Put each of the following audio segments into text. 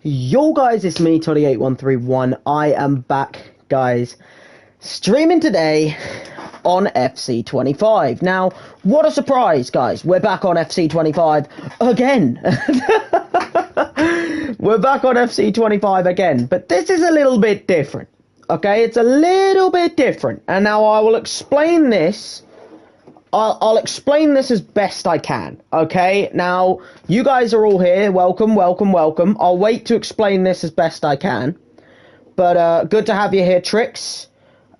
Yo guys, it's me, Toddy8131. I am back, guys, streaming today on FC25. Now, what a surprise, guys. We're back on FC25 again. We're back on FC25 again, but this is a little bit different, okay? It's a little bit different, and now I will explain this. I'll explain this as best I can, okay? Now, you guys are all here. Welcome, welcome, welcome. I'll wait to explain this as best I can. But, good to have you here, Trix.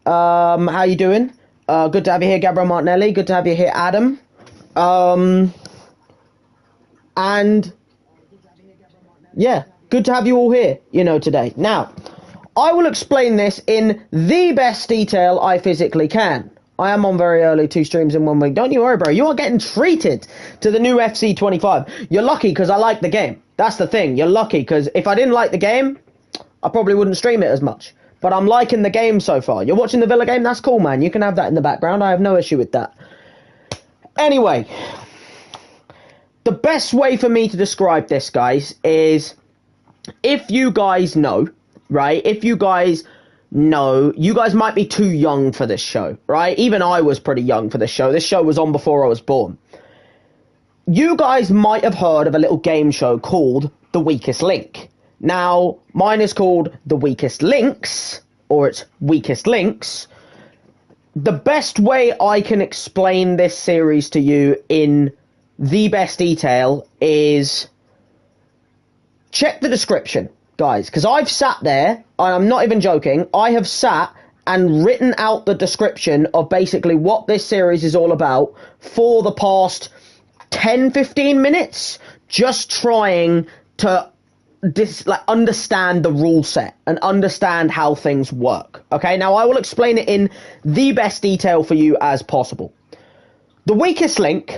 How you doing? Good to have you here, Gabriel Martinelli. Good to have you here, Adam. And, yeah, good to have you all here, today. Now, I will explain this in the best detail I physically can. I am on very early, 2 streams in 1 week. Don't you worry, bro. You are getting treated to the new FC25. You're lucky because I like the game. That's the thing. You're lucky because if I didn't like the game, I probably wouldn't stream it as much. But I'm liking the game so far. You're watching the Villa game? That's cool, man. You can have that in the background. I have no issue with that. Anyway, the best way for me to describe this, guys, is if you guys know, right? If you guys... No, you guys might be too young for this show, right? Even I was pretty young for this show. This show was on before I was born. You guys might have heard of a little game show called The Weakest Link. Now, mine is called The Weakest Links, or it's Weakest Links. The best way I can explain this series to you in the best detail is check the description. Guys, because I've sat there, and I'm not even joking, I have sat and written out the description of basically what this series is all about for the past 10-15 minutes, just trying to understand the rule set and understand how things work. Okay, now I will explain it in the best detail for you as possible. The Weakest Link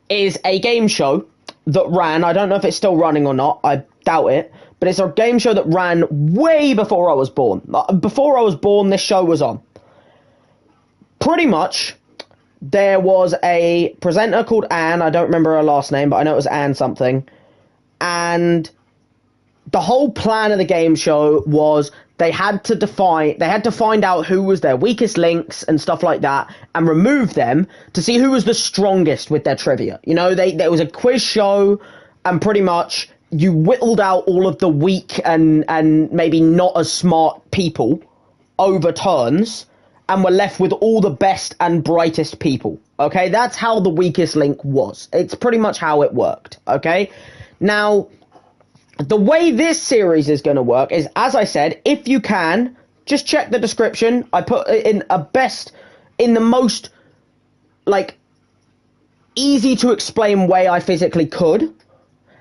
is a game show that ran, I don't know if it's still running or not, I doubt it, but it's a game show that ran way before I was born. Before I was born, this show was on. Pretty much, there was a presenter called Anne. I don't remember her last name, but I know it was Anne something. And the whole plan of the game show was they had to find out who was their weakest links and stuff like that, and remove them to see who was the strongest with their trivia. There was a quiz show, and pretty much you whittled out all of the weak and maybe not as smart people over turns, and were left with all the best and brightest people. Okay, that's how the Weakest Link was. It's pretty much how it worked. Okay, now the way this series is going to work is, as I said, if you can, just check the description. I put it in the most, easy to explain way I physically could.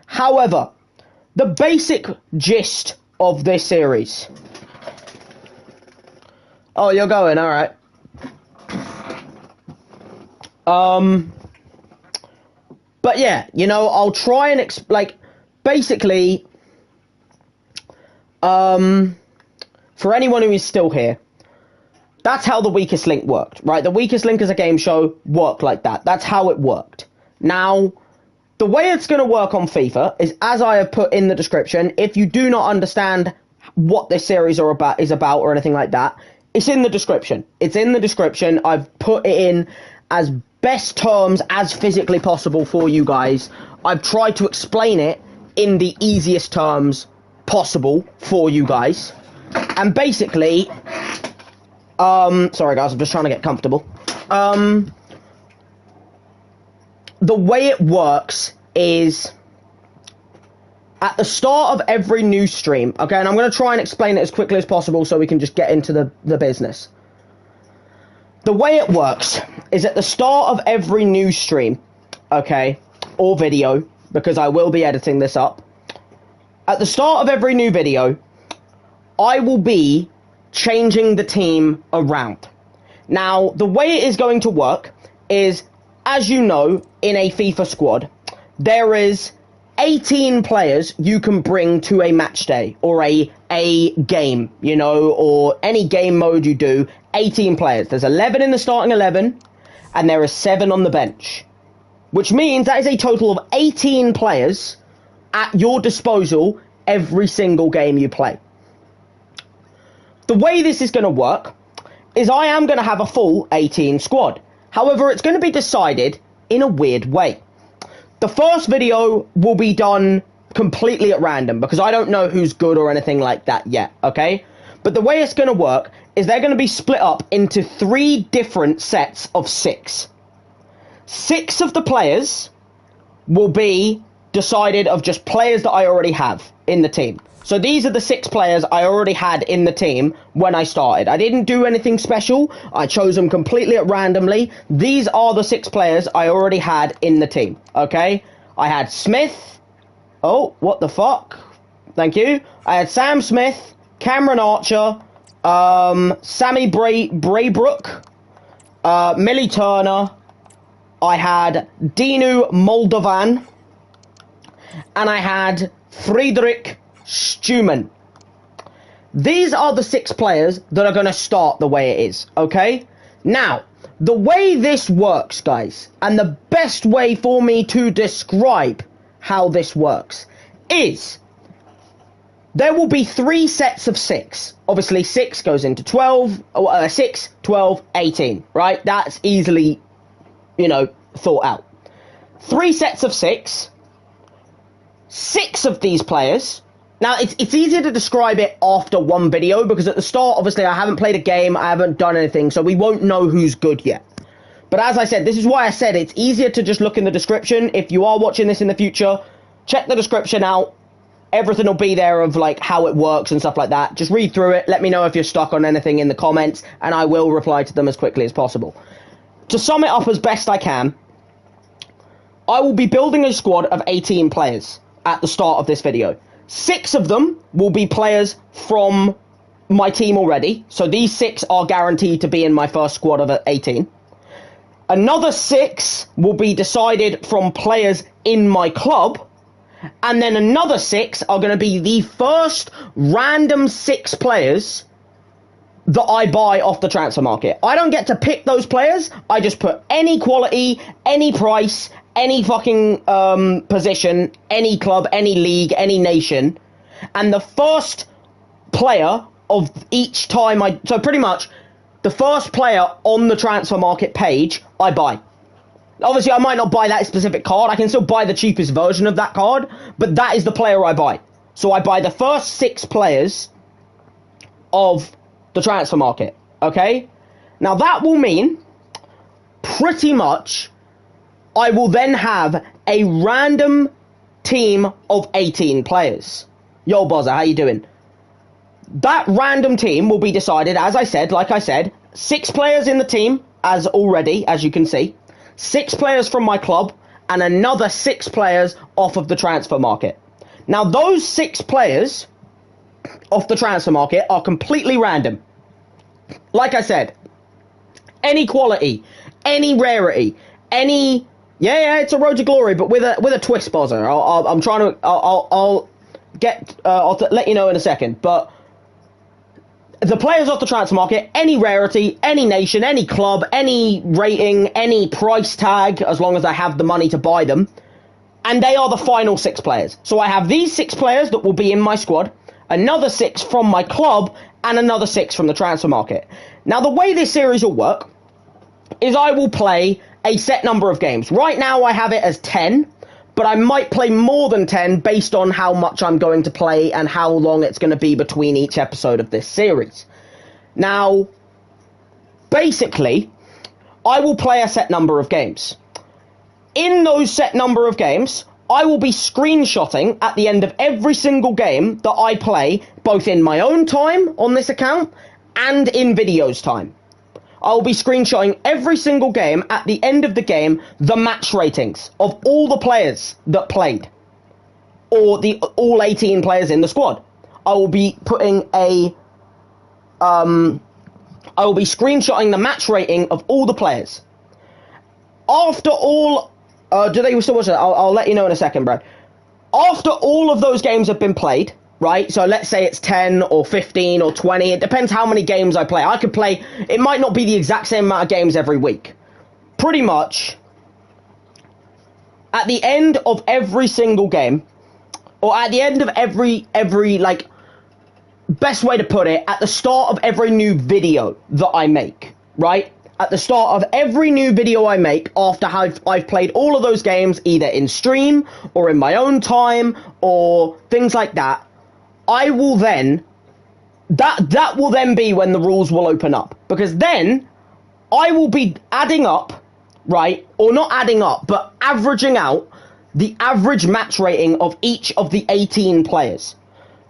However, the basic gist of this series. Oh, you're going, alright. But yeah, I'll try and basically, for anyone who is still here, that's how the Weakest Link worked, right? The Weakest Link as a game show worked like that. That's how it worked. Now, the way it's going to work on FIFA is, as I have put in the description, if you do not understand what this series is about or anything like that, it's in the description. It's in the description. I've put it in as best terms as physically possible for you guys. I've tried to explain it in the easiest terms possible for you guys. And basically, sorry guys, I'm just trying to get comfortable. The way it works is at the start of every new stream, okay, and I'm going to try and explain it as quickly as possible so we can just get into the business. The way it works is at the start of every new stream, okay, or video, because I will be editing this up. At the start of every new video, I will be changing the team around. Now, the way it is going to work is, as you know, in a FIFA squad, there is 18 players you can bring to a match day or a game, or any game mode you do. 18 players. There's 11 in the starting 11, and there are 7 on the bench. which means that is a total of 18 players at your disposal every single game you play. The way this is going to work is I am going to have a full 18 squad. However, it's going to be decided in a weird way. The first video will be done completely at random because I don't know who's good or anything like that yet, okay? But the way it's going to work is they're going to be split up into 3 different sets of 6. 6 of the players will be decided of just players that I already have in the team. So these are the 6 players I already had in the team when I started. I didn't do anything special. I chose them completely at randomly. These are the 6 players I already had in the team, okay? I had Smith. Oh, what the fuck? Thank you. I had Sam Smith, Cameron Archer, Sammy Braybrook, Millie Turner. I had Dinu Moldovan, and I had Friedrich Stuman. These are the 6 players that are going to start the way it is, okay? Now, the way this works, guys, and the best way for me to describe how this works is there will be 3 sets of 6. Obviously, 6 goes into 12, 6, 12, 18, right? That's easily, you know, thought out. 3 sets of 6. 6 of these players. Now, it's easier to describe it after one video because at the start, obviously, I haven't played a game, I haven't done anything, so we won't know who's good yet. But as I said, this is why I said it's easier to just look in the description. If you are watching this in the future, check the description out. Everything will be there of, like, how it works and stuff like that. Just read through it. Let me know if you're stuck on anything in the comments, and I will reply to them as quickly as possible. To sum it up as best I can, I will be building a squad of 18 players at the start of this video. 6 of them will be players from my team already. So these 6 are guaranteed to be in my first squad of 18. Another 6 will be decided from players in my club. And then another 6 are going to be the first random 6 players that I buy off the transfer market. I don't get to pick those players. I just put any quality, any price, any fucking position, any club, any league, any nation. And the first player of each time so pretty much the first player on the transfer market page, I buy. Obviously, I might not buy that specific card. I can still buy the cheapest version of that card, but that is the player I buy. So I buy the first 6 players of the transfer market, okay? Now, that will mean, pretty much, I will then have a random team of 18 players. Yo, Bozza, how you doing? That random team will be decided, as I said, like I said, 6 players in the team, as you can see. 6 players from my club, and another 6 players off of the transfer market. Now, those 6 players off the transfer market are completely random. Like I said, any quality, any rarity, any... Yeah, it's a road to glory, but with a twist, Bozzer. I'll let you know in a second, but... The players off the transfer market, any rarity, any nation, any club, any rating, any price tag, as long as I have the money to buy them. And they are the final 6 players. So I have these 6 players that will be in my squad, another 6 from my club, and another 6 from the transfer market. Now, the way this series will work is I will play a set number of games. Right now, I have it as 10. But I might play more than 10 based on how much I'm going to play and how long it's going to be between each episode of this series. Now, basically, I will play a set number of games. In those set number of games, I will be screenshotting at the end of every single game that I play, both in my own time on this account and in videos time. I will be screenshotting every single game, at the end of the game, the match ratings of all the players that played. Or all 18 players in the squad. I will be putting I will be screenshotting the match rating of all the players. After all... do they still watch that? I'll let you know in a second, Brad. After all of those games have been played... Right, so let's say it's 10 or 15 or 20. It depends how many games I play. I could play... It might not be the exact same amount of games every week. Pretty much, at the end of every single game, or at the end of every like, best way to put it, at the start of every new video that I make, right? At the start of every new video I make, after I've played all of those games, either in stream or in my own time or things like that, I will then, that will then be when the rules will open up. Because then I will be adding up, right? Or not adding up, but averaging out the average match rating of each of the 18 players.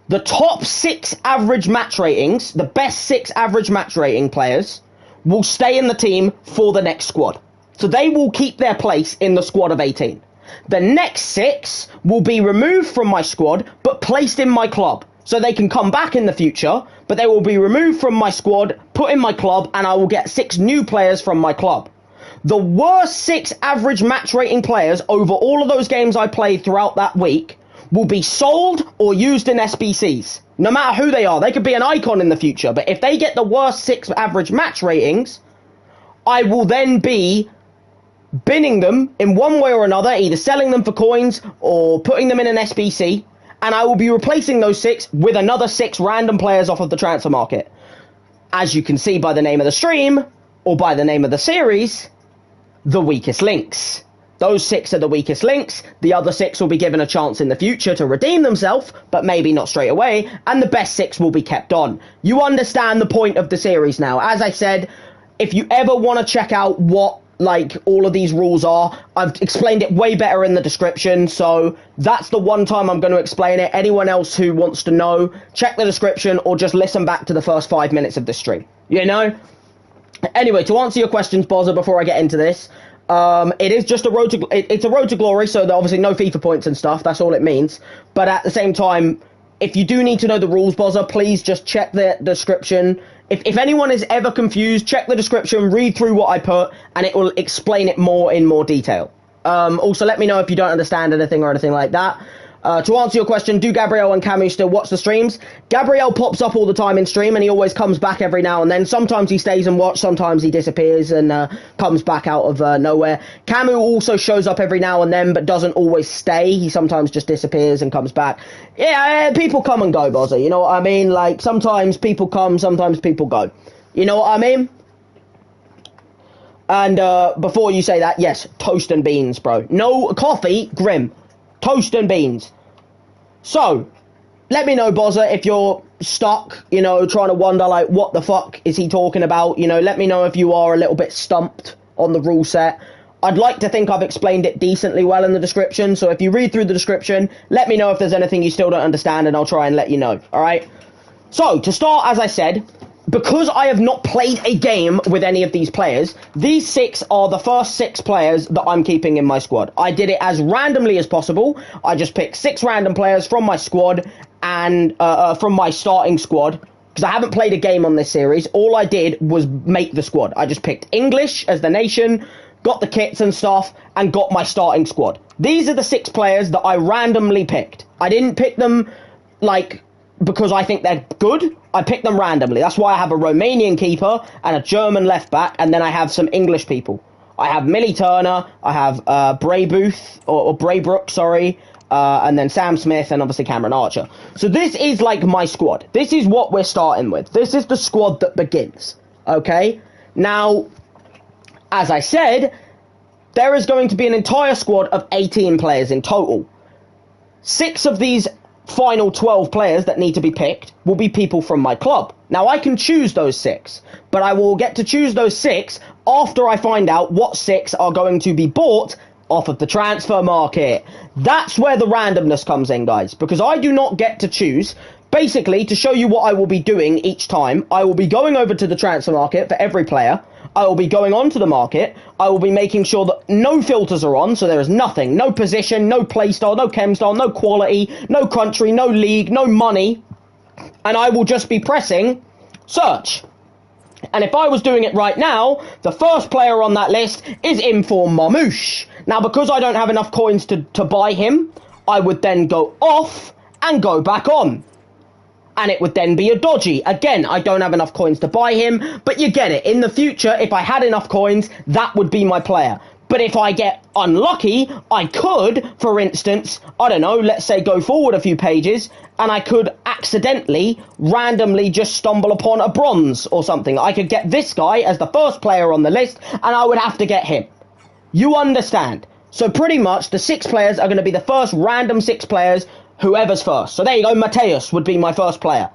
The top 6 average match ratings, the best 6 average match rating players, will stay in the team for the next squad. So they will keep their place in the squad of 18. The next 6 will be removed from my squad, but placed in my club. So they can come back in the future, but they will be removed from my squad, put in my club, and I will get 6 new players from my club. The worst 6 average match rating players over all of those games I played throughout that week will be sold or used in SBCs. No matter who they are. They could be an icon in the future, but if they get the worst 6 average match ratings, I will then be binning them in one way or another, either selling them for coins or putting them in an SBC, and I will be replacing those 6 with another 6 random players off of the transfer market. As you can see by the name of the stream, or by the name of the series, the weakest links. Those 6 are the weakest links. The other 6 will be given a chance in the future to redeem themselves, but maybe not straight away, and the best 6 will be kept on. You understand the point of the series now. As I said, if you ever want to check out what, like, all of these rules are, I've explained it way better in the description, so that's the one time I'm going to explain it. Anyone else who wants to know, check the description or just listen back to the first 5 minutes of the stream, you know? Anyway, to answer your questions, Bozza, before I get into this, it is just a road to, it's a road to glory, so there are obviously no FIFA points and stuff, that's all it means. But at the same time, if you do need to know the rules, Bozza, please just check the description. If anyone is ever confused, check the description, read through what I put, and it will explain it more in more detail. Also, let me know if you don't understand anything or anything like that. To answer your question, do Gabriel and Camu still watch the streams? Gabriel pops up all the time in stream, and he always comes back every now and then. Sometimes he stays and watches, sometimes he disappears and comes back out of nowhere. Camu also shows up every now and then, but doesn't always stay. He sometimes just disappears and comes back. Yeah, people come and go, Bozza, you know what I mean? Like, sometimes people come, sometimes people go. You know what I mean? And before you say that, yes, toast and beans, bro. No coffee, Grim. Toast and beans. So, let me know, Bozza, if you're stuck, you know, trying to wonder, like, what the fuck is he talking about? You know, let me know if you are a little bit stumped on the rule set. I'd like to think I've explained it decently well in the description, so if you read through the description, let me know if there's anything you still don't understand, and I'll try and let you know, alright? So, to start, as I said, because I have not played a game with any of these players, these 6 are the first 6 players that I'm keeping in my squad. I did it as randomly as possible. I just picked 6 random players from my squad and from my starting squad, because I haven't played a game on this series. All I did was make the squad. I just picked English as the nation, got the kits and stuff, and got my starting squad. These are the 6 players that I randomly picked. I didn't pick them, like, because I think they're good. I picked them randomly. That's why I have a Romanian keeper and a German left back, and then I have some English people. I have Millie Turner, I have Braybooth, or Braybrook, sorry, and then Sam Smith, and obviously Cameron Archer. So this is like my squad. This is what we're starting with. This is the squad that begins, okay? Now, as I said, there is going to be an entire squad of 18 players in total. 6 of these final 12 players that need to be picked will be people from my club. Now, I can choose those 6, but I will get to choose those 6 after I find out what 6 are going to be bought off of the transfer market. That's where the randomness comes in, guys, because I do not get to choose. Basically, to show you what I will be doing each time, I will be going over to the transfer market for every player. I will be going onto the market. I will be making sure that no filters are on, so there is nothing. No position, no playstyle, no chem style, no quality, no country, no league, no money. And I will just be pressing search. And if I was doing it right now, the first player on that list is Inform Marmouche. Now, because I don't have enough coins to buy him, I would then go off and go back on. And it would then be a dodgy. Again, I don't have enough coins to buy him, but you get it. In the future, if I had enough coins, that would be my player. But if I get unlucky, I could, for instance, I don't know, let's say go forward a few pages, and I could accidentally, randomly just stumble upon a bronze or something. I could get this guy as the first player on the list, and I would have to get him. You understand? So pretty much the 6 players are going to be the first random 6 players, whoever's first. So there you go, Mateus would be my first player.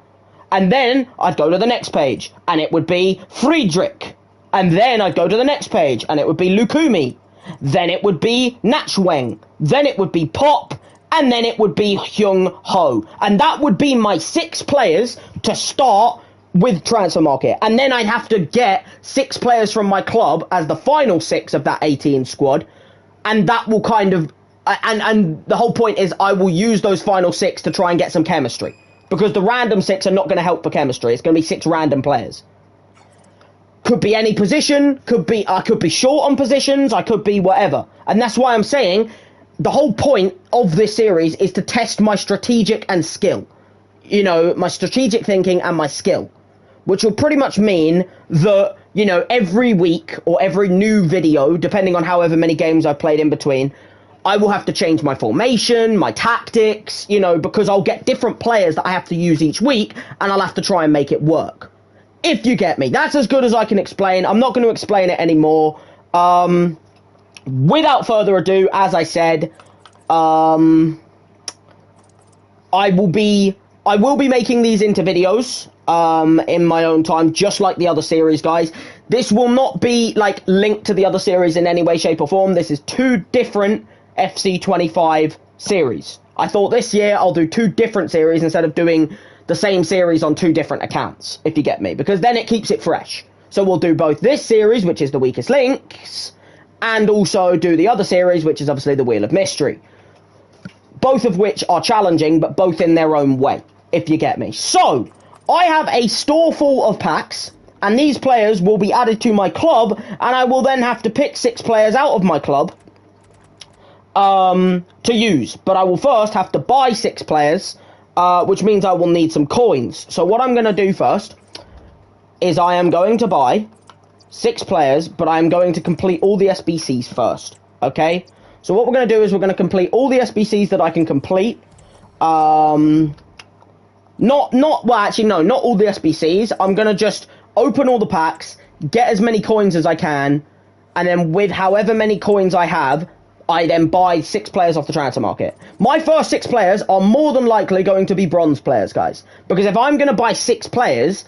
And then I'd go to the next page, and it would be Friedrich. And then I'd go to the next page, and it would be Lukumi. Then it would be Nachweng. Then it would be Pop. And then it would be Hyung Ho. And that would be my 6 players to start with transfer market. And then I'd have to get 6 players from my club as the final 6 of that 18 squad. And that will kind of... And the whole point is I will use those final 6 to try and get some chemistry. Because the random 6 are not going to help for chemistry. It's going to be 6 random players. Could be any position. I could be short on positions. I could be whatever. And that's why I'm saying the whole point of this series is to test my strategic and skill. You know, my strategic thinking and my skill. Which will pretty much mean that, you know, every week or every new video, depending on however many games I've played in between, I will have to change my formation, my tactics, you know, because I'll get different players that I have to use each week, and I'll have to try and make it work. If you get me. That's as good as I can explain. I'm not going to explain it anymore. Without further ado, as I said, I will be making these into videos in my own time, just like the other series, guys. This will not be like linked to the other series in any way, shape or form. This is 2 different FC25 series. I thought this year I'll do 2 different series instead of doing the same series on 2 different accounts, if you get me, because then it keeps it fresh. So we'll do both this series, which is the weakest links, and also do the other series, which is obviously the Wheel of Mystery. Both of which are challenging, but both in their own way, if you get me. So, I have a store full of packs, and these players will be added to my club, and I will then have to pick 6 players out of my club to use. But I will first have to buy 6 players, which means I will need some coins. So what I'm going to do first is I am going to buy 6 players, but I'm going to complete all the SBCs first, okay? So what we're going to do is we're going to complete all the SBCs that I can complete. Well, actually, no, not all the SBCs. I'm going to just open all the packs, get as many coins as I can, and then with however many coins I have, I then buy 6 players off the transfer market. My first 6 players are more than likely going to be bronze players, guys. Because if I'm going to buy 6 players,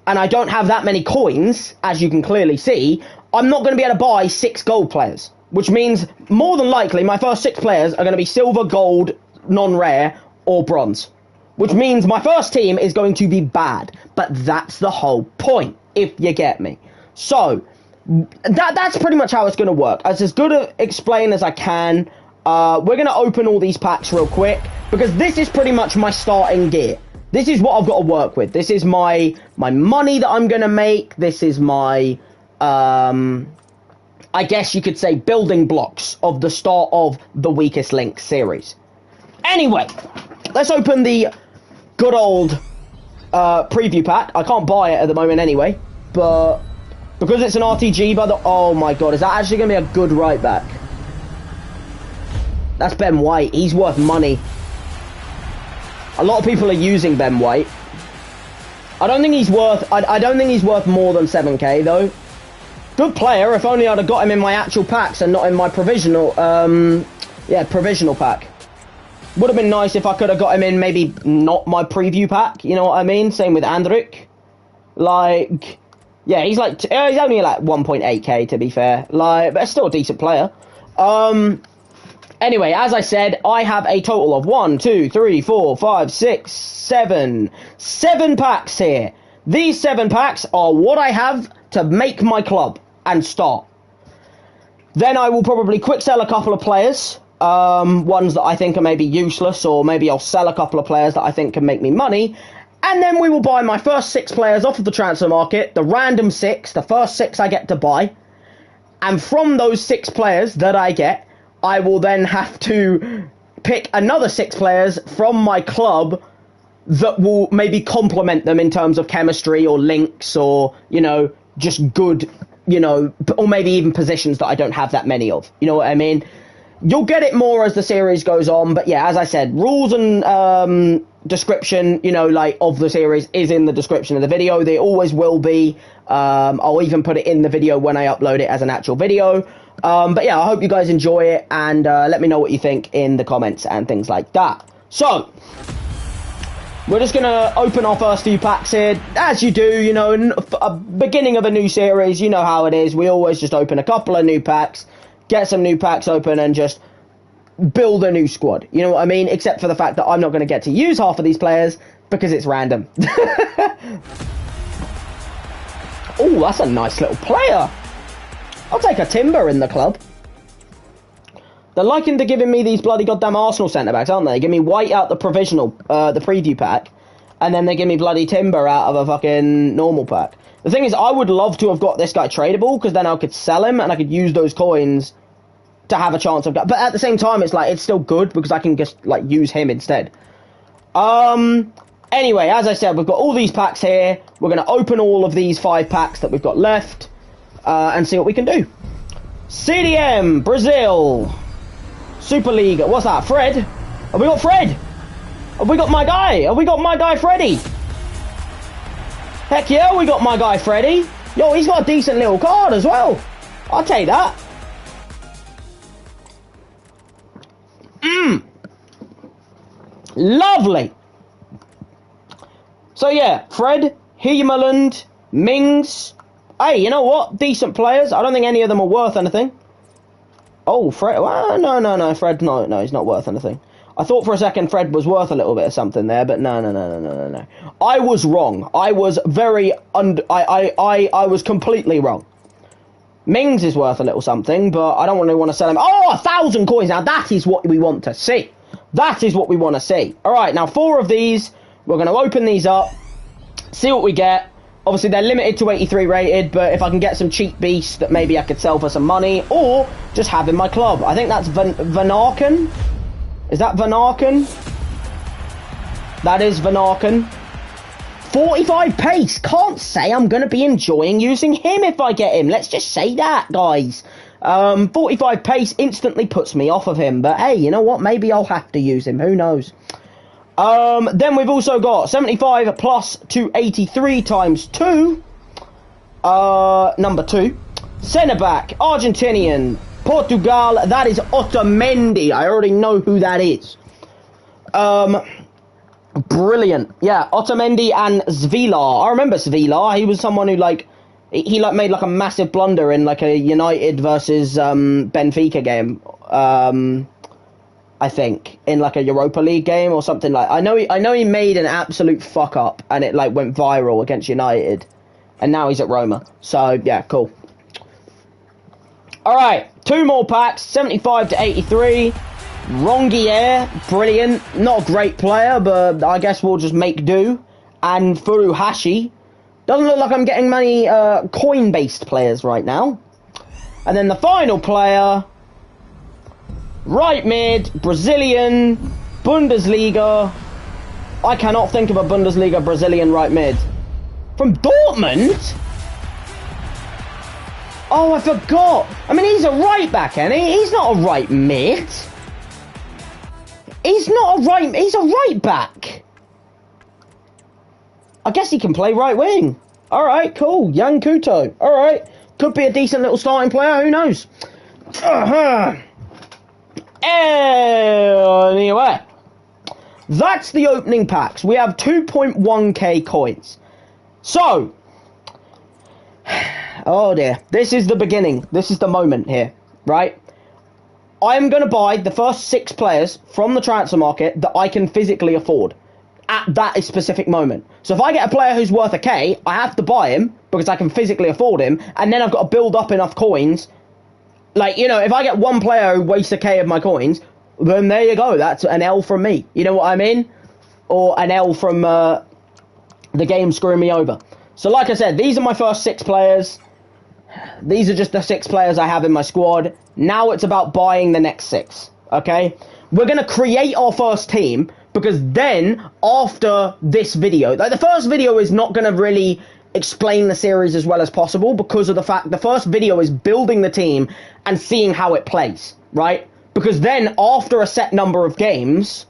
and I don't have that many coins, as you can clearly see, I'm not going to be able to buy 6 gold players. Which means, more than likely, my first 6 players are going to be silver, gold, non-rare, or bronze. Which means my first team is going to be bad. But that's the whole point, if you get me. So, that's pretty much how it's going to work. As good to explain as I can. We're going to open all these packs real quick, because this is pretty much my starting gear. This is what I've got to work with. This is my money that I'm going to make. This is my, I guess you could say, building blocks of the start of the Weakest Link series. Anyway, let's open the good old preview pack. I can't buy it at the moment anyway, but because it's an RTG, oh my god, is that actually going to be a good right back? That's Ben White. He's worth money. A lot of people are using Ben White. I don't think he's worth more than 7k though. Good player. If only I'd have got him in my actual packs and not in my provisional. Provisional pack. Would have been nice if I could have got him in maybe not my preview pack. You know what I mean? Same with Andrick. Like, yeah, he's like he's only like 1.8k to be fair. Like, but still a decent player. Anyway, as I said, I have a total of 1, 2, 3, 4, 5, 6, 7 packs here. These 7 packs are what I have to make my club and start. Then I will probably quick sell a couple of players, ones that I think are maybe useless, or maybe I'll sell a couple of players that I think can make me money. And then we will buy my first 6 players off of the transfer market, the random 6, the first 6 I get to buy. And from those 6 players that I get, I will then have to pick another 6 players from my club that will maybe complement them in terms of chemistry or links or, you know, just good you know, or maybe even positions that I don't have that many of. You know what I mean? You'll get it more as the series goes on, but yeah, as I said, rules and description, you know, like, of the series is in the description of the video. They always will be. I'll even put it in the video when I upload it as an actual video. But yeah, I hope you guys enjoy it, and let me know what you think in the comments and things like that. So, we're just going to open our first few packs here. As you do, you know, a beginning of a new series, you know how it is. We always just open a couple of new packs, get some new packs open, and just build a new squad. You know what I mean? Except for the fact that I'm not going to get to use half of these players because it's random. Oh, that's a nice little player. I'll take a Timber in the club. They're liking to giving me these bloody goddamn Arsenal centre-backs, aren't they? They give me White out the provisional, the preview pack, and then they give me bloody Timber out of a fucking normal pack. The thing is, I would love to have got this guy tradable, because then I could sell him, and I could use those coins to have a chance of... But at the same time, it's like, it's still good, because I can just, like, use him instead. Anyway, as I said, we've got all these packs here. We're going to open all of these 5 packs that we've got left, and see what we can do. CDM, Brazil... Superliga. What's that? Fred? Have we got Fred? Have we got my guy? Have we got my guy Freddy? Heck yeah, we got my guy Freddy. Yo, he's got a decent little card as well. I'll take that. Lovely. So yeah, Fred, Hiemeland, Mings. Hey, you know what? Decent players. I don't think any of them are worth anything. Oh, Fred. Well, no. Fred, no, he's not worth anything. I thought for a second Fred was worth a little bit of something there, but no. I was wrong. I was very I was completely wrong. Mings is worth a little something, but I don't really want to sell him. Oh, 1,000 coins. Now that is what we want to see. That is what we want to see. All right, now 4 of these. We're going to open these up, see what we get. Obviously, they're limited to 83 rated, but if I can get some cheap beasts that maybe I could sell for some money, or just have in my club. I think that's Van Aken. Is that Van Aken? That is Van Aken. 45 pace. Can't say I'm going to be enjoying using him if I get him. Let's just say that, guys. 45 pace instantly puts me off of him, but hey, you know what? Maybe I'll have to use him. Who knows? Then we've also got 75 plus 283 times 2. Number 2. Centre-back, Argentinian, Portugal. That is Otamendi. I already know who that is. Brilliant. Yeah, Otamendi and Zvilar. I remember Zvilar. He was someone who, like, he made, like, a massive blunder in, like, a United versus, Benfica game. I think in like a Europa League game or something like. I know he made an absolute fuck up and it like went viral against United, and now he's at Roma. So yeah, cool. All right, 2 more packs. 75 to 83. Rongier, brilliant. Not a great player, but I guess we'll just make do. And Furuhashi. Doesn't look like I'm getting many coin-based players right now. And then the final player. Right mid, Brazilian, Bundesliga. I cannot think of a Bundesliga Brazilian right mid. From Dortmund? Oh, I forgot. I mean, he's a right back, isn't he? He's not a right mid. He's a right back. I guess he can play right wing. All right, cool. Young Kuto. All right. Could be a decent little starting player. Who knows? Anyway, that's the opening packs. We have 2.1k coins. So, oh dear, this is the beginning. This is the moment here, right? I'm going to buy the first 6 players from the transfer market that I can physically afford at that specific moment. So if I get a player who's worth a K, I have to buy him because I can physically afford him, and then I've got to build up enough coins. Like, you know, if I get one player who wastes a K of my coins, then there you go. That's an L from me. You know what I mean? Or an L from the game screwing me over. So like I said, these are my first 6 players. These are just the 6 players I have in my squad. Now it's about buying the next 6. Okay? We're going to create our first team, because then, after this video, like the first video is not going to really explain the series as well as possible because of the fact the first video is building the team and seeing how it plays, right? Because then after a set number of games,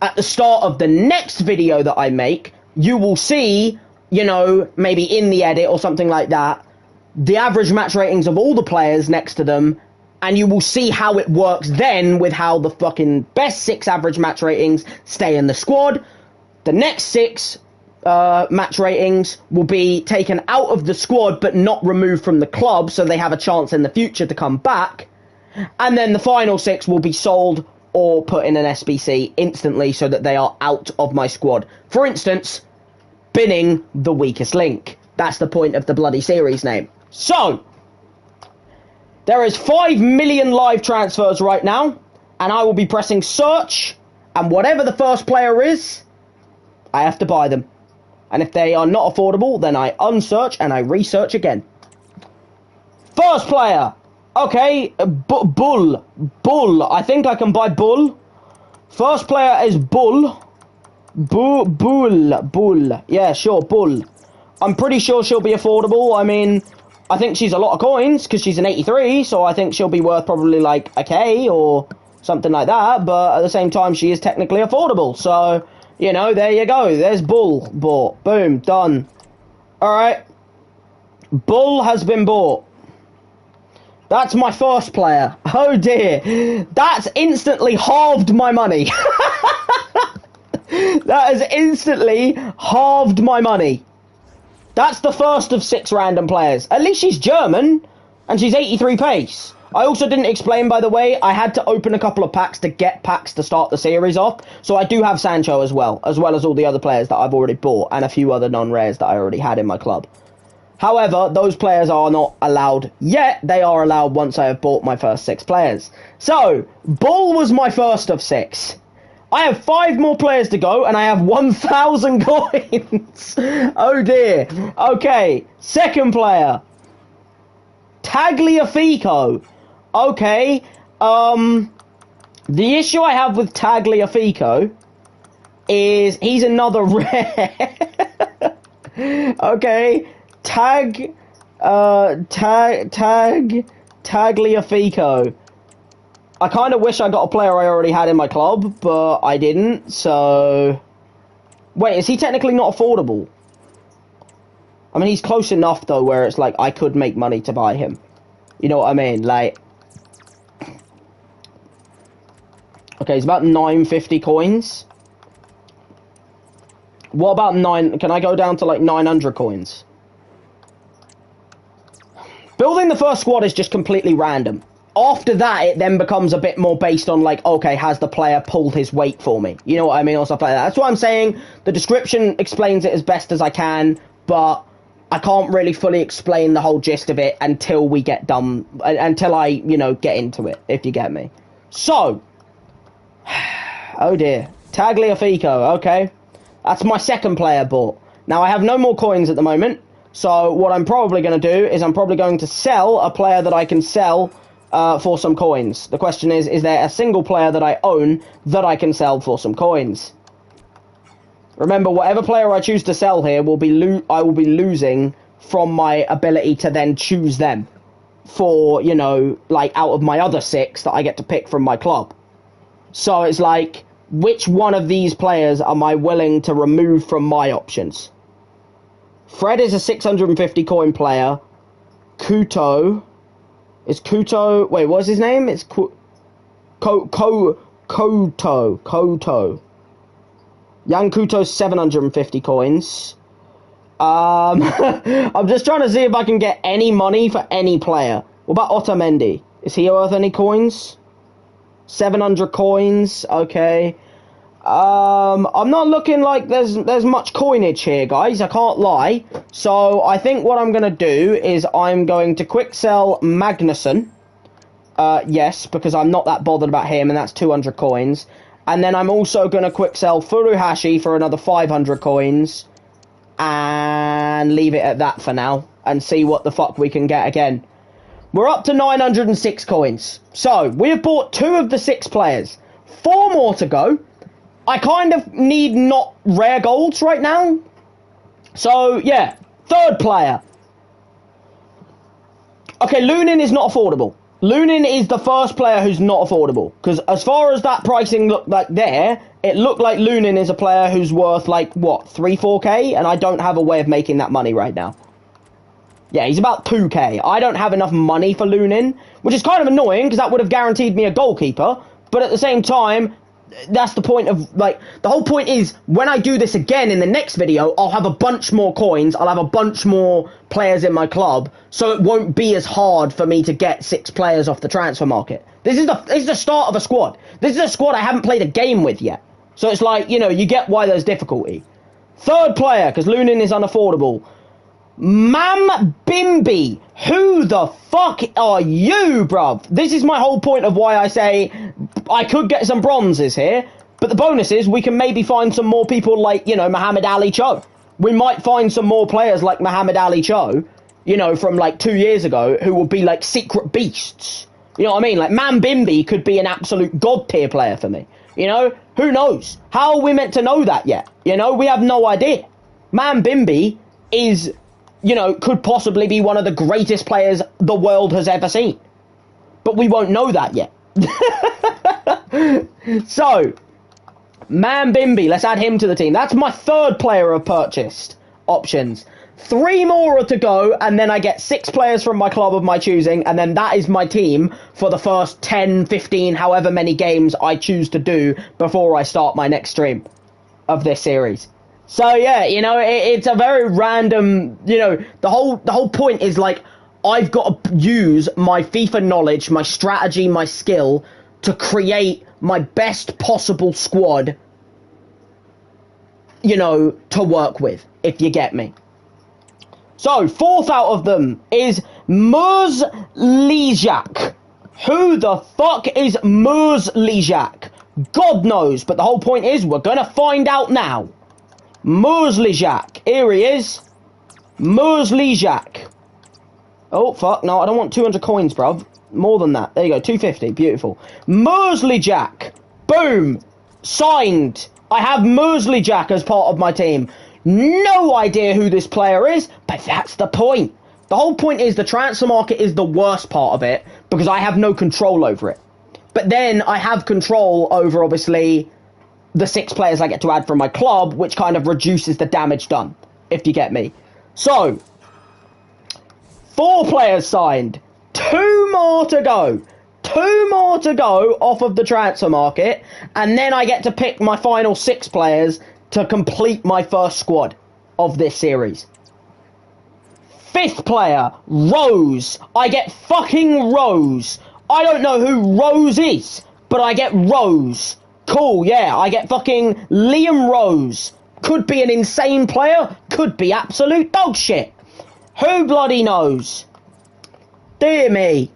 at the start of the next video that I make, you will see, you know, maybe in the edit or something like that, the average match ratings of all the players next to them, and you will see how it works then with how the fucking best 6 average match ratings stay in the squad. The next 6 match ratings will be taken out of the squad but not removed from the club, so they have a chance in the future to come back. And then the final 6 will be sold or put in an SBC instantly so that they are out of my squad. For instance, binning the weakest link. That's the point of the bloody series name. So, there is 5 million live transfers right now, and I will be pressing search, and whatever the first player is, I have to buy them. And if they are not affordable, then I unsearch and I research again. First player. Okay, Bull. Bull. I think I can buy Bull. First player is Bull. Bull. Yeah, sure, Bull. I'm pretty sure she'll be affordable. I mean, I think she's a lot of coins because she's an 83, so I think she'll be worth probably like a K or something like that. But at the same time, she is technically affordable. So, you know, there you go. There's Bull bought. Boom, done. All right. Bull has been bought. That's my first player. Oh dear. That's instantly halved my money. That has instantly halved my money. That's the first of 6 random players. At least she's German, and she's 83 pace. I also didn't explain, by the way, I had to open a couple of packs to get packs to start the series off. So I do have Sancho as well as all the other players that I've already bought, and a few other non-rares that I already had in my club. However, those players are not allowed yet. They are allowed once I have bought my first 6 players. So, Bull was my first of 6. I have 5 more players to go, and I have 1,000 coins. Oh dear. Okay, second player. Tagliafico. Okay, the issue I have with Tagliafico is he's another rare. Okay, Tagliafico. I kind of wish I got a player I already had in my club, but I didn't, so... Wait, is he technically not affordable? I mean, he's close enough, though, where it's like, I could make money to buy him. You know what I mean? Like... Okay, it's about 950 coins. What about 9... Can I go down to, like, 900 coins? Building the first squad is just completely random. After that, it then becomes a bit more based on, like, okay, has the player pulled his weight for me? You know what I mean? Or stuff like that. That's what I'm saying. The description explains it as best as I can, but I can't really fully explain the whole gist of it until we get done, until I, you know, get into it, if you get me. So, oh dear. Tagliafico, okay. That's my second player bought. Now, I have no more coins at the moment, so what I'm probably going to do is I'm probably going to sell a player that I can sell for some coins. The question is there a single player that I own that I can sell for some coins? Remember, whatever player I choose to sell here will be I will be losing from my ability to then choose them for, you know, like out of my other 6 that I get to pick from my club. So it's like, which one of these players am I willing to remove from my options? Fred is a 650 coin player. Kuto. Is Kuto... Wait, what's his name? It's Koto. Young Kuto's 750 coins. I'm just trying to see if I can get any money for any player. What about Otamendi? Is he worth any coins? 700 coins. Okay. I'm not looking like there's much coinage here, guys. I can't lie. So I think what I'm going to do is I'm going to quick sell Magnussen. Yes, because I'm not that bothered about him, and that's 200 coins. And then I'm also going to quick sell Furuhashi for another 500 coins. And leave it at that for now. And see what the fuck we can get again. We're up to 906 coins. So, we have bought 2 of the 6 players. 4 more to go. I kind of need not rare golds right now. So, yeah. Third player. Okay, Lunin is not affordable. Lunin is the first player who's not affordable. Because as far as that pricing looked like there, it looked like Lunin is a player who's worth, like, what, 3-4k? And I don't have a way of making that money right now. Yeah, he's about 2k. I don't have enough money for Lunin, which is kind of annoying, because that would have guaranteed me a goalkeeper. But at the same time, that's the point of, like, the whole point is, when I do this again in the next video, I'll have a bunch more coins, I'll have a bunch more players in my club, so it won't be as hard for me to get 6 players off the transfer market. This is the start of a squad. This is a squad I haven't played a game with yet. So it's like, you know, you get why there's difficulty. Third player, because Lunin is unaffordable. Mam Bimby, who the fuck are you, bruv? This is my whole point of why I say I could get some bronzes here, but the bonus is we can maybe find some more people like, you know, Muhammad Ali Cho. We might find some more players like Muhammad Ali Cho, you know, from like 2 years ago, who will be like secret beasts. You know what I mean? Like, Mam Bimby could be an absolute god tier player for me. You know? Who knows? How are we meant to know that yet? You know? We have no idea. Mam Bimby is, you know, could possibly be one of the greatest players the world has ever seen. But we won't know that yet. So, Mam Bimby, let's add him to the team. That's my third player of purchased options. 3 more are to go, and then I get 6 players from my club of my choosing, and then that is my team for the first 10, 15, however many games I choose to do before I start my next stream of this series. So yeah, you know, it's a very random, you know, the whole point is like, I've got to use my FIFA knowledge, my strategy, my skill to create my best possible squad, you know, to work with, if you get me. So, 4th out of them is Murzlijak. Who the fuck is Murzlijak? God knows, but the whole point is we're gonna find out now. Murzlijak. Here he is. Murzlijak. Oh, fuck, no, I don't want 200 coins, bruv. More than that. There you go, 250. Beautiful. Murzlijak. Boom. Signed. I have Murzlijak as part of my team. No idea who this player is, but that's the point. The whole point is the transfer market is the worst part of it, because I have no control over it. But then I have control over, obviously, the 6 players I get to add from my club, which kind of reduces the damage done, if you get me. So, 4 players signed. 2 more to go. 2 more to go off of the transfer market, and then I get to pick my final 6 players to complete my first squad of this series. 5th player, Rose. I get fucking Rose. I don't know who Rose is, but I get Rose. Cool, yeah, I get fucking Liam Rose. Could be an insane player, could be absolute dog shit. Who bloody knows? Dear me.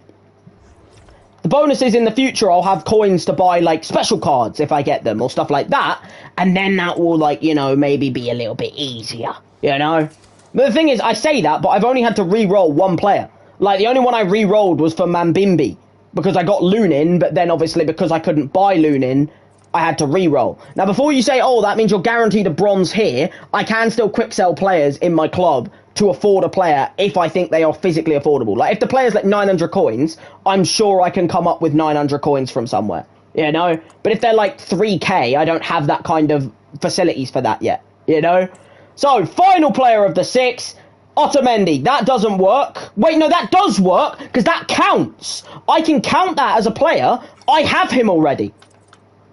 The bonus is in the future I'll have coins to buy, like, special cards if I get them, or stuff like that. And then that will, like, you know, maybe be a little bit easier, you know? But the thing is, I say that, but I've only had to re-roll 1 player. Like, the only one I re-rolled was for Mambimbi, because I got Lunin, but then obviously because I couldn't buy Lunin, I had to re-roll. Now, before you say, oh, that means you're guaranteed a bronze here, I can still quick sell players in my club to afford a player if I think they are physically affordable. Like, if the player's like 900 coins, I'm sure I can come up with 900 coins from somewhere, you know? But if they're like 3k, I don't have that kind of facilities for that yet, you know? So, final player of the 6, Otamendi. That doesn't work. Wait, no, that does work, because that counts. I can count that as a player. I have him already.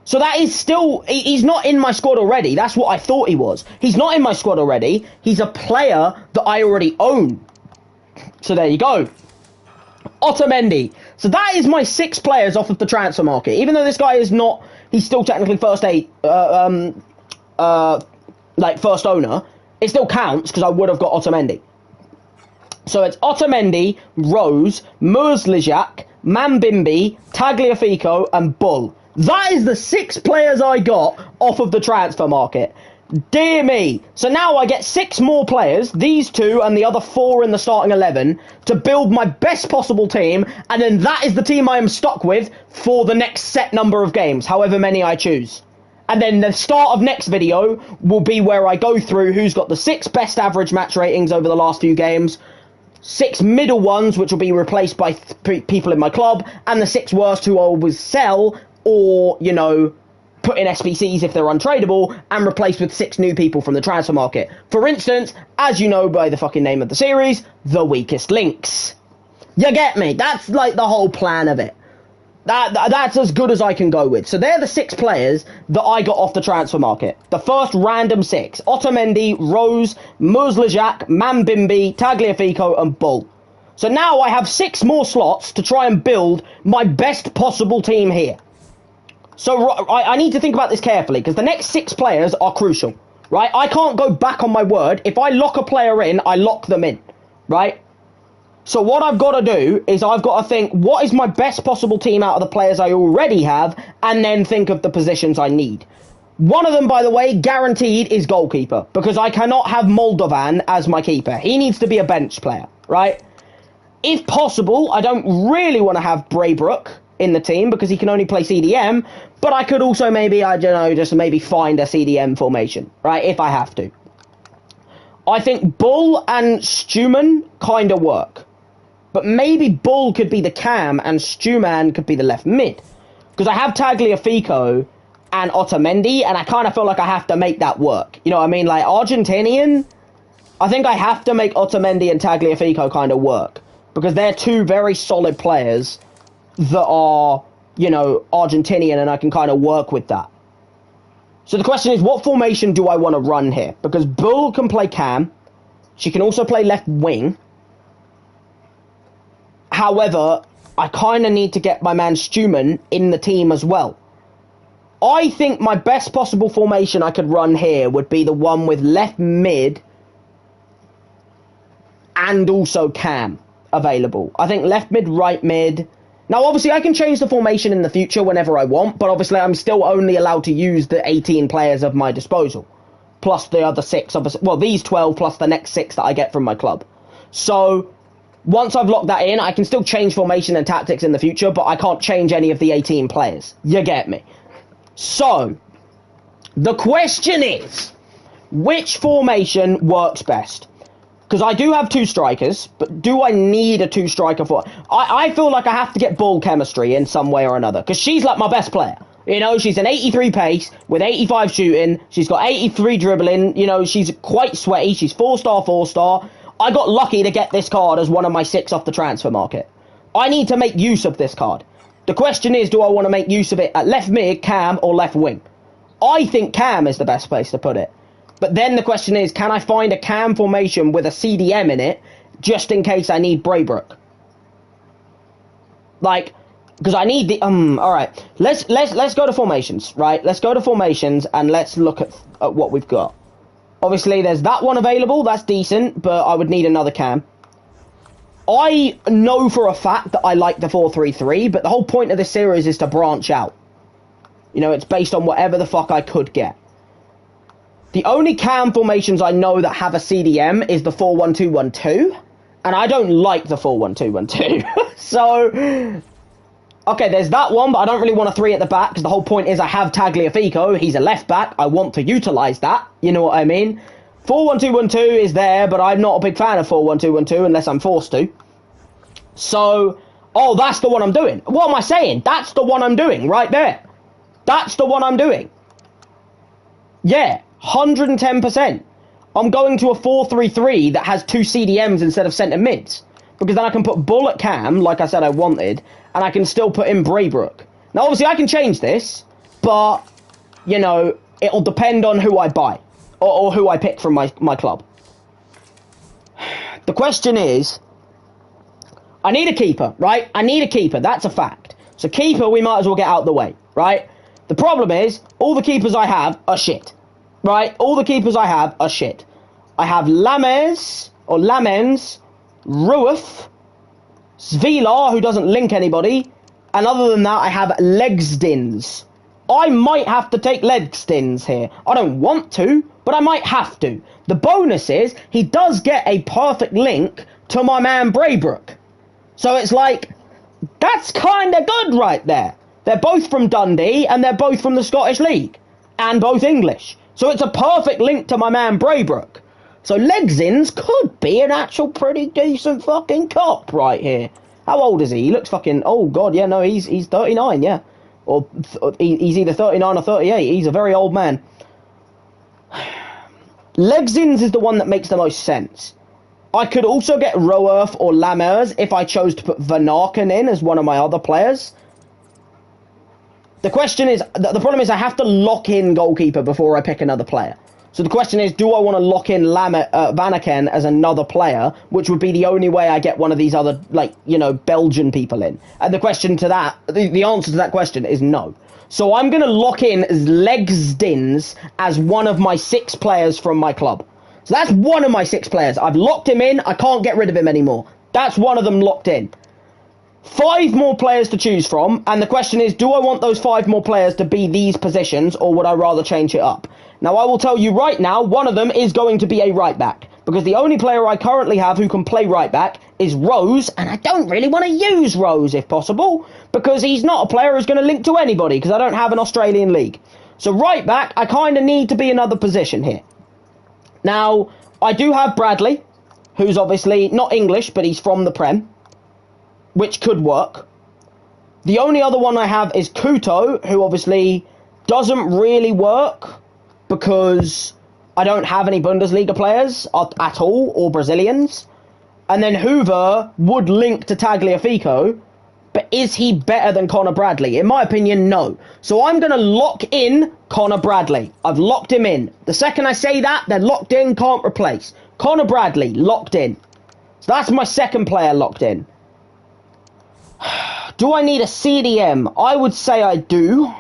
So that is still, he's not in my squad already. That's what I thought he was. He's not in my squad already. He's a player that I already own. So there you go. Otamendi. So that is my 6 players off of the transfer market. Even though this guy is not, he's still technically first owner. It still counts because I would have got Otamendi. So it's Otamendi, Rose, Murzlijak, Mambimbi, Tagliafico, and Bull. That is the 6 players I got off of the transfer market. Dear me. So now I get 6 more players, these 2 and the other 4 in the starting 11, to build my best possible team, and then that is the team I am stuck with for the next set number of games, however many I choose. And then the start of next video will be where I go through who's got the 6 best average match ratings over the last few games, 6 middle ones, which will be replaced by people in my club, and the 6 worst who I always sell or, you know, put in SBCs if they're untradeable, and replace with 6 new people from the transfer market. For instance, as you know by the fucking name of the series, the weakest links. You get me? That's like the whole plan of it. That's as good as I can go with. So they're the 6 players that I got off the transfer market. The first random 6. Otamendi, Rose, Muslajak, Mambimbi, Tagliafico and Bull. So now I have 6 more slots to try and build my best possible team here. So I need to think about this carefully, because the next 6 players are crucial, right? I can't go back on my word. If I lock a player in, I lock them in, right? So what I've got to do is I've got to think, what is my best possible team out of the players I already have, and then think of the positions I need. One of them, by the way, guaranteed, is goalkeeper, because I cannot have Moldovan as my keeper. He needs to be a bench player, right? If possible, I don't really want to have Braybrook in the team because he can only play CDM, but I could also maybe, I don't know, just maybe find a CDM formation, right, if I have to. I think Bull and Stuman kind of work, but maybe Bull could be the cam and Stuman could be the left mid, because I have Tagliafico and Otamendi, and I kind of feel like I have to make that work. You know what I mean? Like, Argentinian, I think I have to make Otamendi and Tagliafico kind of work, because they're 2 very solid players that are, you know, Argentinian, and I can kind of work with that. So the question is, what formation do I want to run here? Because Bull can play cam. She can also play left wing. However, I kind of need to get my man Stuman in the team as well. I think my best possible formation I could run here would be the one with left mid and also cam available. I think left mid, right mid. Now, obviously, I can change the formation in the future whenever I want, but obviously I'm still only allowed to use the 18 players of my disposal, plus the other 6, obviously, well, these 12 plus the next 6 that I get from my club. So, once I've locked that in, I can still change formation and tactics in the future, but I can't change any of the 18 players. You get me? So, the question is, which formation works best? Because I do have 2 strikers, but do I need a 2-striker for... I feel like I have to get ball chemistry in some way or another, because she's like my best player. You know, she's an 83 pace with 85 shooting. She's got 83 dribbling. You know, she's quite sweaty. She's 4-star, 4-star. I got lucky to get this card as one of my 6 off the transfer market. I need to make use of this card. The question is, do I want to make use of it at left mid, cam, or left wing? I think cam is the best place to put it. But then the question is, can I find a cam formation with a CDM in it, just in case I need Braybrook? Like, because I need the, alright. Let's go to formations, right? Let's go to formations and let's look at what we've got. Obviously, there's that one available, that's decent, but I would need another cam. I know for a fact that I like the 4-3-3, but the whole point of this series is to branch out. You know, it's based on whatever the fuck I could get. The only cam formations I know that have a CDM is the 4-1-2-1-2, and I don't like the 4-1-2-1-2. So, okay, there's that one, but I don't really want a 3 at the back, because the whole point is I have Tagliafico, he's a left back, I want to utilise that, you know what I mean? 4-1-2-1-2 is there, but I'm not a big fan of 4-1-2-1-2 unless I'm forced to. So, oh, that's the one I'm doing. What am I saying? That's the one I'm doing, right there. That's the one I'm doing. Yeah, 110%. I'm going to a 4-3-3 that has 2 CDMs instead of centre mids. Because then I can put Bull at cam, like I said I wanted, and I can still put in Braybrook. Now, obviously, I can change this, but, you know, it'll depend on who I buy. Or who I pick from my club. The question is, I need a keeper, right? I need a keeper, that's a fact. So keeper, we might as well get out of the way, right? The problem is, all the keepers I have are shit, right? All the keepers I have are shit. I have Lamens, Ruef, Svilar, who doesn't link anybody, and other than that, I have Legstins. I might have to take Legstins here. I don't want to, but I might have to. The bonus is, he does get a perfect link to my man Braybrook. So it's like, that's kind of good right there. They're both from Dundee, and they're both from the Scottish League. and both English. So it's a perfect link to my man Braybrook. So Legsins could be an actual pretty decent fucking cop right here. How old is he? He looks fucking... Oh, God, yeah, no, he's 39, yeah. Or he's either 39 or 38. He's a very old man. Legsins is the one that makes the most sense. I could also get Roerth or Lammers if I chose to put Van Aken in as one of my other players. The question is... The problem is I have to lock in goalkeeper before I pick another player. So the question is, do I want to lock in Van Aken as another player, which would be the only way I get one of these other, like, you know, Belgian people in? And the question to that, the answer to that question is no. So I'm going to lock in Legsdins as one of my 6 players from my club. So that's one of my 6 players. I've locked him in. I can't get rid of him anymore. That's one of them locked in. 5 more players to choose from, and the question is, do I want those 5 more players to be these positions, or would I rather change it up? Now, I will tell you right now, one of them is going to be a right-back, because the only player I currently have who can play right-back is Rose, and I don't really want to use Rose, if possible, because he's not a player who's going to link to anybody, because I don't have an Australian league. So right-back, I kind of need to be another position here. Now, I do have Bradley, who's obviously not English, but he's from the Prem, which could work. The only other one I have is Couto, who obviously doesn't really work because I don't have any Bundesliga players at all, or Brazilians. And then Hoover would link to Tagliafico, but is he better than Connor Bradley? In my opinion, no. So I'm going to lock in Connor Bradley. I've locked him in. The second I say that, they're locked in, can't replace. Connor Bradley, locked in. So that's my second player locked in. Do I need a CDM? I would say I do.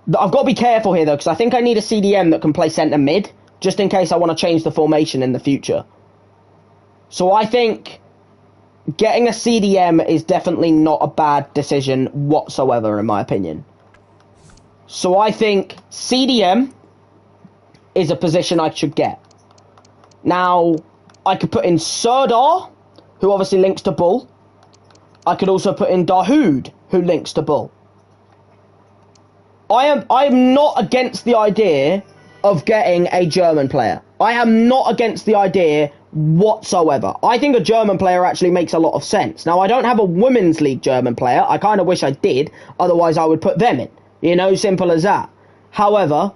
I've got to be careful here, though, because I think I need a CDM that can play centre mid, just in case I want to change the formation in the future. So I think getting a CDM is definitely not a bad decision whatsoever, in my opinion. So I think CDM is a position I should get. Now, I could put in Serdar, who obviously links to Bull. I could also put in Dahoud, who links to Bull. I am not against the idea of getting a German player. I am not against the idea whatsoever. I think a German player actually makes a lot of sense. Now, I don't have a Women's League German player. I kind of wish I did. Otherwise, I would put them in. You know, simple as that. However,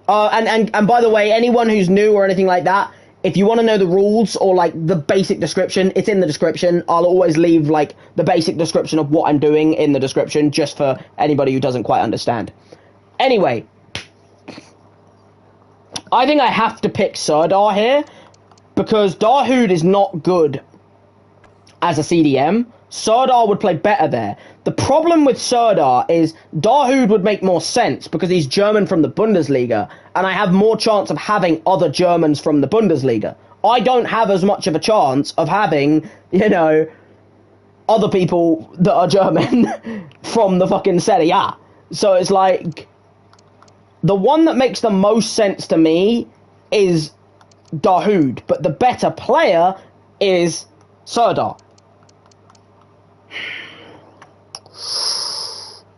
and by the way, anyone who's new or anything like that, if you want to know the rules or, like, the basic description, it's in the description. I'll always leave, like, the basic description of what I'm doing in the description, just for anybody who doesn't quite understand. Anyway, I think I have to pick Serdar here, because Dahoud is not good as a CDM. Serdar would play better there. The problem with Serdar is Dahoud would make more sense because he's German from the Bundesliga, and I have more chance of having other Germans from the Bundesliga. I don't have as much of a chance of having, you know, other people that are German from the fucking Serie A. So it's like, the one that makes the most sense to me is Dahoud, but the better player is Serdar.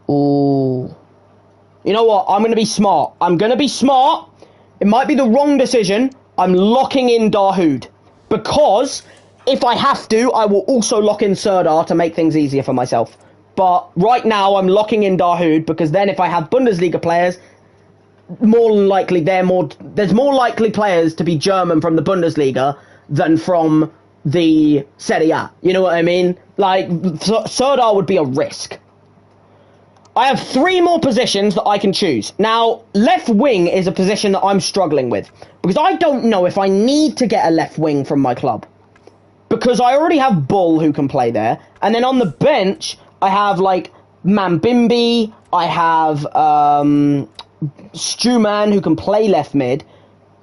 Ooh. You know what? I'm going to be smart. It might be the wrong decision. I'm locking in Dahoud. Because if I have to, I will also lock in Serdar to make things easier for myself. But right now, I'm locking in Dahoud because then if I have Bundesliga players, more likely there's more likely players to be German from the Bundesliga than from the Serie A. You know what I mean? Like, Serdar would be a risk. I have 3 more positions that I can choose. Now, left wing is a position that I'm struggling with, because I don't know if I need to get a left wing from my club, because I already have Bull who can play there, and then on the bench, I have, like, Mambimbi, I have Stuman who can play left mid.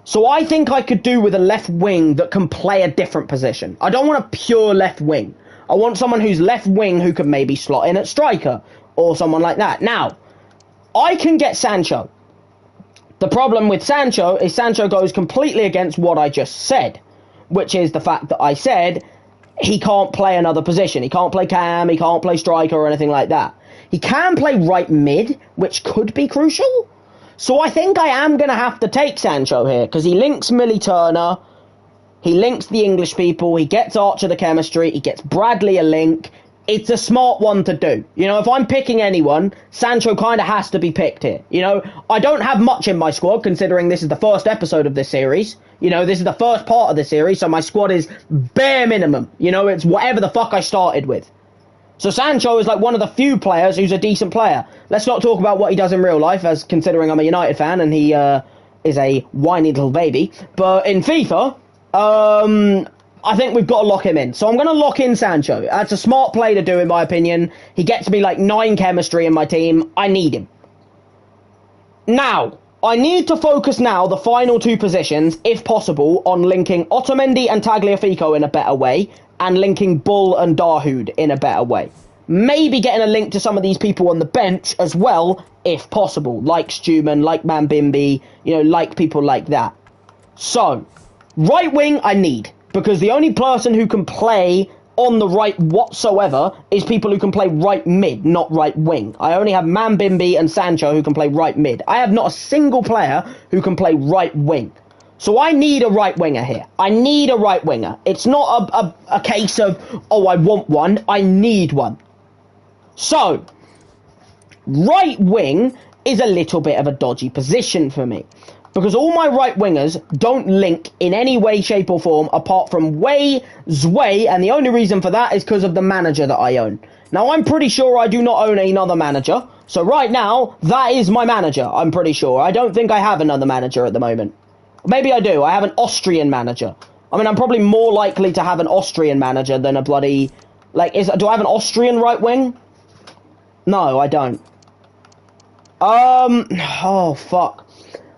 So I think I could do with a left wing that can play a different position. I don't want a pure left wing. I want someone who's left wing who can maybe slot in at striker, or someone like that. Now, I can get Sancho. The problem with Sancho is Sancho goes completely against what I just said, which is the fact that I said he can't play another position. He can't play cam, he can't play striker or anything like that. He can play right mid, which could be crucial. So I think I am going to have to take Sancho here, because he links Millie Turner, he links the English people, he gets Archer the chemistry, he gets Bradley a link. It's a smart one to do. You know, if I'm picking anyone, Sancho kind of has to be picked here. You know, I don't have much in my squad, considering this is the first episode of this series. You know, this is the first part of the series, so my squad is bare minimum. You know, it's whatever the fuck I started with. So Sancho is like one of the few players who's a decent player. Let's not talk about what he does in real life, as considering I'm a United fan and he is a whiny little baby. But in FIFA, I think we've got to lock him in. So I'm going to lock in Sancho. That's a smart play to do, in my opinion. He gets me like 9 chemistry in my team. I need him. Now, I need to focus now, the final 2 positions, if possible, on linking Otamendi and Tagliafico in a better way, and linking Bull and Dahoud in a better way. Maybe getting a link to some of these people on the bench as well, if possible. Like Stuman, like Mambimbi, you know, like people like that. So, right wing I need, because the only person who can play on the right whatsoever is people who can play right mid, not right wing. I only have Mambimbi and Sancho who can play right mid. I have not a single player who can play right wing. So I need a right winger here. I need a right winger. It's not a case of, oh, I want one. I need one. So, right wing is a little bit of a dodgy position for me, because all my right wingers don't link in any way, shape or form apart from Wei Zwei, and the only reason for that is because of the manager that I own. Now, I'm pretty sure I do not own another manager, so right now, that is my manager, I'm pretty sure. I don't think I have another manager at the moment. Maybe I do. I have an Austrian manager. I mean, I'm probably more likely to have an Austrian manager than a bloody... Like, do I have an Austrian right wing? No, I don't. Oh, fuck.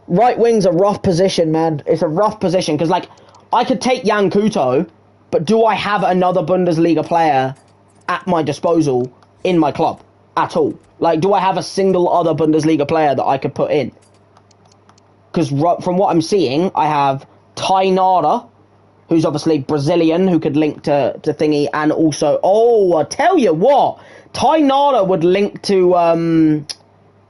Right wing's a rough position, man. It's a rough position, because, like, I could take Jan Couto, but do I have another Bundesliga player at my disposal in my club at all? Like, do I have a single other Bundesliga player that I could put in? Because from what I'm seeing, I have Tainara, who's obviously Brazilian, who could link to Thingy, and also... Oh, I tell you what! Tainara would link to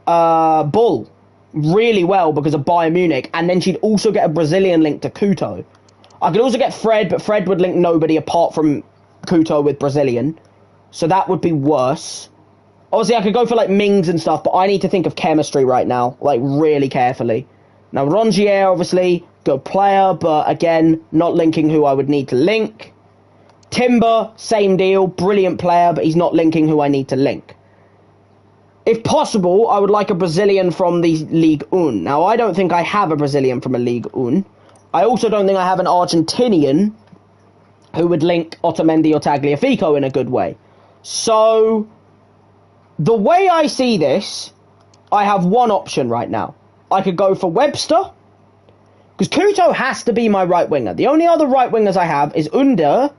Bull really well because of Bayern Munich, and then she'd also get a Brazilian link to Couto. I could also get Fred, but Fred would link nobody apart from Couto with Brazilian, so that would be worse. Obviously, I could go for, like, Mings and stuff, but I need to think of chemistry right now, like, really carefully. Now, Rongier, obviously, good player, but, again, not linking who I would need to link. Timber, same deal, brilliant player, but he's not linking who I need to link. If possible, I would like a Brazilian from the Ligue 1. Now, I don't think I have a Brazilian from a Ligue 1. I also don't think I have an Argentinian who would link Otamendi or Tagliafico in a good way. So, the way I see this, I have one option right now. I could go for Webster, because Couto has to be my right winger. The only other right wingers I have is Under,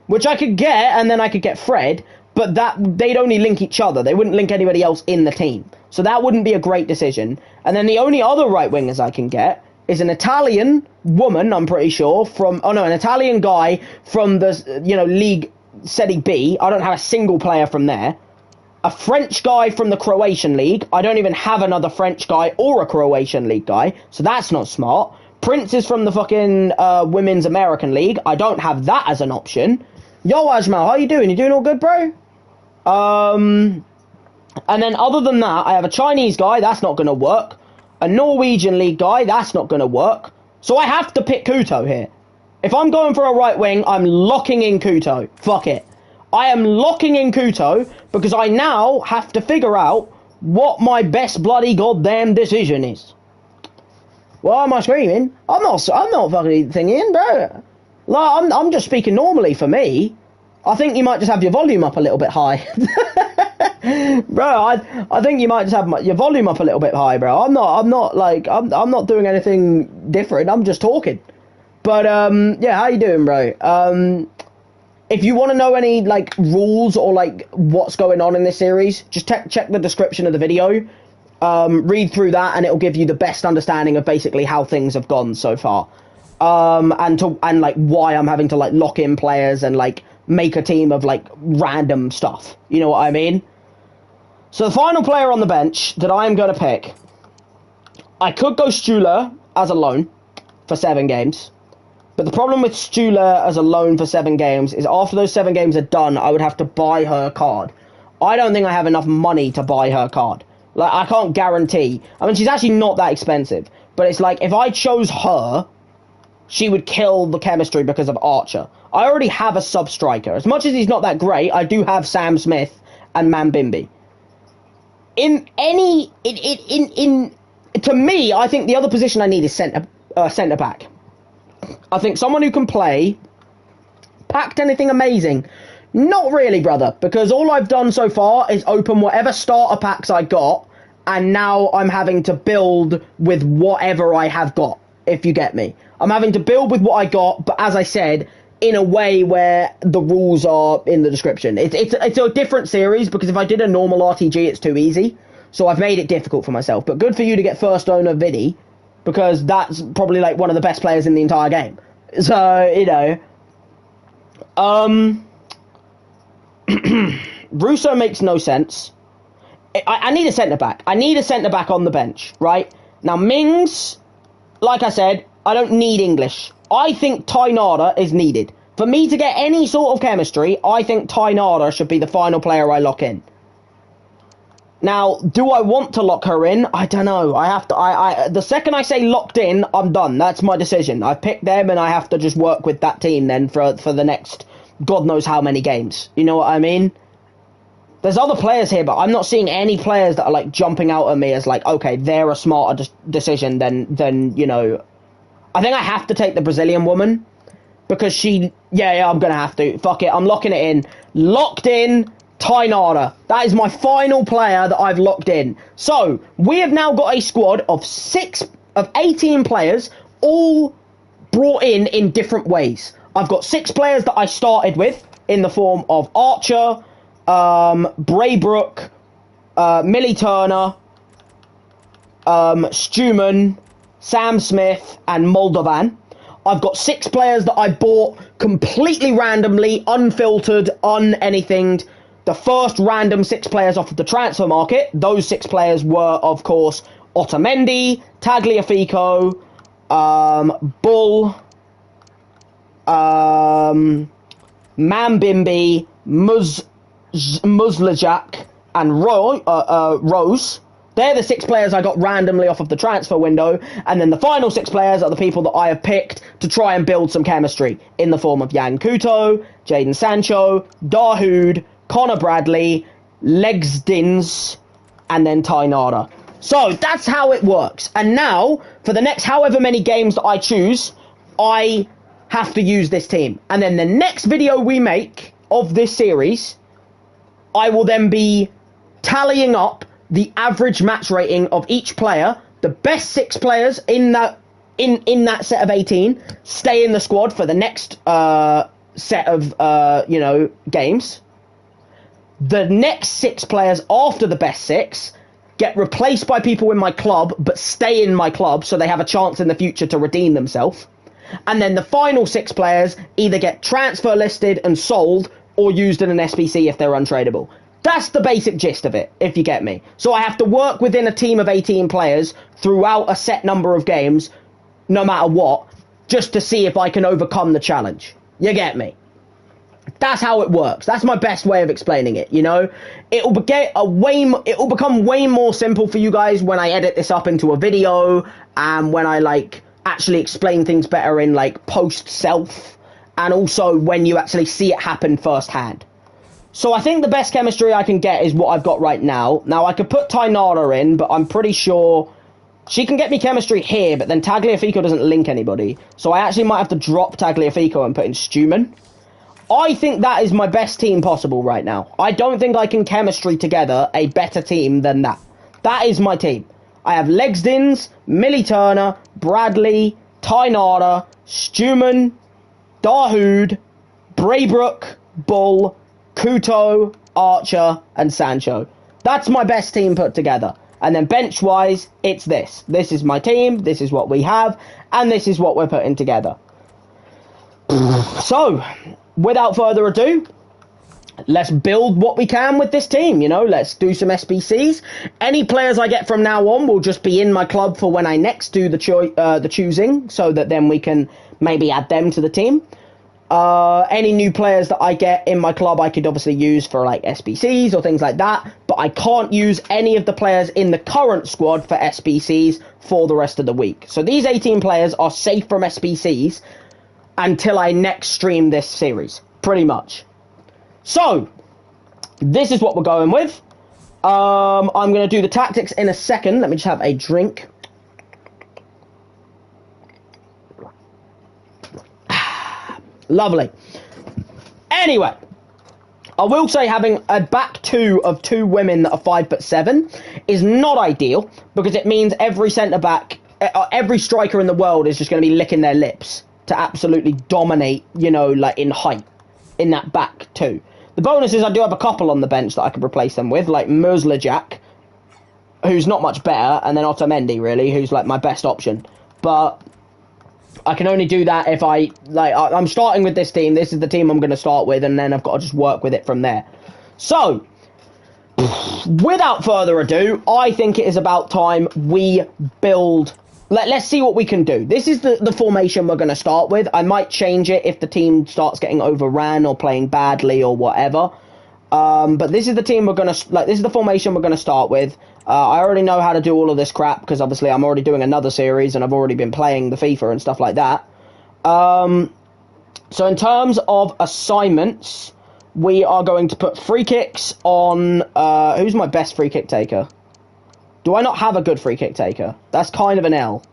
which I could get, and then I could get Fred, but that they'd only link each other. They wouldn't link anybody else in the team. So that wouldn't be a great decision. And then the only other right wingers I can get is an Italian woman, I'm pretty sure, an Italian guy from the, League Serie B. I don't have a single player from there. A French guy from the Croatian League. I don't even have another French guy or a Croatian League guy, so that's not smart. Prince is from the fucking Women's American League. I don't have that as an option. Yo, Ajmal, how you doing? You doing all good, bro? And then other than that, I have a Chinese guy. That's not going to work. A Norwegian League guy. That's not going to work. So I have to pick Couto here. If I'm going for a right wing, I'm locking in Couto. Fuck it. I am locking in Couto because I now have to figure out what my best bloody goddamn decision is. Why am I screaming? I'm not fucking thinking, bro. Like, I'm just speaking normally for me. I think you might just have your volume up a little bit high. Bro, I think you might just have your volume up a little bit high, bro. I'm not doing anything different. I'm just talking. But, yeah, how you doing, bro? If you want to know any, like, rules or, like, what's going on in this series, just check the description of the video. Read through that, and it'll give you the best understanding of basically how things have gone so far. And like, why I'm having to, like, lock in players and, like, make a team of, like, random stuff. You know what I mean? So the final player on the bench that I am going to pick, I could go Stühler as a loan for 7 games. But the problem with Stühler as a loan for 7 games is after those 7 games are done, I would have to buy her card. I don't think I have enough money to buy her card. Like, I can't guarantee. I mean, she's actually not that expensive. But it's like, if I chose her, she would kill the chemistry because of Archer. I already have a sub-striker. As much as he's not that great, I do have Sam Smith and Mambimbi. To me, I think the other position I need is centre back. I think someone who can play. Packed anything amazing? Not really, brother, because all I've done so far is open whatever starter packs I got, and now I'm having to build with whatever I have got, if you get me. I'm having to build with what I got, but as I said, in a way where the rules are in the description. It's a different series, because if I did a normal RTG, it's too easy. So I've made it difficult for myself. But good for you to get first owner Vidi, because that's probably like one of the best players in the entire game. So, you know. Russo makes no sense. I need a centre-back. I need a centre-back on the bench, right? Now, Mings, like I said, I don't need English. I think Tainada is needed. For me to get any sort of chemistry, I think Tainada should be the final player I lock in. Now, do I want to lock her in? I don't know. I have to. The second I say locked in, I'm done. That's my decision. I've picked them, and I have to just work with that team then for the next God knows how many games. You know what I mean? There's other players here, but I'm not seeing any players that are like jumping out at me as like, okay, they're a smarter decision than you know. I think I have to take the Brazilian woman because she. Yeah, I'm gonna have to. Fuck it, I'm locking it in. Locked in. Tainada. That is my final player that I've locked in. So, we have now got a squad of 18 players, all brought in different ways. I've got 6 players that I started with, in the form of Archer, Braybrook, Millie Turner, Stuman, Sam Smith, and Moldovan. I've got 6 players that I bought completely randomly, unfiltered, un-anythinged. The first random 6 players off of the transfer market. Those 6 players were, of course, Otamendi, Tagliafico, Bull, Mambimbi, Muslajak, and Rose. They're the 6 players I got randomly off of the transfer window, and then the final 6 players are the people that I have picked to try and build some chemistry in the form of Yan Couto, Jadon Sancho, Dahoud, Connor Bradley, Legsdins, and then Tainada. So that's how it works. And now, for the next however many games that I choose, I have to use this team. And then the next video we make of this series, I will then be tallying up the average match rating of each player. The best 6 players in that set of 18 stay in the squad for the next set of games. The next 6 players after the best 6 get replaced by people in my club, but stay in my club so they have a chance in the future to redeem themselves. And then the final 6 players either get transfer listed and sold or used in an SBC if they're untradeable. That's the basic gist of it, if you get me. So I have to work within a team of 18 players throughout a set number of games, no matter what, just to see if I can overcome the challenge. You get me? That's how it works. That's my best way of explaining it, you know? It will become way more simple for you guys when I edit this up into a video, and when I, actually explain things better in, post-self, and also when you actually see it happen firsthand. So I think the best chemistry I can get is what I've got right now. Now, I could put Tainada in, but I'm pretty sure she can get me chemistry here, but then Tagliafico doesn't link anybody. So I actually might have to drop Tagliafico and put in Stuman. I think that is my best team possible right now. I don't think I can chemistry together a better team than that. That is my team. I have Legsdins, Millie Turner, Bradley, Tainada, Stuman, Dahoud, Braybrook, Bull, Couto, Archer, and Sancho. That's my best team put together. And then bench-wise, it's this. This is my team, this is what we have, and this is what we're putting together. So, without further ado, let's build what we can with this team, you know, let's do some SBCs. Any players I get from now on will just be in my club for when I next do the choosing, so that then we can maybe add them to the team. Any new players that I get in my club, I could obviously use for like SBCs or things like that, but I can't use any of the players in the current squad for SBCs for the rest of the week. So these 18 players are safe from SBCs until I next stream this series, pretty much. So, this is what we're going with. I'm going to do the tactics in a second. Let me just have a drink. Lovely. Anyway, I will say having a back two of two women that are 5'7" is not ideal, because it means every centre-back, every striker in the world is just going to be licking their lips to absolutely dominate, you know, like in height, in that back two. The bonus is I do have a couple on the bench that I could replace them with, like Murzlajak, who's not much better, and then Otamendi, really, who's like my best option. But I can only do that if I'm starting with this team. This is the team I'm going to start with, and then I've got to just work with it from there. So, without further ado, I think it is about time we build. Let's see what we can do. This is the formation we're going to start with. I might change it if the team starts getting overran or playing badly or whatever. But this is the team we're going to, this is the formation we're going to start with. I already know how to do all of this crap, because obviously I'm already doing another series and I've already been playing the FIFA and stuff like that. So in terms of assignments, we are going to put free kicks on, who's my best free kick taker? Do I not have a good free kick taker? That's kind of an L.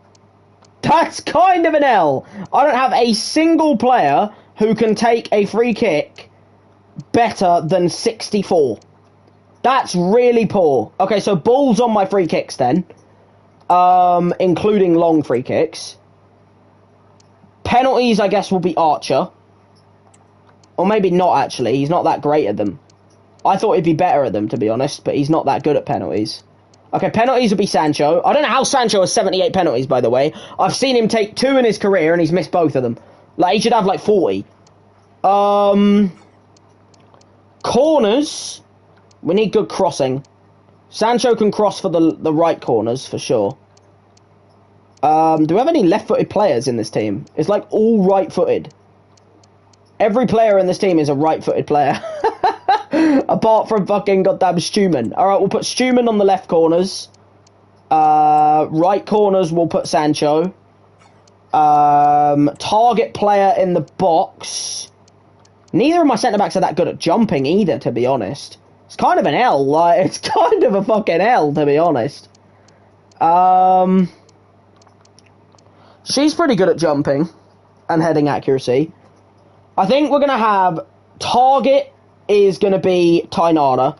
That's kind of an L. I don't have a single player who can take a free kick better than 64. That's really poor. Okay, so Bull's on my free kicks then. Including long free kicks. Penalties, I guess, will be Archer. Or maybe not, actually. He's not that great at them. I thought he'd be better at them, to be honest, but he's not that good at penalties. Okay, penalties will be Sancho. I don't know how Sancho has 78 penalties, by the way. I've seen him take 2 in his career, and he's missed both of them. Like, he should have, like, 40. Corners. We need good crossing. Sancho can cross for the right corners, for sure. Do we have any left-footed players in this team? It's, like, all right-footed. Every player in this team is a right-footed player. Apart from fucking goddamn Stuman. Alright, we'll put Stuman on the left corners. Right corners, we'll put Sancho. Target player in the box. Neither of my centre-backs are that good at jumping either, to be honest. It's kind of an L. Like, it's kind of a fucking L, to be honest. She's pretty good at jumping and heading accuracy. I think we're going to have target is going to be Tainara.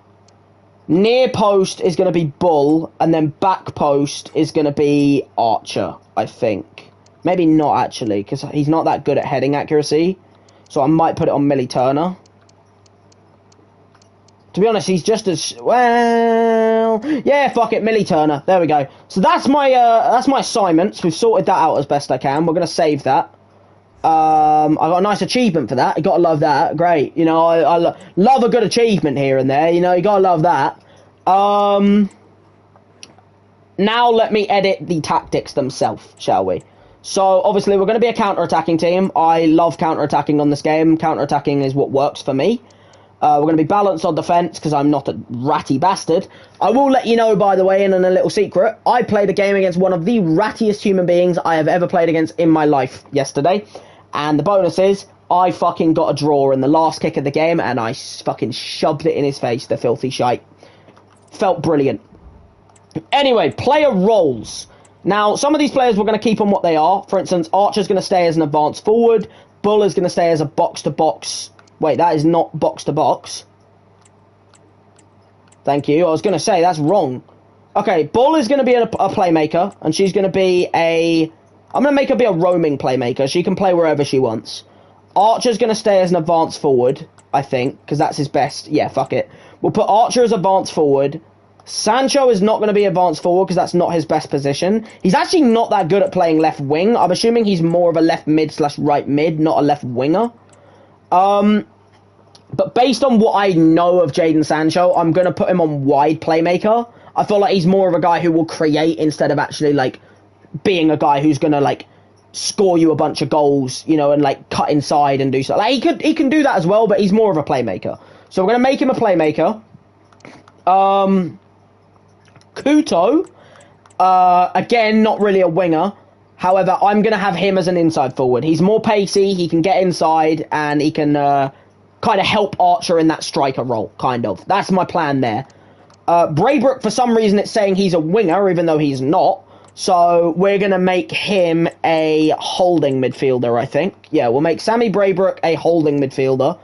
Near post is going to be Bull. And then back post is going to be Archer, I think. Maybe not, actually, because he's not that good at heading accuracy. So I might put it on Millie Turner. To be honest, he's just as... Well... Yeah, fuck it, Millie Turner. There we go. So that's my assignments. We've sorted that out as best I can. We're going to save that. I got a nice achievement for that. You gotta love that. Great. You know, I love a good achievement here and there. You know, you gotta love that. Now let me edit the tactics themselves, shall we? So, obviously, we're going to be a counter-attacking team. I love counter-attacking on this game. Counter-attacking is what works for me. We're going to be balanced on defence, because I'm not a ratty bastard. I will let you know, by the way, in a little secret, I played a game against one of the rattiest human beings I have ever played against in my life yesterday. And the bonus is, I fucking got a draw in the last kick of the game, and I fucking shoved it in his face, the filthy shite. Felt brilliant. Anyway, player roles. Now, some of these players we're going to keep on what they are. For instance, Archer's going to stay as an advanced forward. Bull is going to stay as a box-to-box. Wait, that is not box-to-box. Thank you. I was going to say, that's wrong. Okay, Bull is going to be a playmaker, and she's going to be a... I'm going to make her be a roaming playmaker. She can play wherever she wants. Archer's going to stay as an advanced forward, I think, because that's his best. Yeah, fuck it. We'll put Archer as advanced forward. Sancho is not going to be advanced forward because that's not his best position. He's actually not that good at playing left wing. I'm assuming he's more of a left mid / right mid, not a left winger. But based on what I know of Jadon Sancho, I'm going to put him on wide playmaker. I feel like he's more of a guy who will create instead of actually, like, being a guy who's going to, like, score you a bunch of goals, you know, and, like, cut inside and do something. Like, he can do that as well, but he's more of a playmaker. So we're going to make him a playmaker. Couto, again, not really a winger. However, I'm going to have him as an inside forward. He's more pacey, he can get inside, and he can kind of help Archer in that striker role, kind of. That's my plan there. Braybrook, for some reason, it's saying he's a winger, even though he's not. So we're going to make him a holding midfielder, I think. Yeah, we'll make Sammy Braybrook a holding midfielder.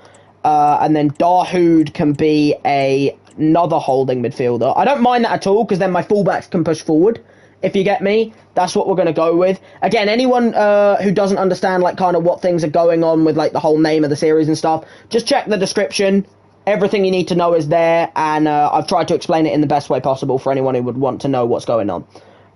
And then Dahoud can be another holding midfielder. I don't mind that at all, because then my fullbacks can push forward, if you get me. That's what we're going to go with. Again, anyone who doesn't understand, like, kind of what things are going on with, like, the whole name of the series and stuff, just check the description. Everything you need to know is there, and I've tried to explain it in the best way possible for anyone who would want to know what's going on.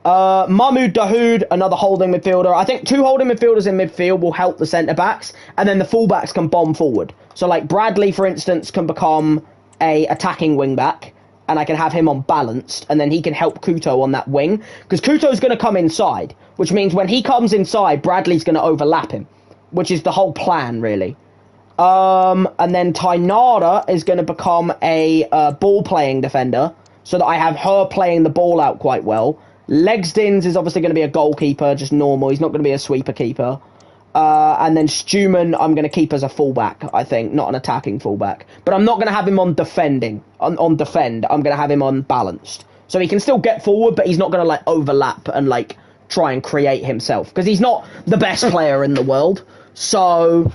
Mahmoud Dahoud, another holding midfielder. I think 2 holding midfielders in midfield will help the centre-backs, and then the fullbacks can bomb forward. So, like, Bradley, for instance, can become a attacking wing-back, and I can have him on balanced, and then he can help Couto on that wing, because Couto's going to come inside, which means when he comes inside, Bradley's going to overlap him, which is the whole plan, really. And then Tainara is going to become a ball-playing defender, so that I have her playing the ball out quite well. Legzdins is obviously going to be a goalkeeper, just normal. He's not going to be a sweeper keeper. And then Stuman, I'm going to keep as a fullback, I think, not an attacking fullback. But I'm not going to have him on defending. On defend, I'm going to have him on balanced. So he can still get forward, but he's not going to, like, overlap and, like, try and create himself. Because he's not the best player in the world. So,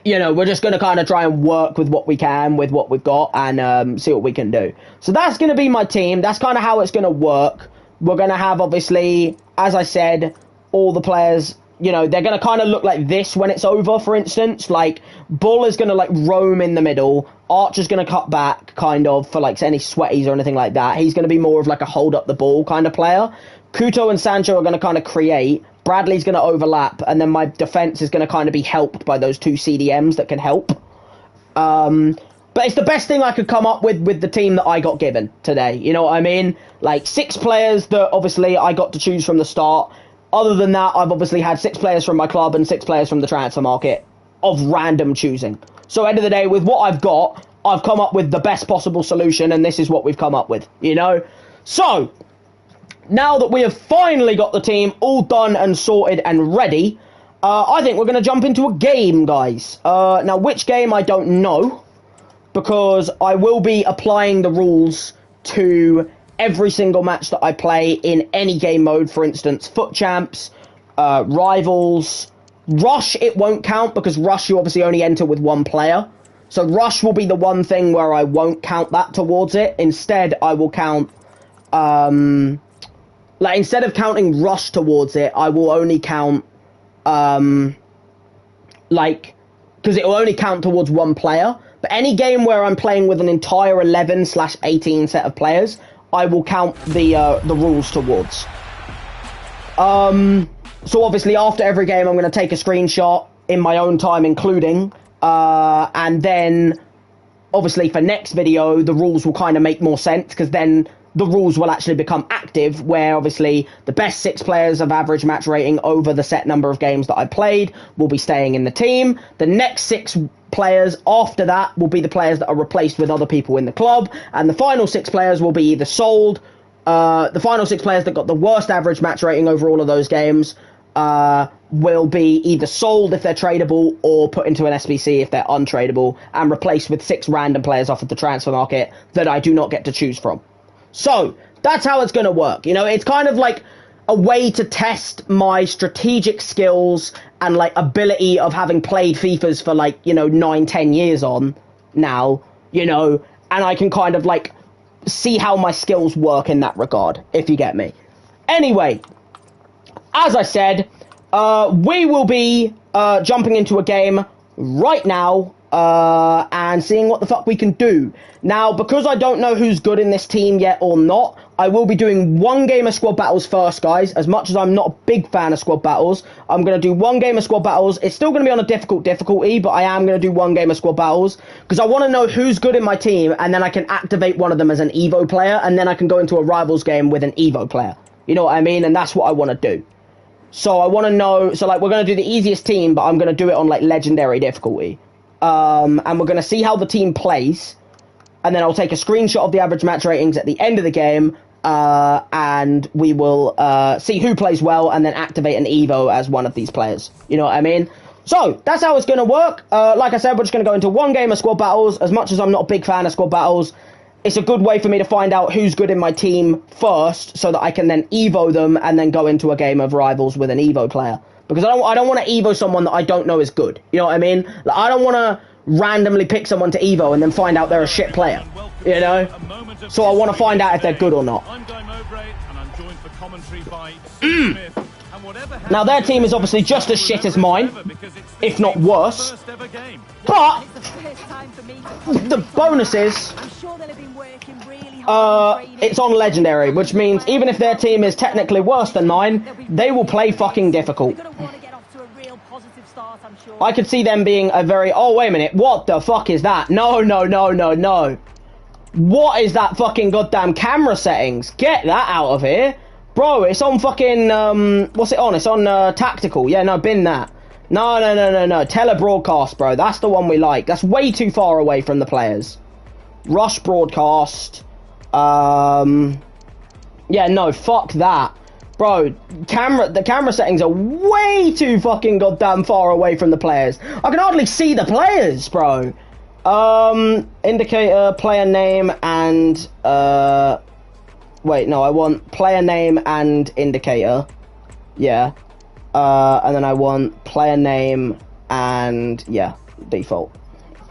you know, we're just going to kind of try and work with what we can, with what we've got, and see what we can do. So that's going to be my team. That's kind of how it's going to work. We're going to have, obviously, as I said, all the players, you know, they're going to kind of look like this when it's over, for instance. Like, Bull is going to, like, roam in the middle. Archer's going to cut back, kind of, for, like, any sweaties or anything like that. He's going to be more of, like, a hold-up-the-ball kind of player. Couto and Sancho are going to kind of create. Bradley's going to overlap. And then my defence is going to kind of be helped by those 2 CDMs that can help. But it's the best thing I could come up with the team that I got given today. You know what I mean? Like, 6 players that, obviously, I got to choose from the start. Other than that, I've obviously had 6 players from my club and 6 players from the transfer market of random choosing. So, end of the day, with what I've got, I've come up with the best possible solution, and this is what we've come up with, you know? So, now that we have finally got the team all done and sorted and ready, I think we're going to jump into a game, guys. Now, which game, I don't know, because I will be applying the rules to every single match that I play in any game mode. For instance, Foot Champs, Rivals, Rush, it won't count, because Rush you obviously only enter with 1 player. So Rush will be the one thing where I won't count that towards it. Instead, I will count, like, instead of counting Rush towards it, I will only count, like, because it will only count towards 1 player. But any game where I'm playing with an entire 11/18 set of players, I will count the rules towards. So obviously after every game, I'm going to take a screenshot in my own time, including, and then obviously for next video, the rules will kind of make more sense, because then the rules will actually become active, where obviously the best 6 players of average match rating over the set number of games that I played will be staying in the team. The next 6 players after that will be the players that are replaced with other people in the club, and the final 6 players will be either sold. The final 6 players that got the worst average match rating over all of those games will be either sold if they're tradable, or put into an SBC if they're untradeable, and replaced with 6 random players off of the transfer market that I do not get to choose from. So, that's how it's going to work. You know, it's kind of like a way to test my strategic skills and, like, ability of having played FIFAs for, like, you know, 9-10 years on now, you know, and I can kind of, like, see how my skills work in that regard, if you get me. Anyway, as I said, we will be jumping into a game right now, and seeing what the fuck we can do. Now, because I don't know who's good in this team yet or not, I will be doing one game of squad battles first, guys. As much as I'm not a big fan of squad battles, I'm going to do one game of squad battles. It's still going to be on a difficult difficulty, but I am going to do one game of squad battles because I want to know who's good in my team, and then I can activate one of them as an Evo player, and then I can go into a rivals game with an Evo player. You know what I mean? And that's what I want to do. So I want to know, so like we're going to do the easiest team, but I'm going to do it on like legendary difficulty. And we're going to see how the team plays, and then I'll take a screenshot of the average match ratings at the end of the game, and we will see who plays well and then activate an Evo as one of these players. You know what I mean? So that's how it's going to work. Like I said, we're just going to go into one game of squad battles. As much as I'm not a big fan of squad battles, it's a good way for me to find out who's good in my team first, so that I can then Evo them and then go into a game of rivals with an Evo player. Because I don't want to Evo someone that I don't know is good. You know what I mean? Like, I don't want to randomly pick someone to Evo and then find out they're a shit player. You know? So I want to find out if they're good or not. Now, their team is obviously just as shit as mine, if not worse. But the bonus is it's on legendary, which means even if their team is technically worse than mine, they will play fucking difficult. I could see them being a very... Oh, wait a minute. What the fuck is that? No, no, no, no, no. What is that fucking goddamn camera settings? Get that out of here. Bro, it's on fucking... what's it on? It's on tactical. Yeah, no, bin that. No, no, no, no, no. Telebroadcast, bro. That's the one we like. That's way too far away from the players. Rush broadcast. Yeah, no, fuck that. Bro, the camera settings are way too fucking goddamn far away from the players. I can hardly see the players, bro. Indicator, player name, and, wait, no, I want player name and indicator. Yeah. And then I want player name and, yeah, default.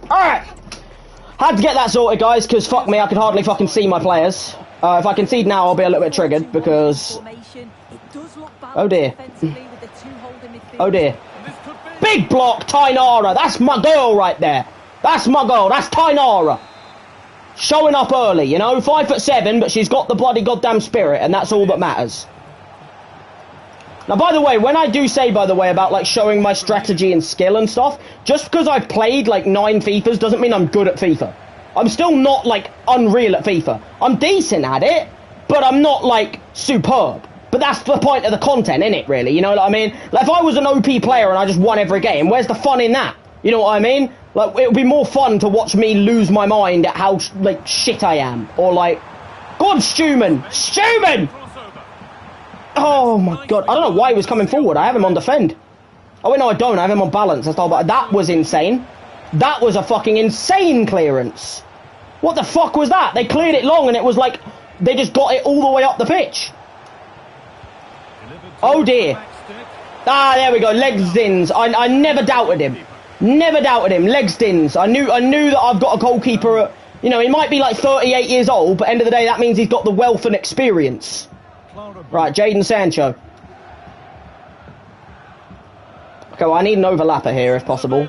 Alright! Had to get that sorted, guys, because fuck me, I could hardly fucking see my players. If I concede now, I'll be a little bit triggered, because... Oh dear. Oh dear. Big block, Tainara. That's my girl right there. That's my girl. That's Tainara. Showing up early, you know? 5'7", but she's got the bloody goddamn spirit, and that's all that matters. Now, by the way, when I do say, by the way, about, like, showing my strategy and skill and stuff, just because I've played, like, 9 FIFAs doesn't mean I'm good at FIFA. I'm still not, like, unreal at FIFA. I'm decent at it, but I'm not, like, superb. But that's the point of the content, innit, really? You know what I mean? Like, if I was an OP player and I just won every game, where's the fun in that? You know what I mean? Like, it would be more fun to watch me lose my mind at how, like, shit I am. Or, like, go on, Stuman! Stuman! Oh, my God. I don't know why he was coming forward. I have him on defend. Oh, wait, no, I don't. I have him on balance. That was insane. That was a fucking insane clearance. What the fuck was that? They cleared it long and it was like they just got it all the way up the pitch. Oh, dear. Ah, there we go. Legzdins. I never doubted him. Never doubted him. Legzdins. I knew that I've got a goalkeeper. You know, he might be like 38 years old, but end of the day, that means he's got the wealth and experience. Right, Jadon Sancho. Okay, well, I need an overlapper here if possible.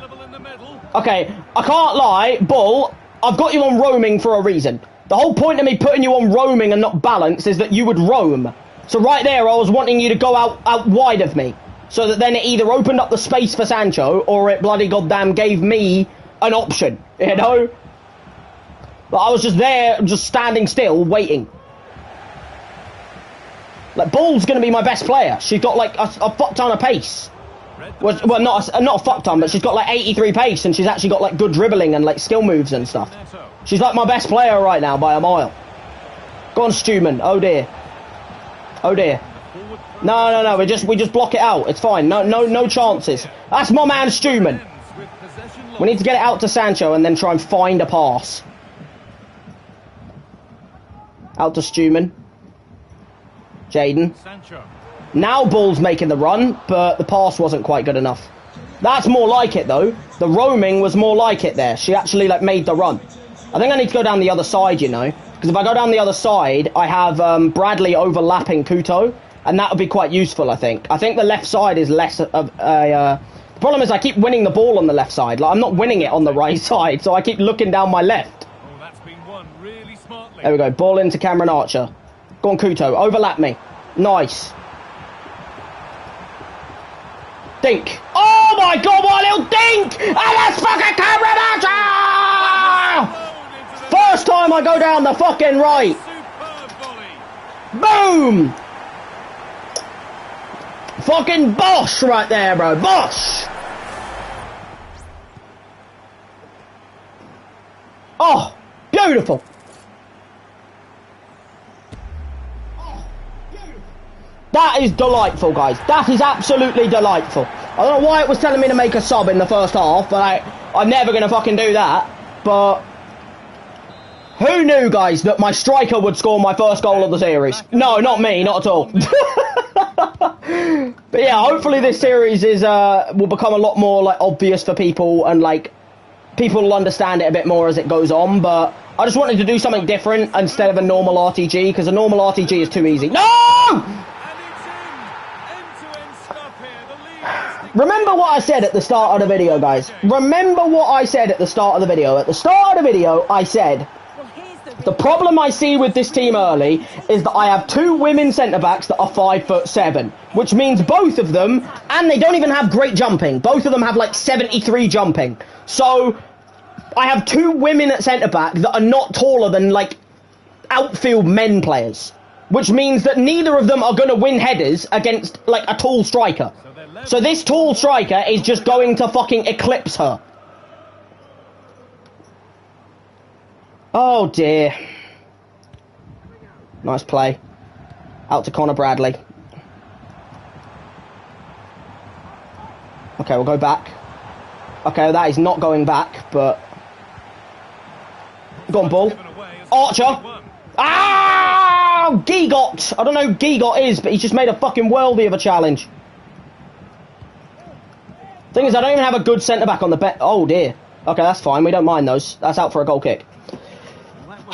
Okay, I can't lie, Bull, I've got you on roaming for a reason. The whole point of me putting you on roaming and not balance is that you would roam. So right there, I was wanting you to go out wide of me. So that then it either opened up the space for Sancho, or it bloody goddamn gave me an option, you know? But I was just there, just standing still, waiting. Like, Bull's going to be my best player. She's got, like, a fuck ton of pace. Well, not a fuck ton, but she's got, like, 83 pace, and she's actually got, like, good dribbling and, like, skill moves and stuff. She's, like, my best player right now by a mile. Go on, Stuman. Oh, dear. Oh, dear. No, we just block it out. It's fine. No chances. That's my man, Stuman. We need to get it out to Sancho and then try and find a pass. Out to Stuman. Jadon. Now Bull's making the run, but the pass wasn't quite good enough. That's more like it, though. The roaming was more like it there. She actually, like, made the run. I think I need to go down the other side, you know. Because if I go down the other side, I have Bradley overlapping Kuto. And that would be quite useful, I think. I think the left side is less of a The problem is I keep winning the ball on the left side. Like, I'm not winning it on the right side, so I keep looking down my left. Oh, that's been won really smartly. There we go. Ball into Cameron Archer. Go on, Couto. Overlap me. Nice. Dink. Oh my god, what a little dink! And that's fucking Cameron Archer! First time I go down the fucking right. Boom! Fucking bosh right there, bro. Bosh! Oh, beautiful. That is delightful, guys. That is absolutely delightful. I don't know why it was telling me to make a sub in the first half, but I'm never going to fucking do that. But who knew, guys, that my striker would score my first goal of the series? No, not me, not at all. But yeah, hopefully this series is will become a lot more like obvious for people, and like people will understand it a bit more as it goes on. But I just wanted to do something different instead of a normal RTG, because a normal RTG is too easy. No! Remember what I said at the start of the video, guys. Remember what I said at the start of the video. At the start of the video, I said, the problem I see with this team early is that I have two women centre-backs that are 5'7", which means both of them, and they don't even have great jumping. Both of them have like 73 jumping. So I have two women at centre-back that are not taller than like outfield men players, which means that neither of them are going to win headers against like a tall striker. So this tall striker is just going to fucking eclipse her. Oh dear. Nice play. Out to Connor Bradley. Okay, we'll go back. Okay, that is not going back, but... Go on, ball. Archer! Ah! Gigot! I don't know who Gigot is, but he's just made a fucking worldie of a challenge. Thing is, I don't even have a good centre-back on the bench. Oh, dear. Okay, that's fine. We don't mind those. That's out for a goal kick.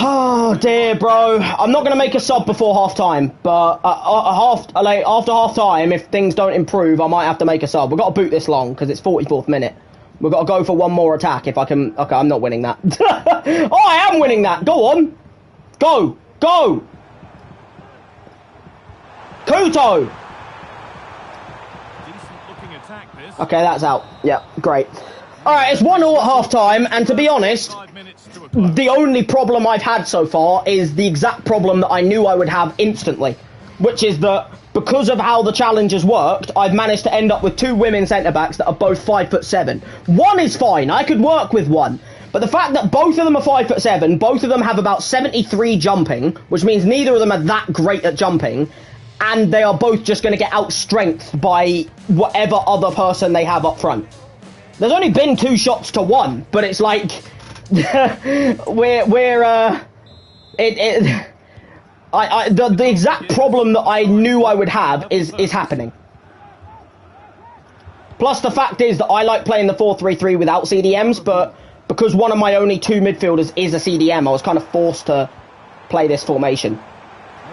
Oh, dear, bro. I'm not going to make a sub before half-time, but after half-time, if things don't improve, I might have to make a sub. We've got to boot this long, because it's 44th minute. We've got to go for one more attack if I can... Okay, I'm not winning that. Oh, I am winning that. Go on. Go. Go. Couto. Okay, that's out. Yeah, great. Alright, it's 1-1 at half-time, and to be honest, the only problem I've had so far is the exact problem that I knew I would have instantly, which is that because of how the challenge has worked, I've managed to end up with two women centre-backs that are both 5'7". One is fine, I could work with one, but the fact that both of them are 5'7", both of them have about 73 jumping, which means neither of them are that great at jumping, and they are both just going to get outstrengthed by whatever other person they have up front. There's only been 2 shots to 1, but it's like the exact problem that I knew I would have is happening. Plus the fact is that I like playing the 4-3-3 without CDMs, but because one of my only 2 midfielders is a CDM, I was kind of forced to play this formation.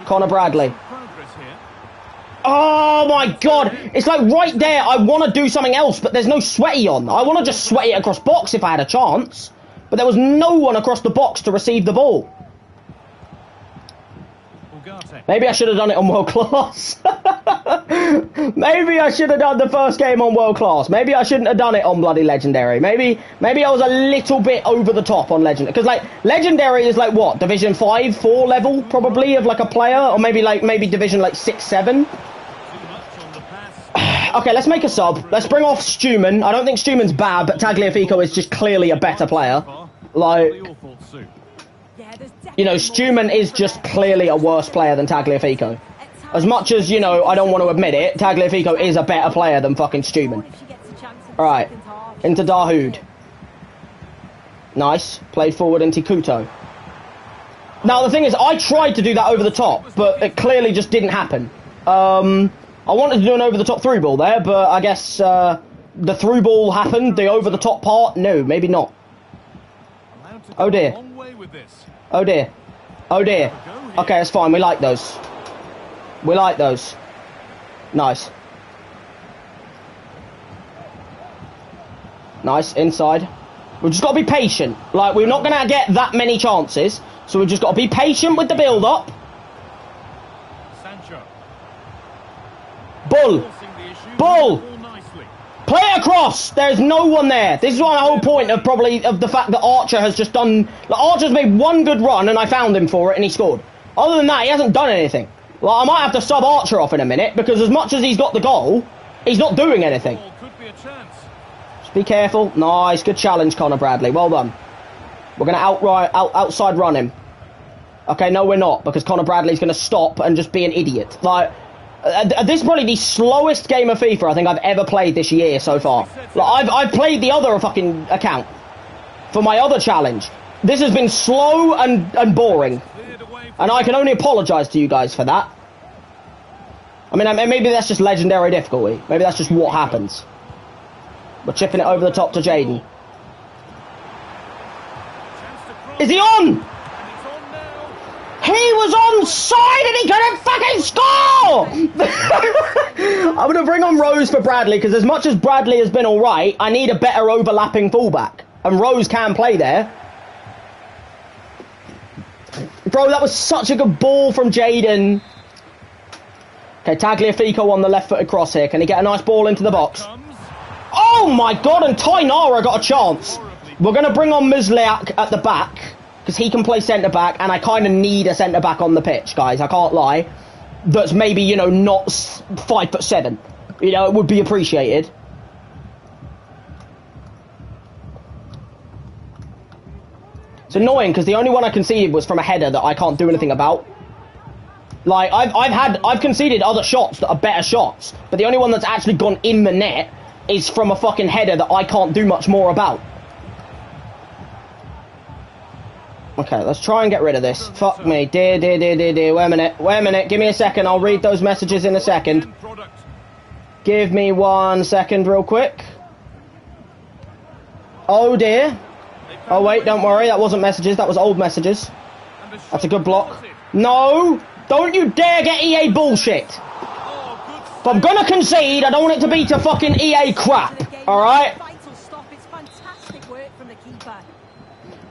Connor Bradley. Oh my god, it's like right there, I want to do something else, but there's no sweaty on. I want to just sweaty it across box if I had a chance, but there was no one across the box to receive the ball. Maybe I should have done it on world class. Maybe I should have done the first game on world class. Maybe I shouldn't have done it on bloody legendary. Maybe I was a little bit over the top on legendary, because like legendary is like what, division 5, 4 level probably of like a player, or maybe division like 6, 7. Okay, let's make a sub. Let's bring off Stuman. I don't think Stuman's bad, but Tagliafico is just clearly a better player. Like, you know, Stuman is just clearly a worse player than Tagliafico. As much as, you know, I don't want to admit it, Tagliafico is a better player than fucking Stuman. Alright, into Dahoud. Nice. Played forward into Couto. Now, the thing is, I tried to do that over the top, but it clearly just didn't happen. I wanted to do an over-the-top through ball there, but I guess the through ball happened. The over-the-top part, no, maybe not. Oh dear. Oh dear. Oh dear. Okay, that's fine. We like those. We like those. Nice. Nice, inside. We've just got to be patient. Like, we're not going to get that many chances, so we've just got to be patient with the build-up. Sancho. Bull! Bull! Play it across! There's no one there. This is why the whole point of the fact that Archer has just done... Like, Archer's made one good run, and I found him for it, and he scored. Other than that, he hasn't done anything. Like, I might have to sub Archer off in a minute, because as much as he's got the goal, he's not doing anything. Could be a chance. Just be careful. Nice, good challenge, Connor Bradley. Well done. We're going to outside run him. Okay, no, we're not, because Connor Bradley's going to stop and just be an idiot. Like... this is probably the slowest game of FIFA I think I've ever played this year so far. Like, I've played the other fucking account for my other challenge. This has been slow and boring. And I can only apologise to you guys for that. I mean, maybe that's just legendary difficulty. Maybe that's just what happens. We're chipping it over the top to Jaden. Is he on? He was onside and he couldn't fucking score! I'm going to bring on Rose for Bradley, because as much as Bradley has been alright, I need a better overlapping fullback. And Rose can play there. Bro, that was such a good ball from Jaden. Okay, Tagliafico on the left-footed cross here. Can he get a nice ball into the box? Oh my god, and Tainara got a chance. We're going to bring on Muzliak at the back, because he can play centre-back, and I kind of need a centre-back on the pitch, guys. I can't lie. That's maybe, you know, not 5'7". You know, it would be appreciated. It's annoying, because the only one I conceded was from a header that I can't do anything about. Like, I've conceded other shots that are better shots, but the only one that's actually gone in the net is from a fucking header that I can't do much more about. Okay, let's try and get rid of this. Fuck me. Dear. Wait a minute. Give me a second. I'll read those messages in a second. Give me 1 second real quick. Oh, dear. Oh, wait, don't worry. That wasn't messages. That was old messages. That's a good block. No! Don't you dare get EA bullshit. If I'm gonna concede, I don't want it to be to fucking EA crap. Alright?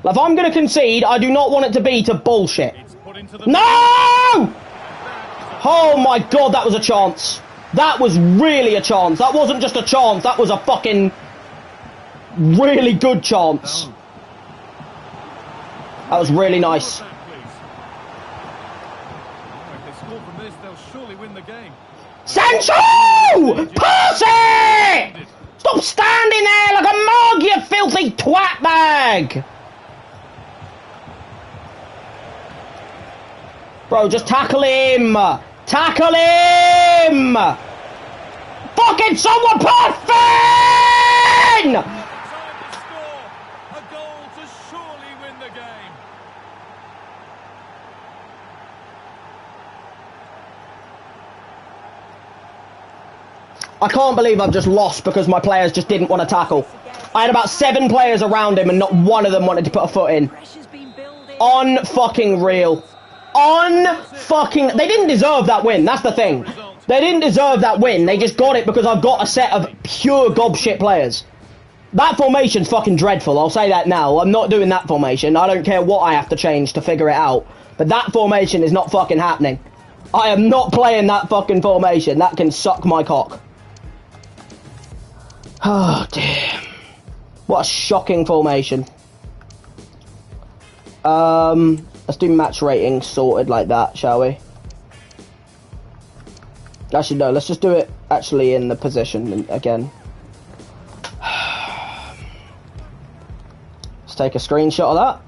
If I'm going to concede, I do not want it to be to bullshit. No! Oh my god, that was a chance. That was really a chance. That wasn't just a chance, that was a fucking really good chance. That was really nice. Sancho! Pass it! Stop standing there like a mug, you filthy twat bag! Bro, just tackle him! Tackle him! Fucking someone put Finn! A goal to surely win the game. I can't believe I've just lost because my players just didn't want to tackle. I had about 7 players around him and not one of them wanted to put a foot in. Un-fucking real. Un-fucking... They didn't deserve that win, that's the thing. They didn't deserve that win, they just got it because I've got a set of pure gobshit players. That formation's fucking dreadful, I'll say that now. I'm not doing that formation, I don't care what I have to change to figure it out. But that formation is not fucking happening. I am not playing that fucking formation, that can suck my cock. Oh, damn. What a shocking formation. Let's do match rating sorted like that, shall we? Actually, no, let's just do it actually in the position again. Let's take a screenshot of that.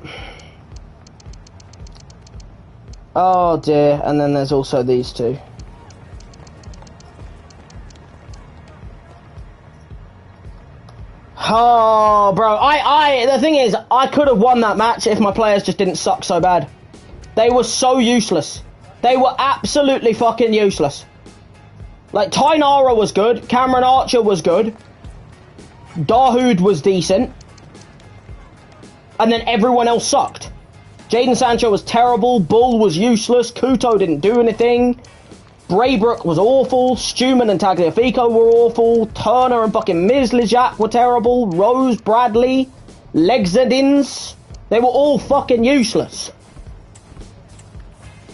Oh dear, and then there's also these two. Oh, bro, the thing is, I could have won that match if my players just didn't suck so bad. They were so useless. They were absolutely fucking useless. Like, Tainara was good, Cameron Archer was good, Dahoud was decent, and then everyone else sucked. Jadon Sancho was terrible, Bull was useless, Couto didn't do anything, Braybrook was awful. Stuman and Tagliafico were awful. Turner and fucking Mislijak were terrible. Rose, Bradley, Legzadins, they were all fucking useless.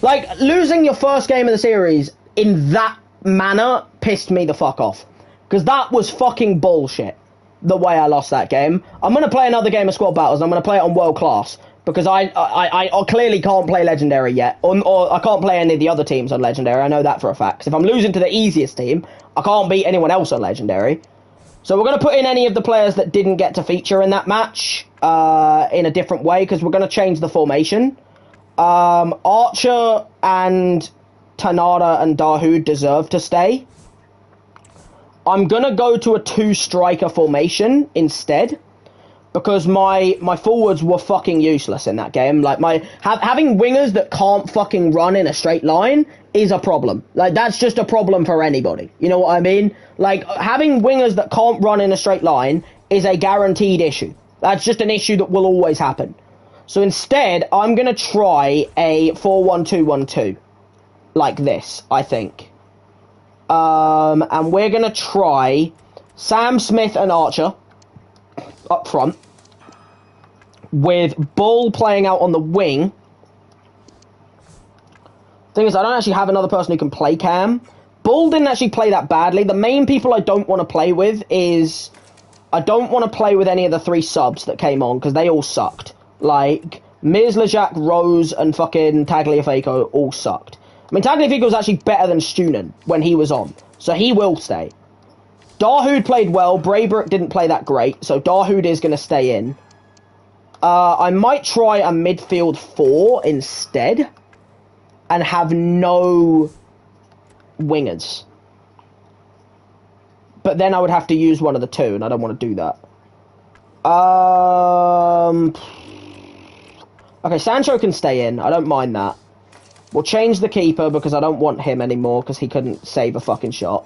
Like, losing your first game of the series in that manner pissed me the fuck off. Because that was fucking bullshit, the way I lost that game. I'm going to play another game of Squad Battles, and I'm going to play it on World Class. Because I clearly can't play Legendary yet. Or I can't play any of the other teams on Legendary, I know that for a fact. 'Cause if I'm losing to the easiest team, I can't beat anyone else on Legendary. So we're going to put in any of the players that didn't get to feature in that match in a different way, because we're going to change the formation. Archer and Tanada and Dahoud deserve to stay. I'm going to go to a 2-striker formation instead, because my forwards were fucking useless in that game. Like, having wingers that can't fucking run in a straight line is a problem. Like, that's just a problem for anybody. You know what I mean? Like, having wingers that can't run in a straight line is a guaranteed issue. That's just an issue that will always happen. So instead, I'm going to try a 4-1-2-1-2. Like this, I think. And we're going to try Sam Smith and Archer up front, with Bull playing out on the wing. Thing is, I don't actually have another person who can play Cam. Bull didn't actually play that badly. The main people I don't want to play with is... I don't want to play with any of the 3 subs that came on, because they all sucked. Like, Mislijak, Rose, and fucking Tagliafico all sucked. I mean, Tagliafico was actually better than Stunan when he was on, so he will stay. Dahoud played well. Braybrook didn't play that great, so Dahoud is going to stay in. I might try a midfield 4 instead, and have no wingers. But then I would have to use one of the 2, and I don't want to do that. Okay, Sancho can stay in. I don't mind that. We'll change the keeper, because I don't want him anymore, because he couldn't save a fucking shot.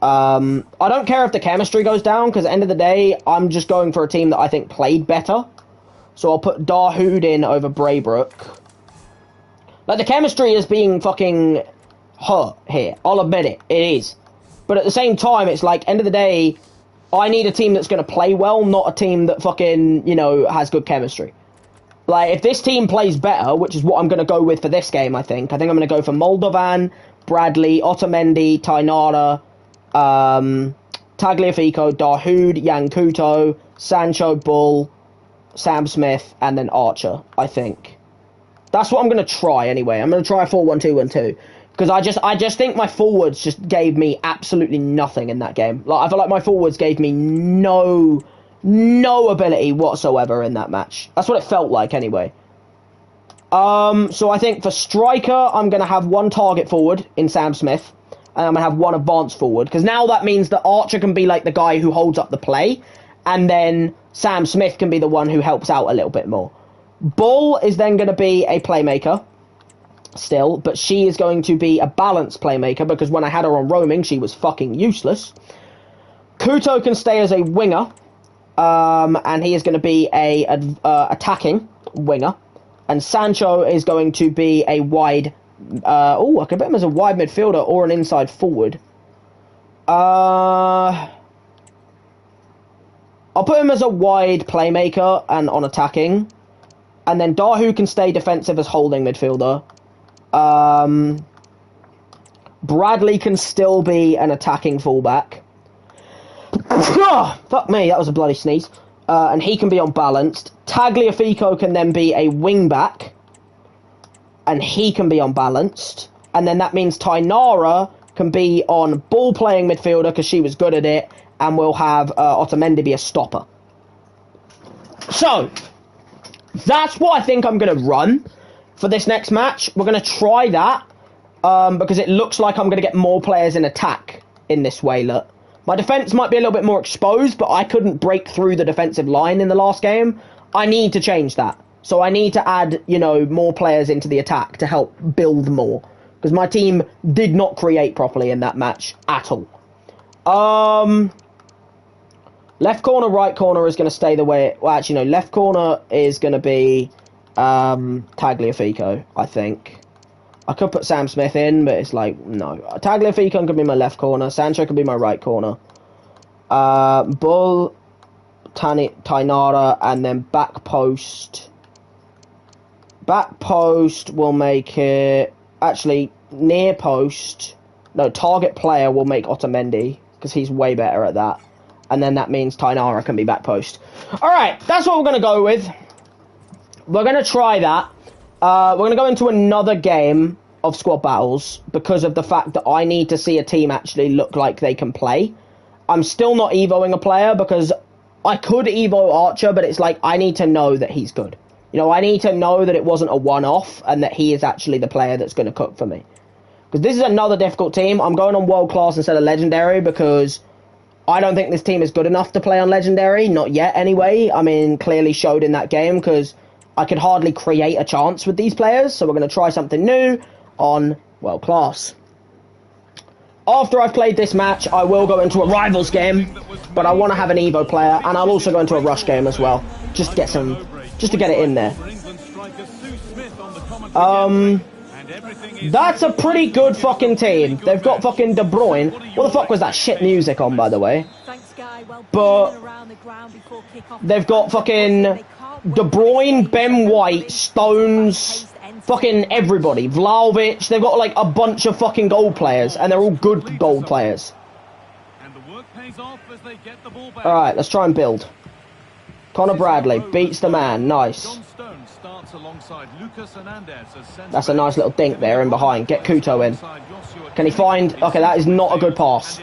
I don't care if the chemistry goes down, because at the end of the day, I'm just going for a team that I think played better. So I'll put Dahoud in over Braybrook. Like, the chemistry is being fucking hurt here. I'll admit it. It is. But at the same time, it's like, end of the day, I need a team that's going to play well, not a team that fucking, you know, has good chemistry. Like, if this team plays better, which is what I'm going to go with for this game, I think I'm going to go for Moldovan, Bradley, Otamendi, Tainara, Tagliafico, Dahoud, Yankuto, Sancho, Bull, Sam Smith, and then Archer, I think. That's what I'm going to try anyway. I'm going to try a 4-1-2-1-2. Because I just think my forwards just gave me absolutely nothing in that game. Like, I feel like my forwards gave me no ability whatsoever in that match. That's what it felt like anyway. So I think for striker, I'm going to have 1 target forward in Sam Smith. And I'm going to have 1 advanced forward. Because now that means that Archer can be like the guy who holds up the play. And then Sam Smith can be the one who helps out a little bit more. Bull is then going to be a playmaker still. But she is going to be a balanced playmaker. Because when I had her on roaming, she was fucking useless. Kuto can stay as a winger. And he is going to be a attacking winger. And Sancho is going to be a wide... I could put him as a wide midfielder or an inside forward. I'll put him as a wide playmaker and on attacking. And then Dahoud can stay defensive as holding midfielder. Bradley can still be an attacking fullback. Fuck me, that was a bloody sneeze. And he can be on balanced. Tagliafico can then be a wing back. And he can be on balanced. And then that means Tainara can be on ball playing midfielder because she was good at it. And we'll have Otamendi be a stopper. So, that's what I think I'm going to run for this next match. We're going to try that. Because it looks like I'm going to get more players in attack in this way, look. My defense might be a little bit more exposed, but I couldn't break through the defensive line in the last game. I need to change that. So I need to add, you know, more players into the attack to help build more. Because my team did not create properly in that match at all. Left corner, right corner is going to stay the way... Well, actually, no. Left corner is going to be Tagliafico, I think. I could put Sam Smith in, but it's like, no. Tagliafico could be my left corner. Sancho could be my right corner. Bull, Tainara, and then back post. Back post will make it... Actually, near post... No, target player will make Otamendi, because he's way better at that. And then that means Tainara can be back post. Alright, that's what we're going to go with. We're going to try that. We're going to go into another game of squad battles because of the fact that I need to see a team actually look like they can play. I'm still not evoing a player because I could evo Archer, but it's like I need to know that he's good. You know, I need to know that it wasn't a one-off and that he is actually the player that's going to cook for me. Because this is another difficult team. I'm going on world class instead of legendary because I don't think this team is good enough to play on legendary. Not yet, anyway. I mean, clearly showed in that game because I could hardly create a chance with these players. So we're going to try something new on world class. After I've played this match, I will go into a rivals game, but I want to have an Evo player, and I'll also go into a rush game as well, just to get it in there. That's a pretty good fucking team. They've got fucking De Bruyne. What the fuck was that shit music on, by the way? But they've got fucking De Bruyne, Ben White, Stones, fucking everybody. Vlahovic. They've got like a bunch of fucking goal players, and they're all good goal players. Alright, let's try and build. Connor Bradley beats the man. Nice. That's a nice little dink there in behind. Get Couto in. Can he find... Okay, that is not a good pass.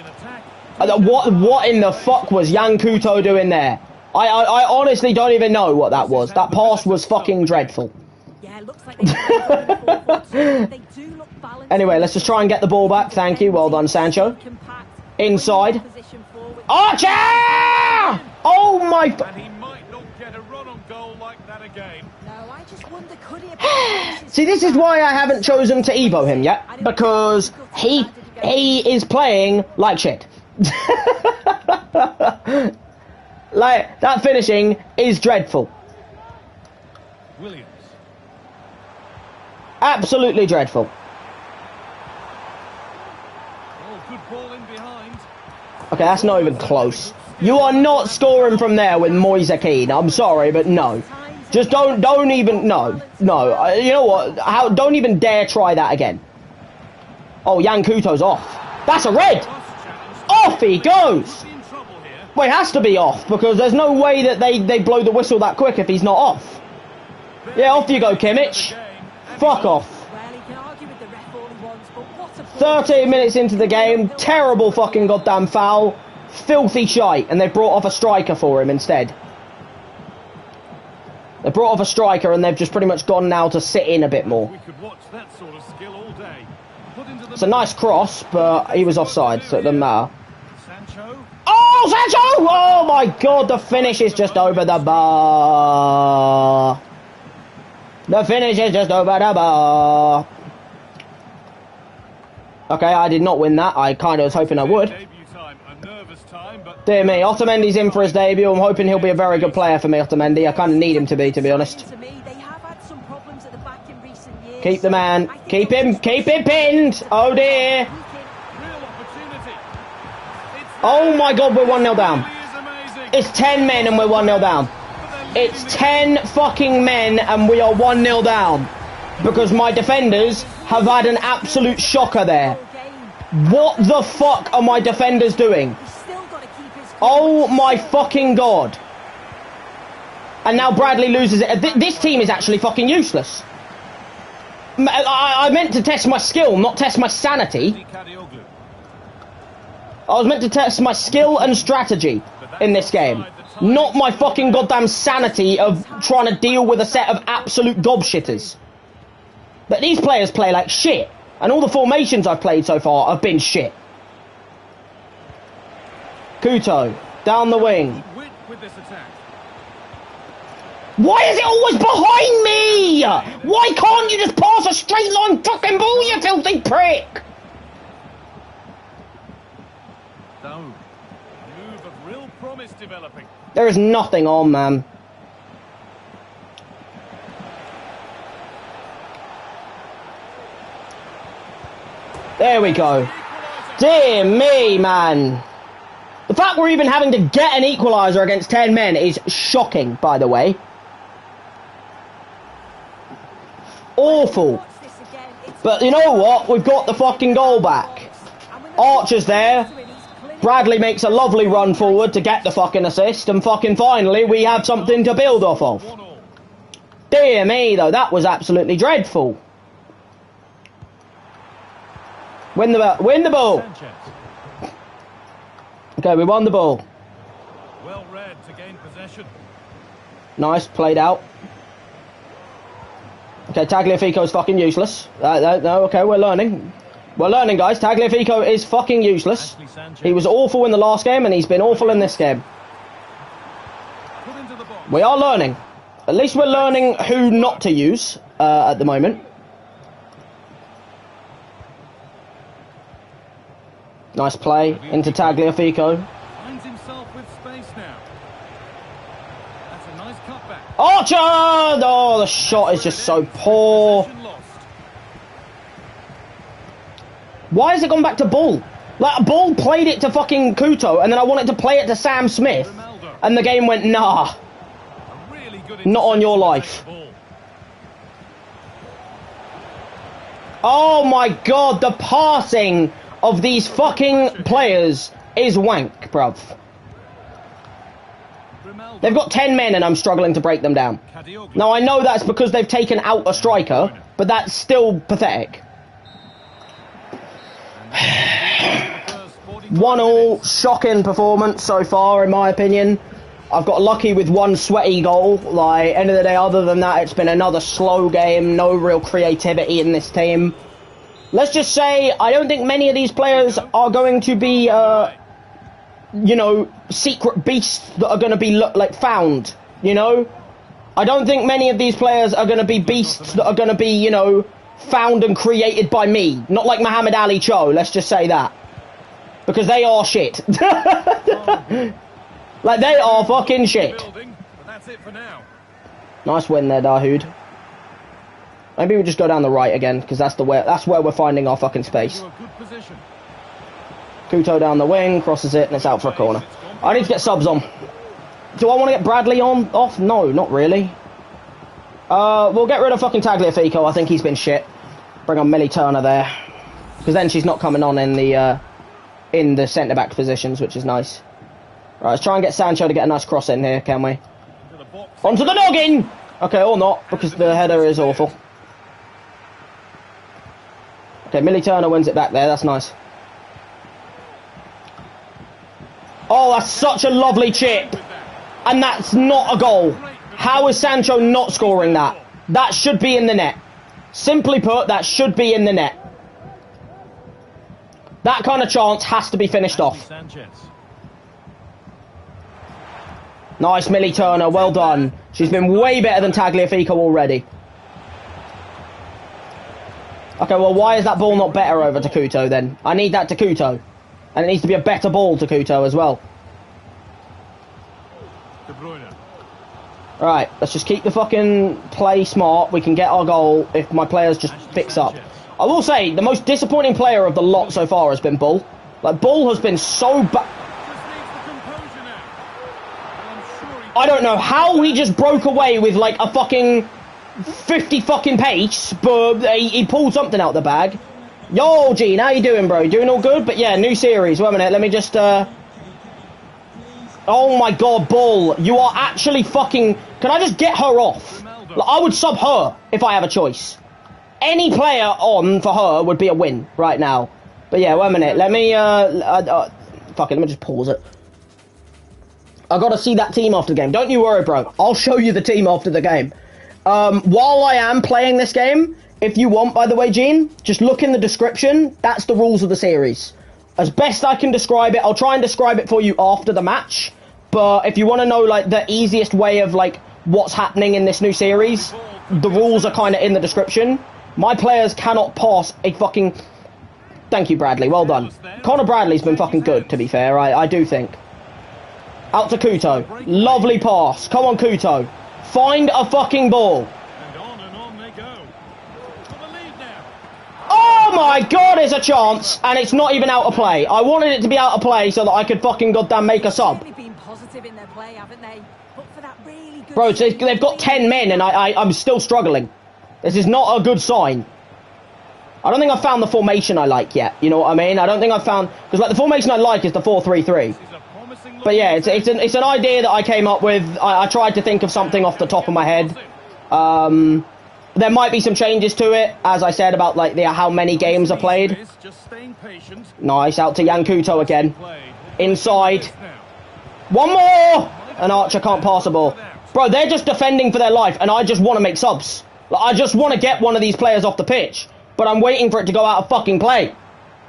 What in the fuck was Yan Couto doing there? I honestly don't even know what that was. That pass was fucking dreadful. Anyway, let's just try and get the ball back. Thank you. Well done, Sancho. Inside. Archer! Oh my... See, this is why I haven't chosen to Evo him yet, because he is playing like shit. Like, that finishing is dreadful. Williams. Absolutely dreadful. Oh, good ball in behind. Okay, that's not even close. You are not scoring from there with Moise Kean. I'm sorry, but no. Just don't even, no. You know what? Don't even dare try that again. Oh, Yan Couto's off. That's a red. Off he goes. Well, it has to be off because there's no way that they blow the whistle that quick if he's not off. Yeah, off you go, Kimmich. Fuck off. 13 minutes into the game. Terrible fucking goddamn foul. Filthy shite. And they brought off a striker for him instead. They brought off a striker and they've just pretty much gone now to sit in a bit more. It's a nice cross, but he was offside, so it doesn't matter. Oh, Sancho! Oh my god, the finish is just over the bar. The finish is just over the bar. Okay, I did not win that. I kind of was hoping I would. Dear me, Otamendi's in for his debut. I'm hoping he'll be a very good player for me, Otamendi. I kind of need him to be honest. Keep the man. Keep him pinned. Oh dear. Oh my god, we're 1-0 down. It's 10 men and we're 1-0 down. It's 10 fucking men and we are 1-0 down. Because my defenders have had an absolute shocker there. What the fuck are my defenders doing? Oh my fucking god. And now Bradley loses it. This team is actually fucking useless. I meant to test my skill, not test my sanity. I was meant to test my skill and strategy in this game. Not my fucking goddamn sanity of trying to deal with a set of absolute gobshitters. But these players play like shit. And all the formations I've played so far have been shit. Couto, down the wing. Why is it always behind me? Why can't you just pass a straight line fucking ball, you filthy prick? No. Move of real promise developing. There is nothing on, man. There we go. Dear me, man. The fact we're even having to get an equaliser against 10 men is shocking, by the way. Awful. But you know what? We've got the fucking goal back. Archer's there. Bradley makes a lovely run forward to get the fucking assist. And fucking finally, we have something to build off of. Dear me, though. That was absolutely dreadful. Win the ball. Okay, we won the ball. Well read to gain possession. Nice, played out. Okay, Tagliafico is fucking useless. No, okay, we're learning. We're learning, guys. Tagliafico is fucking useless. He was awful in the last game, and he's been awful in this game. We are learning. At least we're learning who not to use at the moment. Nice play into Tagliafico. Finds himself with space now. That's a nice cutback. Archer! Oh, the shot is just so poor. Why has it gone back to Bull? Like, Bull played it to fucking Couto, and then I wanted to play it to Sam Smith, and the game went, nah. Not on your life. Oh my god, the passing of these fucking players is wank, bruv. They've got 10 men and I'm struggling to break them down. Now, I know that's because they've taken out a striker, but that's still pathetic. 1-1, shocking performance so far, in my opinion. I've got lucky with one sweaty goal. Like, end of the day, other than that, it's been another slow game. No real creativity in this team. Let's just say, I don't think many of these players are going to be, you know, secret beasts that are going to be, found, you know? I don't think many of these players are going to be beasts that are going to be, you know, found and created by me. Not like Muhammad Ali Cho, let's just say that. Because they are shit. Like, they are fucking shit. Nice win there, Dahoud. Maybe we just go down the right again, because that's where we're finding our fucking space. Couto down the wing, crosses it, and it's out for a corner. I need to get subs on. Do I want to get Bradley off? No, not really. We'll get rid of fucking Tagliafico. I think he's been shit. Bring on Millie Turner there, because then she's not coming on in the centre-back positions, which is nice. Right, let's try and get Sancho to get a nice cross in here, can we? Onto the noggin! Okay, or not, because the header is awful. Okay, Millie Turner wins it back there, that's nice. Oh, that's such a lovely chip! And that's not a goal. How is Sancho not scoring that? That should be in the net. Simply put, that should be in the net. That kind of chance has to be finished off. Nice, Millie Turner, well done. She's been way better than Tagliafico already. Okay, well, why is that ball not better over to Couto then? I need that to Couto. And it needs to be a better ball to Couto as well. Right, let's just keep the fucking play smart. We can get our goal if my players just fix up. I will say, the most disappointing player of the lot so far has been Bull. Like, Bull has been so bad. I don't know how he just broke away with like a fucking 50 fucking pace, but he pulled something out the bag. Yo, Gene, how you doing, bro? Doing all good? But yeah, new series. Wait a minute, let me just, Oh my god, Bull, you are actually fucking... Can I just get her off? Like, I would sub her if I have a choice. Any player on for her would be a win right now. But yeah, wait a minute, let me, fuck it, let me just pause it. I gotta see that team after the game. Don't you worry, bro. I'll show you the team after the game. While I am playing this game, if you want, by the way, Gene, just look in the description. That's the rules of the series. As best I can describe it, I'll try and describe it for you after the match. But if you want to know, like, the easiest way of, like, what's happening in this new series, the rules are kind of in the description. My players cannot pass a fucking... Thank you, Bradley. Well done. Connor Bradley's been fucking good, to be fair. I do think. Out to Couto. Lovely pass. Come on, Couto. Find a fucking ball. And on they go. For the lead now. Oh my God, there's a chance, and it's not even out of play. I wanted it to be out of play so that I could fucking goddamn make a sub. Been positive in their play, haven't they? But for that really good Bro, so they've got 10 men, and I'm still struggling. This is not a good sign. I don't think I've found the formation I like yet. You know what I mean? I don't think I've found... Because, like, the formation I like is the 4-3-3. But, yeah, it's an idea that I came up with. I tried to think of something off the top of my head. There might be some changes to it, as I said, about, like, how many games are played. Nice, out to Yankuto again. Inside. One more! And Archer can't pass the ball. Bro, they're just defending for their life, and I just want to make subs. Like, I just want to get one of these players off the pitch. But I'm waiting for it to go out of fucking play.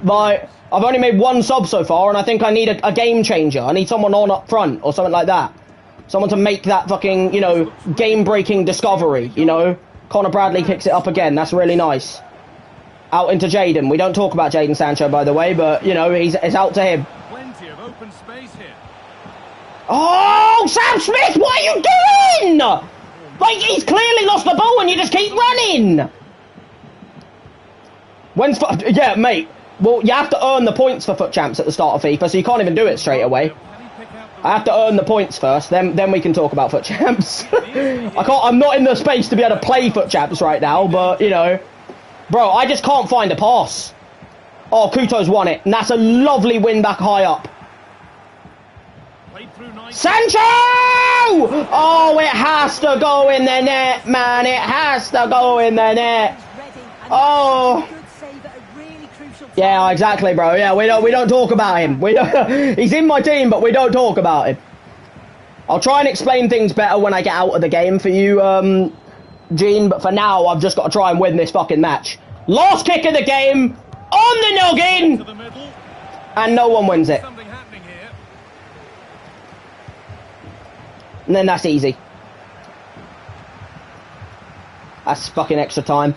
Like, I've only made one sub so far, and I think I need a game changer. I need someone on up front, or something like that. Someone to make that fucking, you know, game-breaking discovery, you know? Connor Bradley picks it up again. That's really nice. Out into Jadon. We don't talk about Jadon Sancho, by the way, but, you know, it's out to him. Plenty of open space here. Oh, Sam Smith, what are you doing? Like, he's clearly lost the ball, and you just keep running. Yeah, mate. Well, you have to earn the points for FUT Champs at the start of FIFA, so you can't even do it straight away. I have to earn the points first, then we can talk about FUT Champs. I'm not in the space to be able to play FUT Champs right now, but, you know. Bro, I just can't find a pass. Oh, Kuto's won it, and that's a lovely win back high up. Sancho! Oh, it has to go in the net, man. It has to go in the net. Oh. Yeah, exactly, bro. Yeah, we don't talk about him. He's in my team, but we don't talk about him. I'll try and explain things better when I get out of the game for you, Gene, but for now, I've just got to try and win this fucking match. Last kick of the game, on the noggin, and no one wins it. And then that's easy. That's fucking extra time.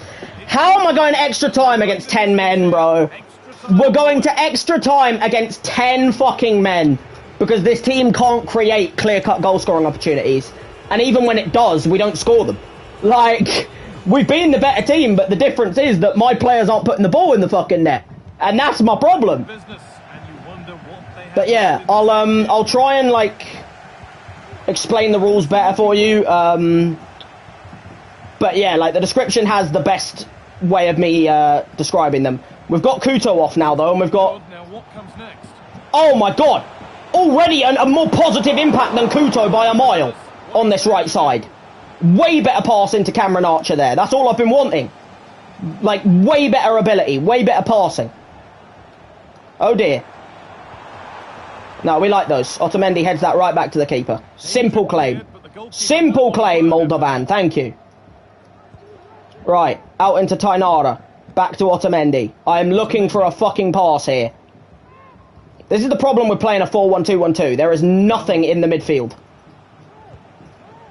How am I going extra time against 10 men, bro? We're going to extra time against 10 fucking men. Because this team can't create clear-cut goal-scoring opportunities. And even when it does, we don't score them. Like, we've been the better team, but the difference is that my players aren't putting the ball in the fucking net. And that's my problem. But yeah, I'll try and, like, explain the rules better for you. But yeah, like, the description has the best way of me describing them. We've got Kuto off now, though, and we've got... Now what comes next? Oh, my God! Already a more positive impact than Kuto by a mile on this right side. Way better pass into Cameron Archer there. That's all I've been wanting. Like, way better ability, way better passing. Oh, dear. No, we like those. Otamendi heads that right back to the keeper. Simple claim. Simple claim, Moldovan. Thank you. Right, out into Tainara. Back to Otamendi. I am looking for a fucking pass here. This is the problem with playing a 4-1-2-1-2. There is nothing in the midfield.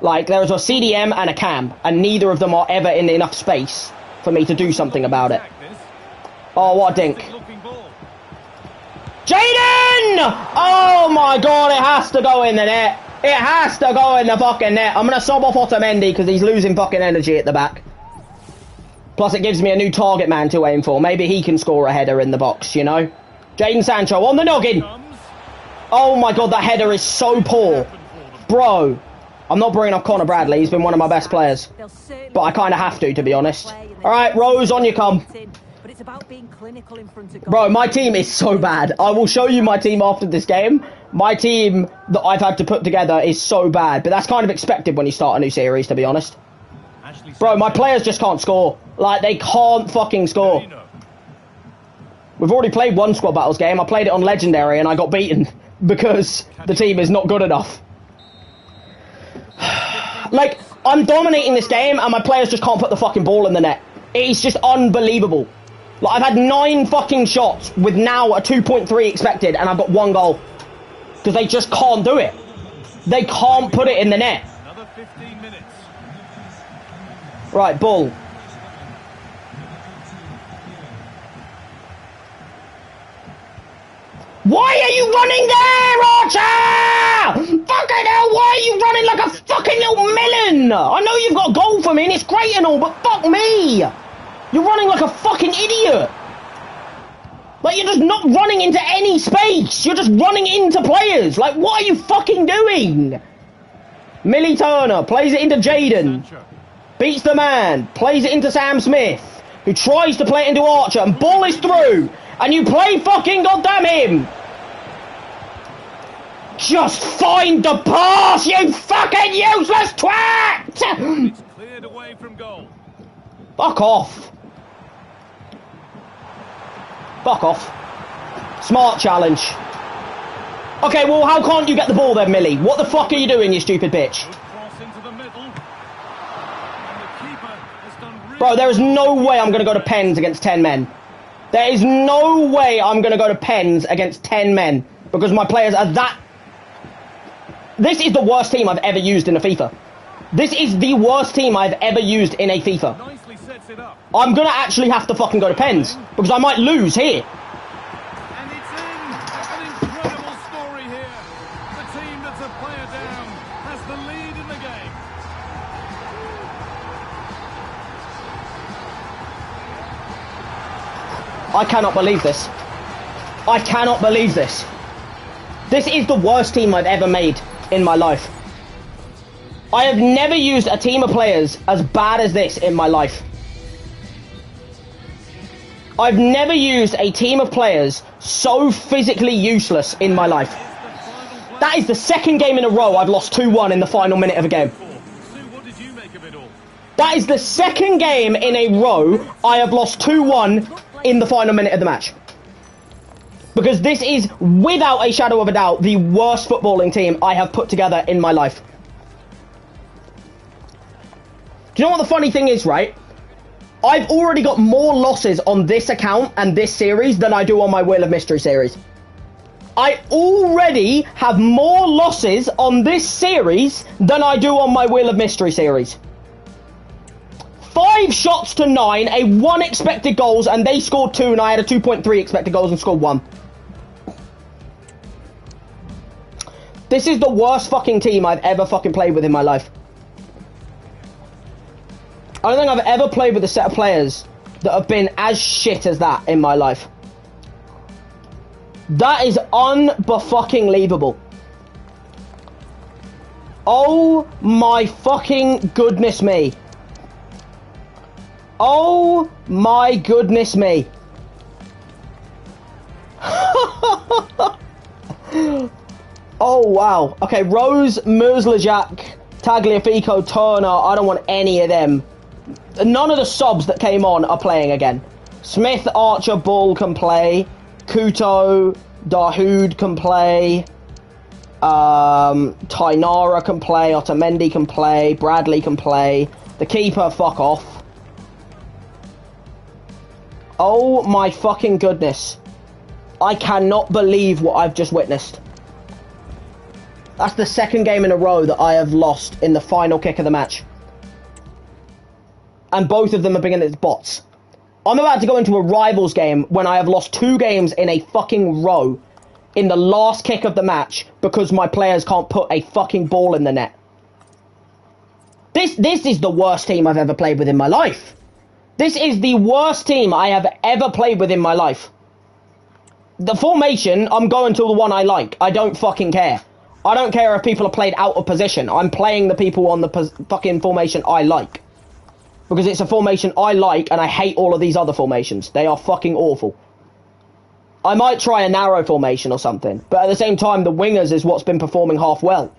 Like, there is a CDM and a cam, and neither of them are ever in enough space for me to do something about it. Oh, what a dink. Jadon! Oh my God, it has to go in the net. It has to go in the fucking net. I'm going to sub off Otamendi because he's losing fucking energy at the back. Plus, it gives me a new target man to aim for. Maybe he can score a header in the box, you know? Jadon Sancho on the noggin. Oh my God, that header is so poor. Bro, I'm not bringing up Connor Bradley. He's been one of my best players. But I kind of have to be honest. All right, Rose, on you come. Bro, my team is so bad. I will show you my team after this game. My team that I've had to put together is so bad. But that's kind of expected when you start a new series, to be honest. Bro, my players just can't score. Like, they can't fucking score. We've already played one Squad Battles game. I played it on Legendary and I got beaten because the team is not good enough. Like, I'm dominating this game and my players just can't put the fucking ball in the net. It's just unbelievable. Like, I've had 9 fucking shots with now a 2.3 expected and I've got 1 goal. Because they just can't do it. They can't put it in the net. Another 15 minutes. Right, ball. Why are you running there, Archer? Fucking hell, why are you running like a fucking little melon? I know you've got a goal for me and it's great and all, but fuck me. You're running like a fucking idiot. Like, you're just not running into any space. You're just running into players. Like, what are you fucking doing? Millie Turner plays it into Jaden. Beats the man. Plays it into Sam Smith, who tries to play it into Archer, and ball is through. And you play fucking goddamn him. Just find the pass, you fucking useless twat! It's cleared away from goal. Fuck off. Fuck off. Smart challenge. Okay, well, how can't you get the ball then, Millie? What the fuck are you doing, you stupid bitch? Good cross into the middle. And the keeper has done really Bro, there is no way I'm going to go to pens against 10 men. There is no way I'm going to go to pens against 10 men. Because my players are that... This is the worst team I've ever used in a FIFA. This is the worst team I've ever used in a FIFA. nicely sets it up. I'm going to actually have to fucking go to pens. Because I might lose here. And it's in. An incredible story here. The team that's a player down has the lead in the game. I cannot believe this. I cannot believe this. This is the worst team I've ever made in my life. I have never used a team of players as bad as this in my life. I've never used a team of players so physically useless in my life. That is the second game in a row I've lost 2-1 in the final minute of a game. What did you make of it all? That is the second game in a row I have lost 2-1 in the final minute of the match. Because this is, without a shadow of a doubt, the worst footballing team I have put together in my life. Do you know what the funny thing is, right? I've already got more losses on this account and this series than I do on my Wheel of Mystery series. I already have more losses on this series than I do on my Wheel of Mystery series. 5 shots to 9, a 1 expected goals, and they scored 2, and I had a 2.3 expected goals and scored 1. This is the worst fucking team I've ever fucking played with in my life. I don't think I've ever played with a set of players that have been as shit as that in my life. That is un-fucking-leavable. Oh my fucking goodness me. Oh my goodness me. Oh wow. Okay, Rose, Merslajak, Tagliafico, Turner, I don't want any of them. None of the subs that came on are playing again. Smith, Archer, Bull can play. Kuto, Dahoud can play. Tainara can play. Otamendi can play. Bradley can play. The keeper, fuck off. Oh my fucking goodness. I cannot believe what I've just witnessed. That's the second game in a row that I have lost in the final kick of the match. And both of them have been against bots. I'm about to go into a rivals game when I have lost 2 games in a fucking row in the last kick of the match because my players can't put a fucking ball in the net. This is the worst team I've ever played with in my life. This is the worst team I have ever played with in my life. The formation, I'm going to the one I like. I don't fucking care. I don't care if people are played out of position. I'm playing the people on the fucking formation I like. Because it's a formation I like, and I hate all of these other formations. They are fucking awful. I might try a narrow formation or something, but at the same time, the wingers is what's been performing half well.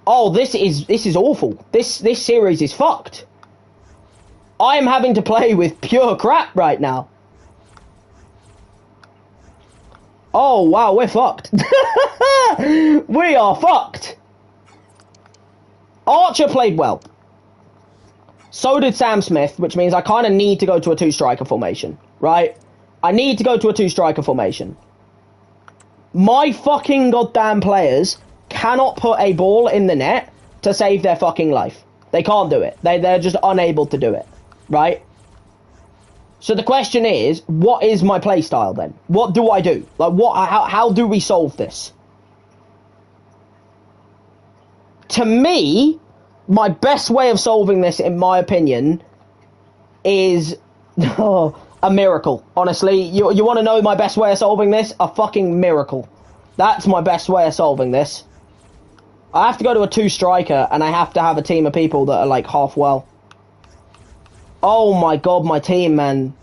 Oh, this is awful. This series is fucked. I am having to play with pure crap right now. Oh, wow, we're fucked. We are fucked. Archer played well. So did Sam Smith, which means I kind of need to go to a 2-striker formation, right? I need to go to a 2-striker formation. My fucking goddamn players cannot put a ball in the net to save their fucking life. They can't do it. They're just unable to do it, right? So the question is, what is my play style then? What do I do? Like, how do we solve this? To me, my best way of solving this, in my opinion, is... Oh, A miracle. Honestly, you want to know my best way of solving this? A fucking miracle. That's my best way of solving this. I have to go to a 2-striker, and I have to have a team of people that are, like, half well. Oh my god, my team, man.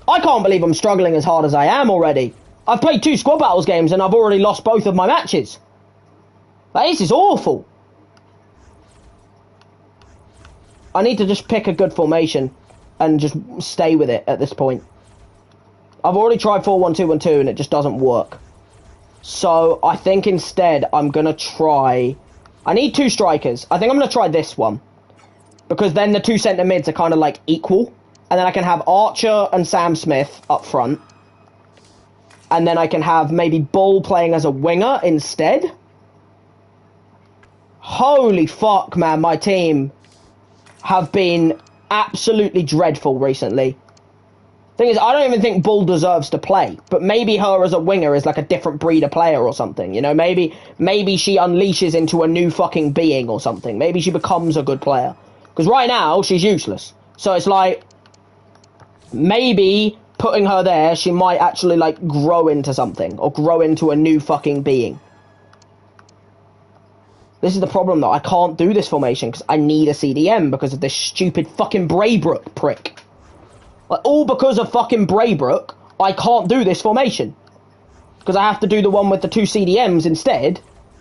I can't believe I'm struggling as hard as I am already. I've played 2 squad battles games, and I've already lost both of my matches. Like, this is awful. I need to just pick a good formation and just stay with it at this point. I've already tried 4-1-2-1-2, and it just doesn't work. So, I think instead, I'm going to try... I need 2 strikers. I think I'm going to try this one. Because then the 2 centre mids are kind of, like, equal. And then I can have Archer and Sam Smith up front. And then I can have maybe Bull playing as a winger instead. Holy fuck, man. My team have been absolutely dreadful recently. Thing is, I don't even think Bull deserves to play, but maybe her as a winger is like a different breed of player or something, you know, maybe she unleashes into a new fucking being or something. Maybe she becomes a good player. Because right now, she's useless. So it's like, maybe putting her there, she might actually, like, grow into something, or grow into a new fucking being. This is the problem, though. I can't do this formation, because I need a CDM because of this stupid fucking Braybrook prick. Like, all because of fucking Braybrook, I can't do this formation. Because I have to do the one with the 2 CDMs instead,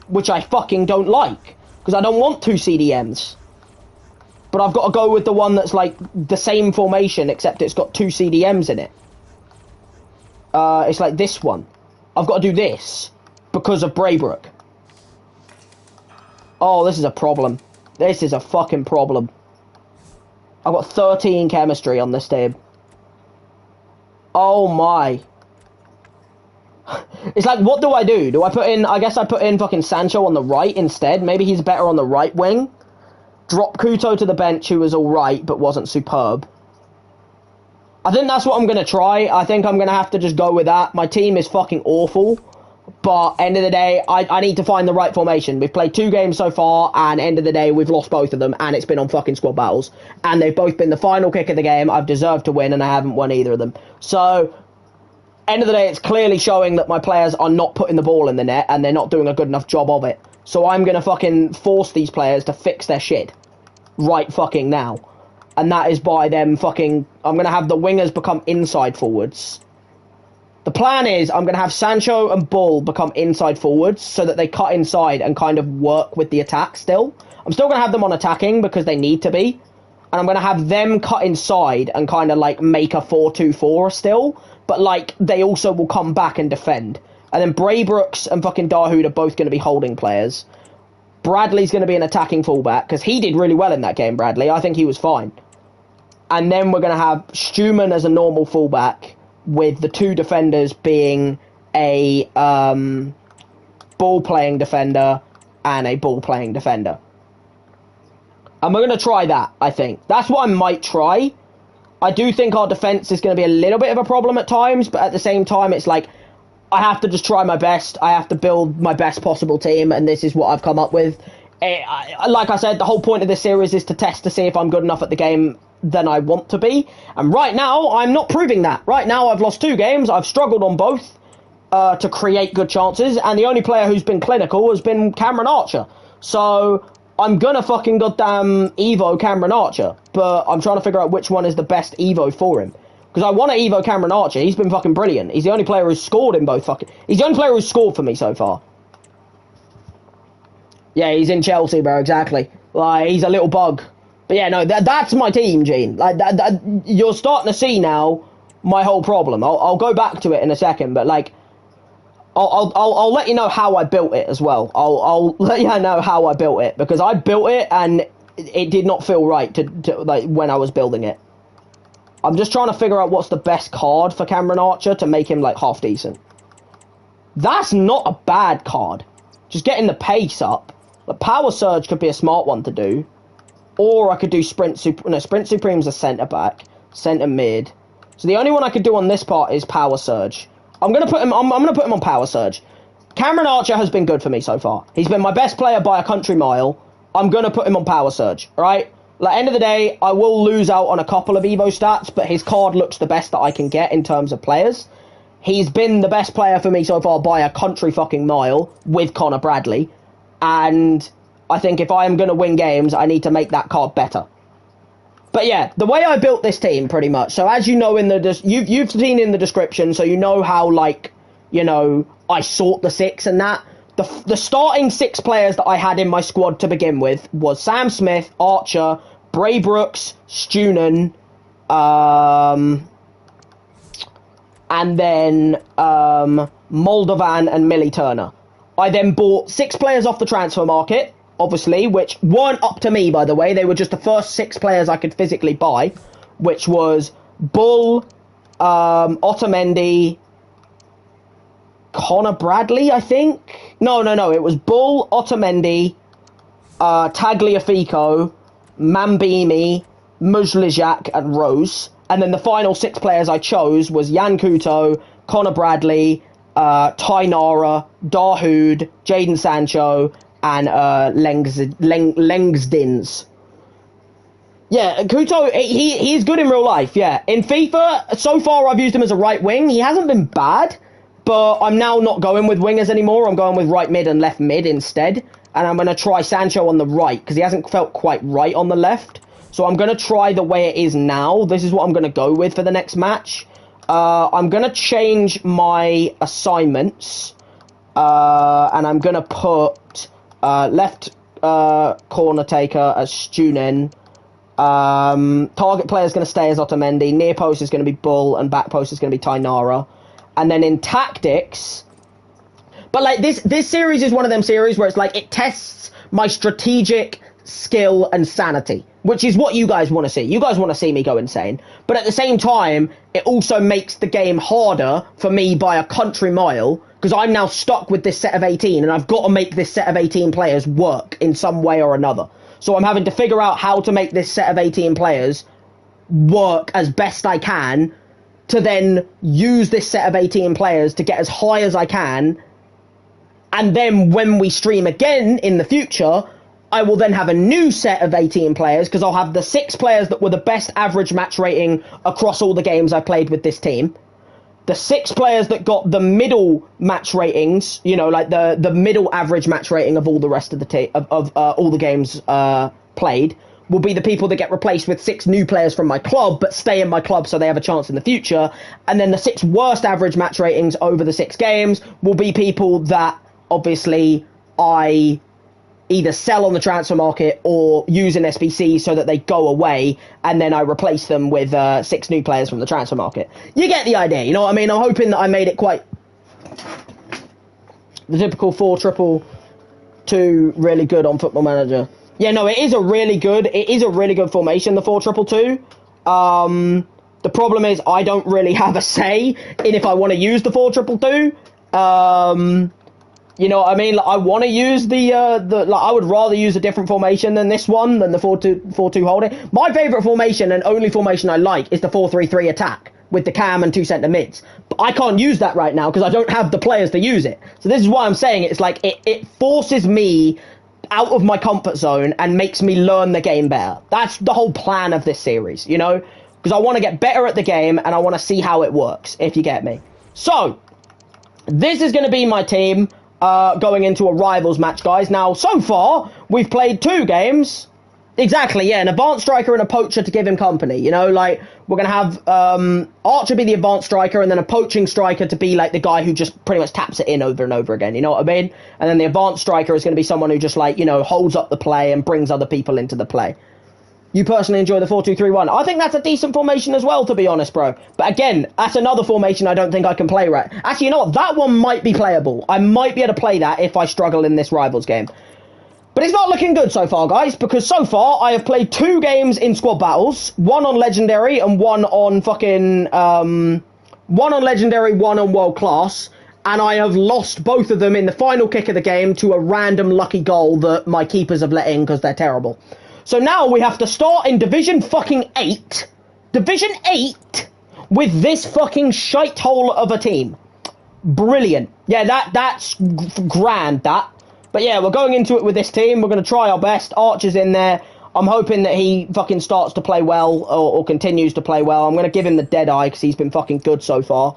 which I fucking don't like. Because I don't want 2 CDMs. But I've got to go with the one that's, like, the same formation, except it's got 2 CDMs in it. It's like this one. I've got to do this, because of Braybrook. Oh, this is a problem. This is a fucking problem. I've got 13 chemistry on this team. Oh my. It's like, what do I do? Do I put in, I guess I put in fucking Sancho on the right instead. Maybe he's better on the right wing. Drop Couto to the bench, who was alright, but wasn't superb. I think that's what I'm going to try. I think I'm going to have to just go with that. My team is fucking awful. But, end of the day, I need to find the right formation. We've played 2 games so far, and end of the day, we've lost both of them, and it's been on fucking squad battles. And they've both been the final kick of the game. I've deserved to win, and I haven't won either of them. So, end of the day, it's clearly showing that my players are not putting the ball in the net, and they're not doing a good enough job of it. So I'm going to fucking force these players to fix their shit. Right fucking now. And that is by them fucking... I'm going to have the wingers become inside forwards. The plan is I'm going to have Sancho and Bull become inside forwards so that they cut inside and kind of work with the attack still. I'm still going to have them on attacking because they need to be. And I'm going to have them cut inside and kind of like make a 4-2-4 still. But like they also will come back and defend. And then Braybrooks and fucking Dahoud are both going to be holding players. Bradley's going to be an attacking fullback because he did really well in that game, Bradley. I think he was fine. And then we're going to have Stuman as a normal fullback, with the 2 defenders being a ball-playing defender and a ball-playing defender. And we're going to try that, I think. That's what I might try. I do think our defence is going to be a little bit of a problem at times, but at the same time, it's like, I have to just try my best. I have to build my best possible team, and this is what I've come up with. Like I said, the whole point of this series is to test to see if I'm good enough at the game than I want to be, and right now I'm not proving that. Right now I've lost 2 games, I've struggled on both to create good chances, and the only player who's been clinical has been Cameron Archer. So I'm gonna fucking goddamn Evo Cameron Archer, but I'm trying to figure out which one is the best Evo for him. Because I want to Evo Cameron Archer, he's been fucking brilliant. He's the only player who's scored in both fucking... He's the only player who's scored for me so far. Yeah, he's in Chelsea, bro, exactly. Like, he's a little bug. But yeah, no, that's my team, Gene. Like that, you're starting to see now my whole problem. I'll go back to it in a second, but like, I'll let you know how I built it as well. I'll let you know how I built it, because I built it and it did not feel right to like when I was building it. I'm just trying to figure out what's the best card for Cameron Archer to make him like half decent. That's not a bad card. Just getting the pace up. The Power Surge could be a smart one to do. Or I could do Sprint Supreme's a centre back, centre mid. So the only one I could do on this part is Power Surge. I'm gonna put him on Power Surge. Cameron Archer has been good for me so far. He's been my best player by a country mile. I'm gonna put him on Power Surge, alright? Like, end of the day, I will lose out on a couple of Evo stats, but his card looks the best that I can get in terms of players. He's been the best player for me so far by a country fucking mile with Connor Bradley. And I think if I am going to win games, I need to make that card better. But yeah, the way I built this team, pretty much. So as you know, you've seen in the description, so you know how, like, you know, I sort the six and that. The starting 6 players that I had in my squad to begin with was Sam Smith, Archer, Bray Brooks, Stunan, and then Moldovan and Millie Turner. I then bought 6 players off the transfer market, obviously, which weren't up to me, by the way. They were just the first 6 players I could physically buy, which was Bull, Otamendi, Connor Bradley, I think? No. It was Bull, Otamendi, Tagliafico, Mambimi, Muzlijak, and Rose. And then the final 6 players I chose was Jan Couto, Connor Bradley, Tainara, Dahoud, Jadon Sancho, and Lengsdins. Yeah, Couto, he's good in real life, yeah. In FIFA, so far I've used him as a right wing. He hasn't been bad, but I'm now not going with wingers anymore. I'm going with right mid and left mid instead. And I'm going to try Sancho on the right, because he hasn't felt quite right on the left. So I'm going to try the way it is now. This is what I'm going to go with for the next match. I'm going to change my assignments. And I'm going to put left corner taker as Stunin. Target player is going to stay as Otamendi. Near post is going to be Bull. And back post is going to be Tainara. And then in tactics... But, like, this series is one of them series where it's, like, it tests my strategic skill and sanity, which is what you guys want to see. You guys want to see me go insane. But at the same time, it also makes the game harder for me by a country mile, because I'm now stuck with this set of 18, and I've got to make this set of 18 players work in some way or another. So I'm having to figure out how to make this set of 18 players work as best I can, to then use this set of 18 players to get as high as I can. And then when we stream again in the future, I will then have a new set of 18 players, because I'll have the 6 players that were the best average match rating across all the games I played with this team. The 6 players that got the middle match ratings, you know, like the middle average match rating of all the rest of the all the games played, will be the people that get replaced with 6 new players from my club, but stay in my club so they have a chance in the future. And then the 6 worst average match ratings over the 6 games will be people that obviously I either sell on the transfer market or use in SBC so that they go away, and then I replace them with 6 new players from the transfer market. You get the idea, you know what I mean? I'm hoping that I made it quite the typical 4-2-2 really good on Football Manager. Yeah, no, it is a really good formation, the 4-2-2. The problem is I don't really have a say in if I want to use the 4-2-2. You know what I mean? Like, I want to use I would rather use a different formation than this one, than the 4-2 holding. My favourite formation, and only formation I like, is the 4-3-3 attack with the cam and 2 centre mids. But I can't use that right now because I don't have the players to use it. So this is why I'm saying it's like it forces me out of my comfort zone and makes me learn the game better. That's the whole plan of this series, you know? Because I want to get better at the game and I want to see how it works, if you get me. So, this is going to be my team. Going into a rivals match, guys. Now, so far, we've played 2 games. Exactly, yeah, an advanced striker and a poacher to give him company. You know, like, we're going to have Archer be the advanced striker, and then a poaching striker to be, like, the guy who just pretty much taps it in over and over again. You know what I mean? And then the advanced striker is going to be someone who just, like, you know, holds up the play and brings other people into the play. You personally enjoy the 4-2-3-1. I think that's a decent formation as well, to be honest, bro. But again, that's another formation I don't think I can play right. Actually, you know what? That one might be playable. I might be able to play that if I struggle in this Rivals game. But it's not looking good so far, guys, because so far I have played 2 games in squad battles. 1 on Legendary and 1 on fucking... 1 on Legendary, 1 on World Class. And I have lost both of them in the final kick of the game to a random lucky goal that my keepers have let in because they're terrible. So now we have to start in Division fucking 8. Division 8 with this fucking shithole of a team. Brilliant. Yeah, that's grand, that. But yeah, we're going into it with this team. We're going to try our best. Archer's in there. I'm hoping that he fucking starts to play well or continues to play well. I'm going to give him the dead eye because he's been fucking good so far.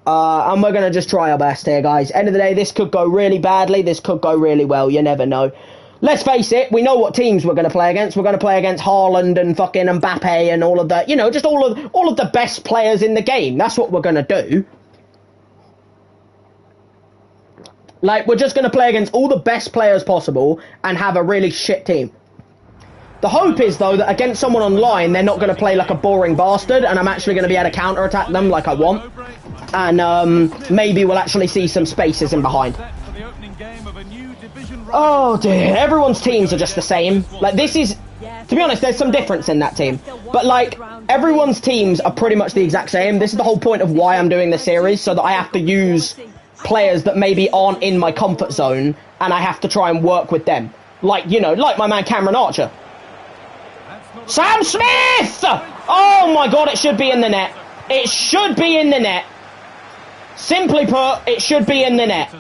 And we're going to just try our best here, guys. End of the day, this could go really badly. This could go really well. You never know. Let's face it, we know what teams we're going to play against. We're going to play against Haaland and fucking Mbappe and all of the, you know, just all of the best players in the game. That's what we're going to do. Like, we're just going to play against all the best players possible and have a really shit team. The hope is, though, that against someone online, they're not going to play like a boring bastard, and I'm actually going to be able to counter-attack them like I want. And maybe we'll actually see some spaces in behind. Oh, dear. Everyone's teams are just the same. Like, this is... To be honest, there's some difference in that team. But, like, everyone's teams are pretty much the exact same. This is the whole point of why I'm doing this series, so that I have to use players that maybe aren't in my comfort zone, and I have to try and work with them. Like, you know, like my man Cameron Archer. Sam Smith! Oh my god, it should be in the net. It should be in the net. Simply put, it should be in the net.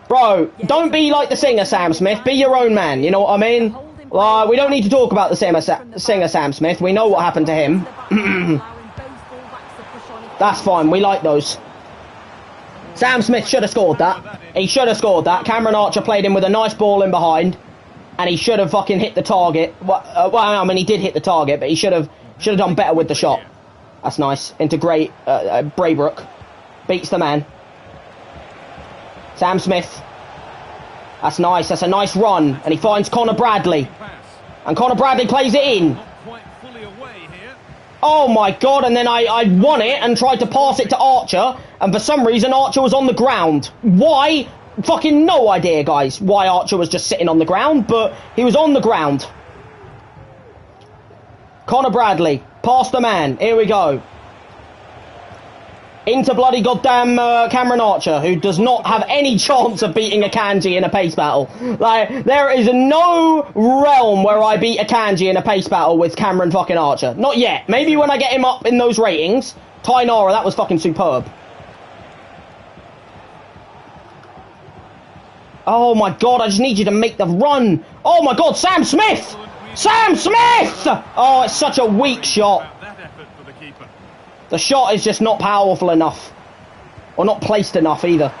Bro, don't be like the singer Sam Smith. Be your own man, you know what I mean? We don't need to talk about the singer Sam Smith. We know what happened to him. That's fine, we like those. Sam Smith should have scored that. He should have scored that. Cameron Archer played him with a nice ball in behind. And he should have fucking hit the target. Well, I mean, he did hit the target, but he should have done better with the shot. That's nice. Into great Braybrook. Beats the man. Sam Smith. That's nice. That's a nice run. And he finds Connor Bradley. And Connor Bradley plays it in. Oh my god, and then I won it and tried to pass it to Archer. And for some reason, Archer was on the ground. Why? Fucking no idea, guys, why Archer was just sitting on the ground, but he was on the ground. Connor Bradley, past the man, here we go. Into bloody goddamn Cameron Archer, who does not have any chance of beating Akanji in a pace battle. Like, there is no realm where I beat Akanji in a pace battle with Cameron fucking Archer. Not yet. Maybe when I get him up in those ratings. Tainara, that was fucking superb. Oh my god, I just need you to make the run. Oh my god, Sam Smith! Sam Smith! Oh, it's such a weak shot. The shot is just not powerful enough. Or not placed enough either.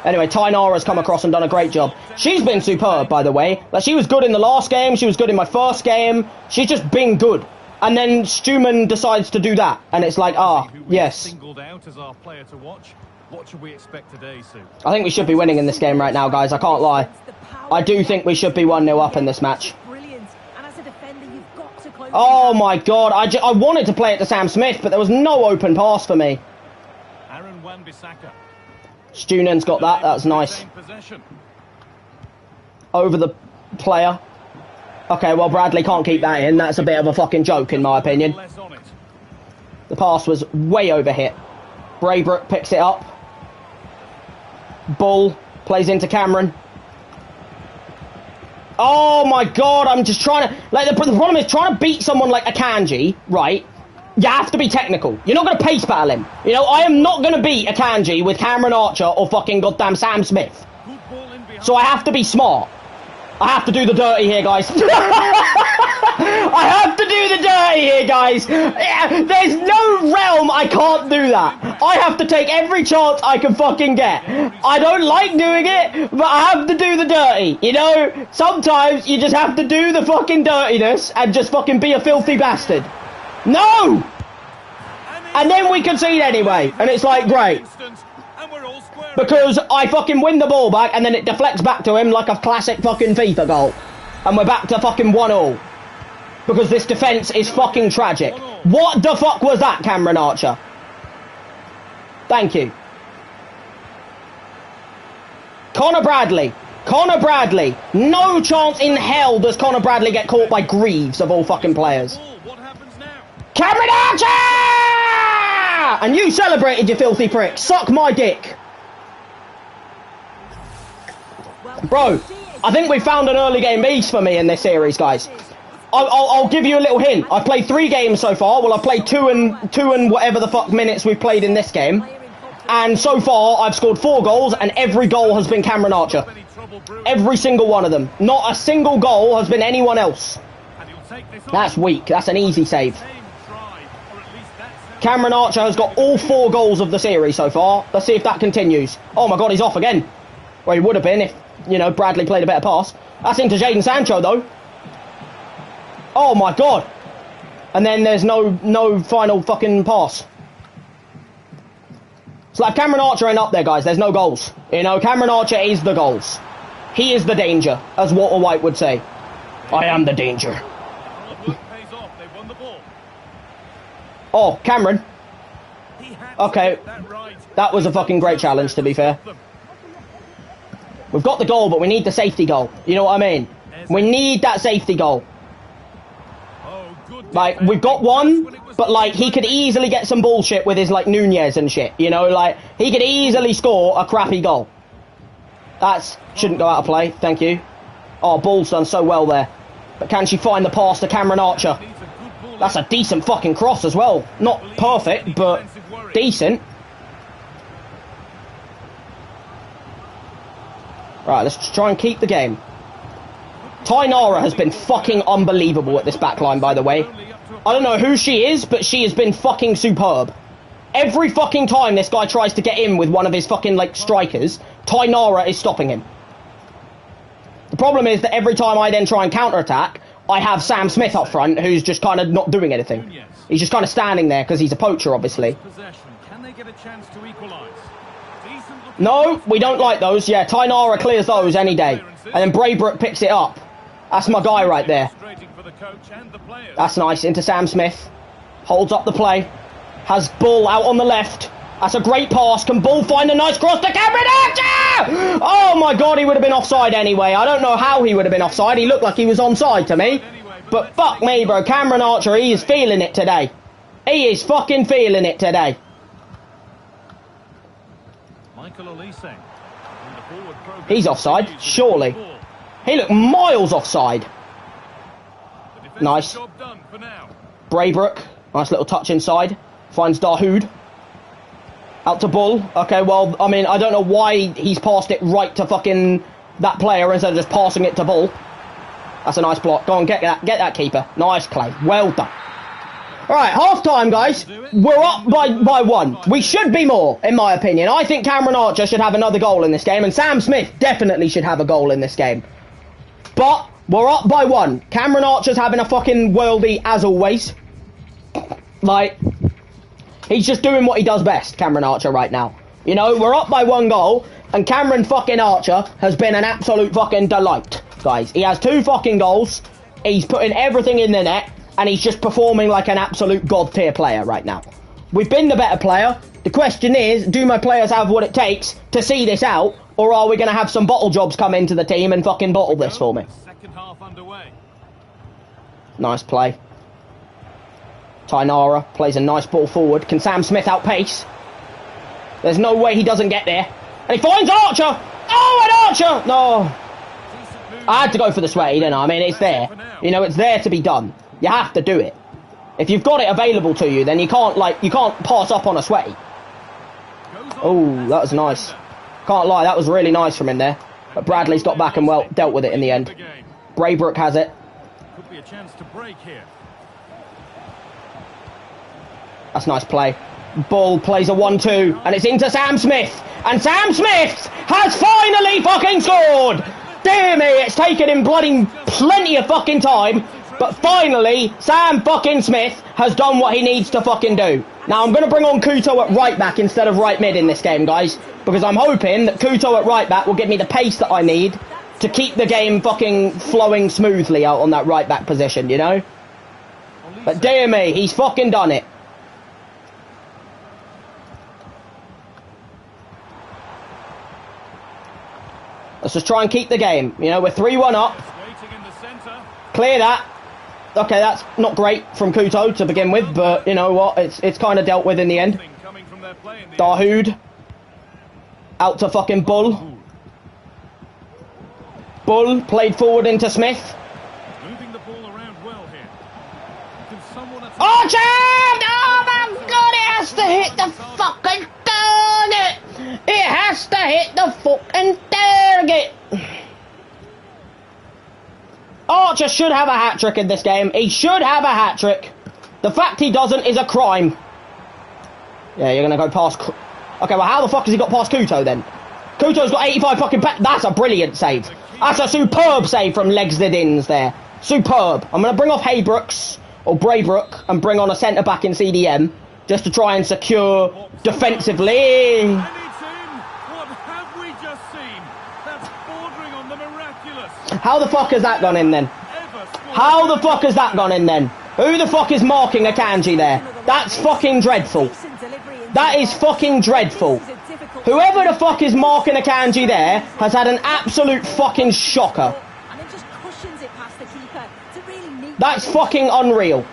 Anyway, Tainara's come across and done a great job. She's been superb, by the way. Like, she was good in the last game. She was good in my first game. She's just been good. And then Stuman decides to do that. And it's like, yes. Singled out as our player to watch. What should we expect today, Sue? I think we should be winning in this game right now, guys. I can't lie. I do think we should be 1-0 up in this match. Oh my god, I wanted to play it to Sam Smith, but there was no open pass for me. Stunan's got that, that's nice. Over the player. Okay, well, Bradley can't keep that in. That's a bit of a fucking joke, in my opinion. The pass was way overhit. Braybrook picks it up. Bull plays into Cameron. Oh my god, I'm just trying to... Like, the problem is trying to beat someone like Akanji, right? You have to be technical. You're not going to pace battle him. You know, I am not going to beat Akanji with Cameron Archer or fucking goddamn Sam Smith. So I have to be smart. I have to do the dirty here, guys. I have to do the dirty here, guys. There's no realm I can't do that. I have to take every chance I can fucking get. I don't like doing it, but I have to do the dirty. You know, sometimes you just have to do the fucking dirtiness and just fucking be a filthy bastard. No! And then we concede anyway. And it's like, great. Because I fucking win the ball back and then it deflects back to him like a classic fucking FIFA goal. And we're back to fucking 1-1. Because this defence is fucking tragic. What the fuck was that, Cameron Archer? Thank you. Connor Bradley. Connor Bradley. No chance in hell does Connor Bradley get caught by Greaves of all fucking players. Cameron Archer! And you celebrated, you filthy prick. Suck my dick. Bro, I think we found an early game beast for me in this series, guys. I'll give you a little hint. I've played 3 games so far. Well, I've played two and whatever the fuck minutes we've played in this game. And so far, I've scored 4 goals, and every goal has been Cameron Archer. Every single one of them. Not a single goal has been anyone else. take this on. That's weak. That's an easy save. Same try, or at least that's Cameron Archer has got all 4 goals of the series so far. Let's see if that continues. Oh my god, he's off again. Well, he would have been if, you know, Bradley played a better pass. That's into Jadon Sancho, though. Oh my god. And then there's no final fucking pass. It's like Cameron Archer ain't up there, guys. There's no goals. You know, Cameron Archer is the goals. He is the danger, as Walter White would say. I am the danger. hard work pays off. They won the ball. Oh, Cameron. He had to Okay. get that right. That was a fucking great challenge, to be fair. We've got the goal, but we need the safety goal. You know what I mean? We need that safety goal. Oh, good. Like, we've got one, but, like, he could easily get some bullshit with his, like, Nunez and shit. You know, like, he could easily score a crappy goal. That's... shouldn't go out of play. Thank you. Oh, Ball's done so well there. But can she find the pass to Cameron Archer? That's a decent fucking cross as well. Not perfect, but decent. Right, let's try and keep the game. Ty Nara has been fucking unbelievable at this backline, by the way. I don't know who she is, but she has been fucking superb. Every fucking time this guy tries to get in with one of his fucking, like, strikers, Ty Nara is stopping him. The problem is that every time I then try and counter-attack, I have Sam Smith up front, who's just kind of not doing anything. He's just kind of standing there, because he's a poacher, obviously. Possession. Can they get a chance to equalise? Decent. No, we don't like those. Yeah, Ty Nara clears those any day. And then Braybrook picks it up. That's my guy right there. For the coach and the players. That's nice. Into Sam Smith. Holds up the play. Has Bull out on the left. That's a great pass. Can Bull find a nice cross to Cameron Archer? Oh my god, he would have been offside anyway. I don't know how he would have been offside. He looked like he was onside to me. But fuck me, bro. Cameron Archer, he is feeling it today. He is fucking feeling it today. Michael Olise. He's offside, surely. He looked miles offside. Nice. Braybrook. Nice little touch inside. Finds Dahoud. Out to Bull. Okay, well, I mean, I don't know why he's passed it right to fucking that player instead of just passing it to Bull. That's a nice block. Go on, get that keeper. Nice play. Well done. Alright, half time, guys. We're up by 1. We should be more, in my opinion. I think Cameron Archer should have another goal in this game, and Sam Smith definitely should have a goal in this game. But we're up by 1. Cameron Archer's having a fucking worldie as always. Like, he's just doing what he does best, Cameron Archer, right now. You know, we're up by 1 goal, and Cameron fucking Archer has been an absolute fucking delight, guys. He has 2 fucking goals. He's putting everything in the net, and he's just performing like an absolute god-tier player right now. We've been the better player. The question is, do my players have what it takes to see this out, or are we going to have some bottle jobs come into the team and fucking bottle this for me? Second half underway. Nice play. Ty Nara plays a nice ball forward. Can Sam Smith outpace? There's no way he doesn't get there. And he finds Archer! Oh, and Archer! No. I had to go for the sweaty, didn't I? I mean, it's there. You know, it's there to be done. You have to do it. If you've got it available to you, then you can't pass up on a sweaty. Oh, that was nice. Can't lie, that was really nice from him there. But Bradley's got back and well dealt with it in the end. Braybrook has it. Could be a chance to break here. That's nice play. Bull plays a 1-2, and it's into Sam Smith. And Sam Smith has finally fucking scored! Dear me, it's taken him bloody plenty of fucking time. But finally, Sam fucking Smith has done what he needs to fucking do. Now, I'm going to bring on Kuto at right back instead of right mid in this game, guys. Because I'm hoping that Kuto at right back will give me the pace that I need to keep the game fucking flowing smoothly out on that right back position, you know? But dear me, he's fucking done it. Let's just try and keep the game. You know, we're 3-1 up. Clear that. Okay, that's not great from Kuto to begin with, but you know what? It's kind of dealt with in the end. Dahoud. Out to fucking Bull. Bull played forward into Smith. Moving the ball around well here. Archer! Oh my god, it has to hit the fucking target! It has to hit the fucking target! Archer should have a hat-trick in this game. He should have a hat-trick. The fact he doesn't is a crime. Yeah, you're going to go past... Okay, well, how the fuck has he got past Couto, then? Couto's got 85 fucking... That's a brilliant save. That's a superb save from Legsdins there. Superb. I'm going to bring off Haybrooks, or Braybrook, and bring on a centre-back in CDM, just to try and secure defensively. And it's in. What have we just seen? That's bordering on the miraculous. How the fuck has that gone in, then? How the fuck has that gone in, then? Who the fuck is marking Akanji there? That's fucking dreadful. That is fucking dreadful. Whoever the fuck is marking Akanji there has had an absolute fucking shocker. That's fucking unreal.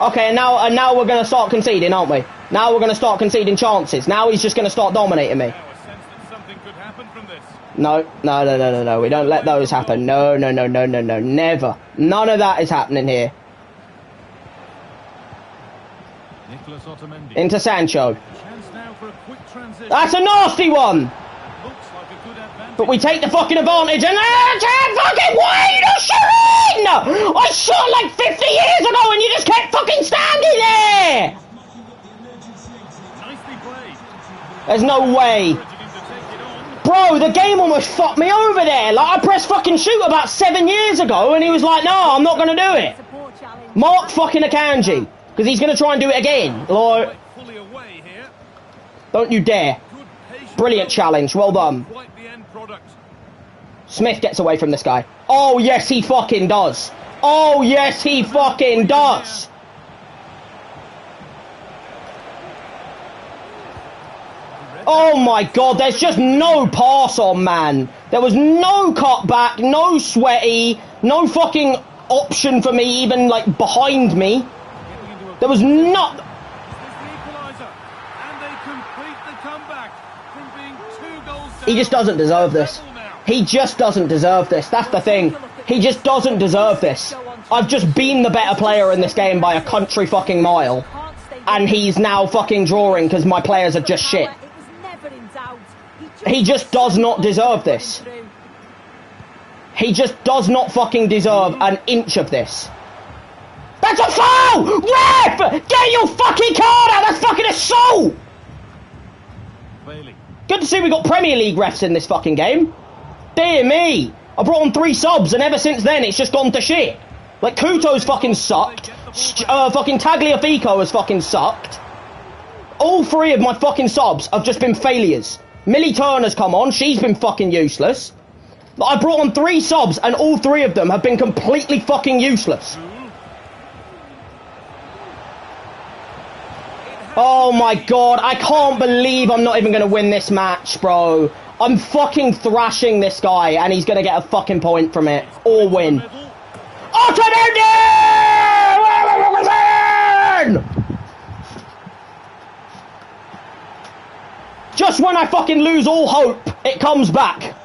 Okay, and now we're going to start conceding, aren't we? Now we're going to start conceding chances. Now he's just going to start dominating me. No. We don't let those happen. No. Never. None of that is happening here. Into Sancho. That's a nasty one. But we take the fucking advantage and fucking wait a shooting! I shot like 50 years ago and you just kept fucking standing there! There's no way. Bro, the game almost fucked me over there. Like, I pressed fucking shoot about 7 years ago and he was like, no, I'm not going to do it. Mark fucking Akanji. Because he's going to try and do it again. Like, don't you dare. Brilliant challenge. Well done. Smith gets away from this guy. Oh, yes, he fucking does. Oh, yes, he fucking does. Oh, my God. There's just no pass on, man. There was no cutback, no sweaty, no fucking option for me even, like, behind me. There was not... He just doesn't deserve this. He just doesn't deserve this. That's the thing. He just doesn't deserve this. I've just been the better player in this game by a country fucking mile. And he's now fucking drawing because my players are just shit. He just does not deserve this. He just does not fucking deserve an inch of this. That's a foul! Ref! Get your fucking card out! That's fucking assault! Good to see we got Premier League refs in this fucking game. Dear me. I brought on 3 subs and ever since then it's just gone to shit. Like, Couto's fucking sucked. Fucking Tagliafico has fucking sucked. All 3 of my fucking subs have just been failures. Millie Turner's come on. She's been fucking useless. I brought on 3 subs and all 3 of them have been completely fucking useless. Oh my God, I can't believe I'm not even going to win this match, bro. I'm fucking thrashing this guy and he's going to get a fucking point from it. Or win. Just when I fucking lose all hope, it comes back.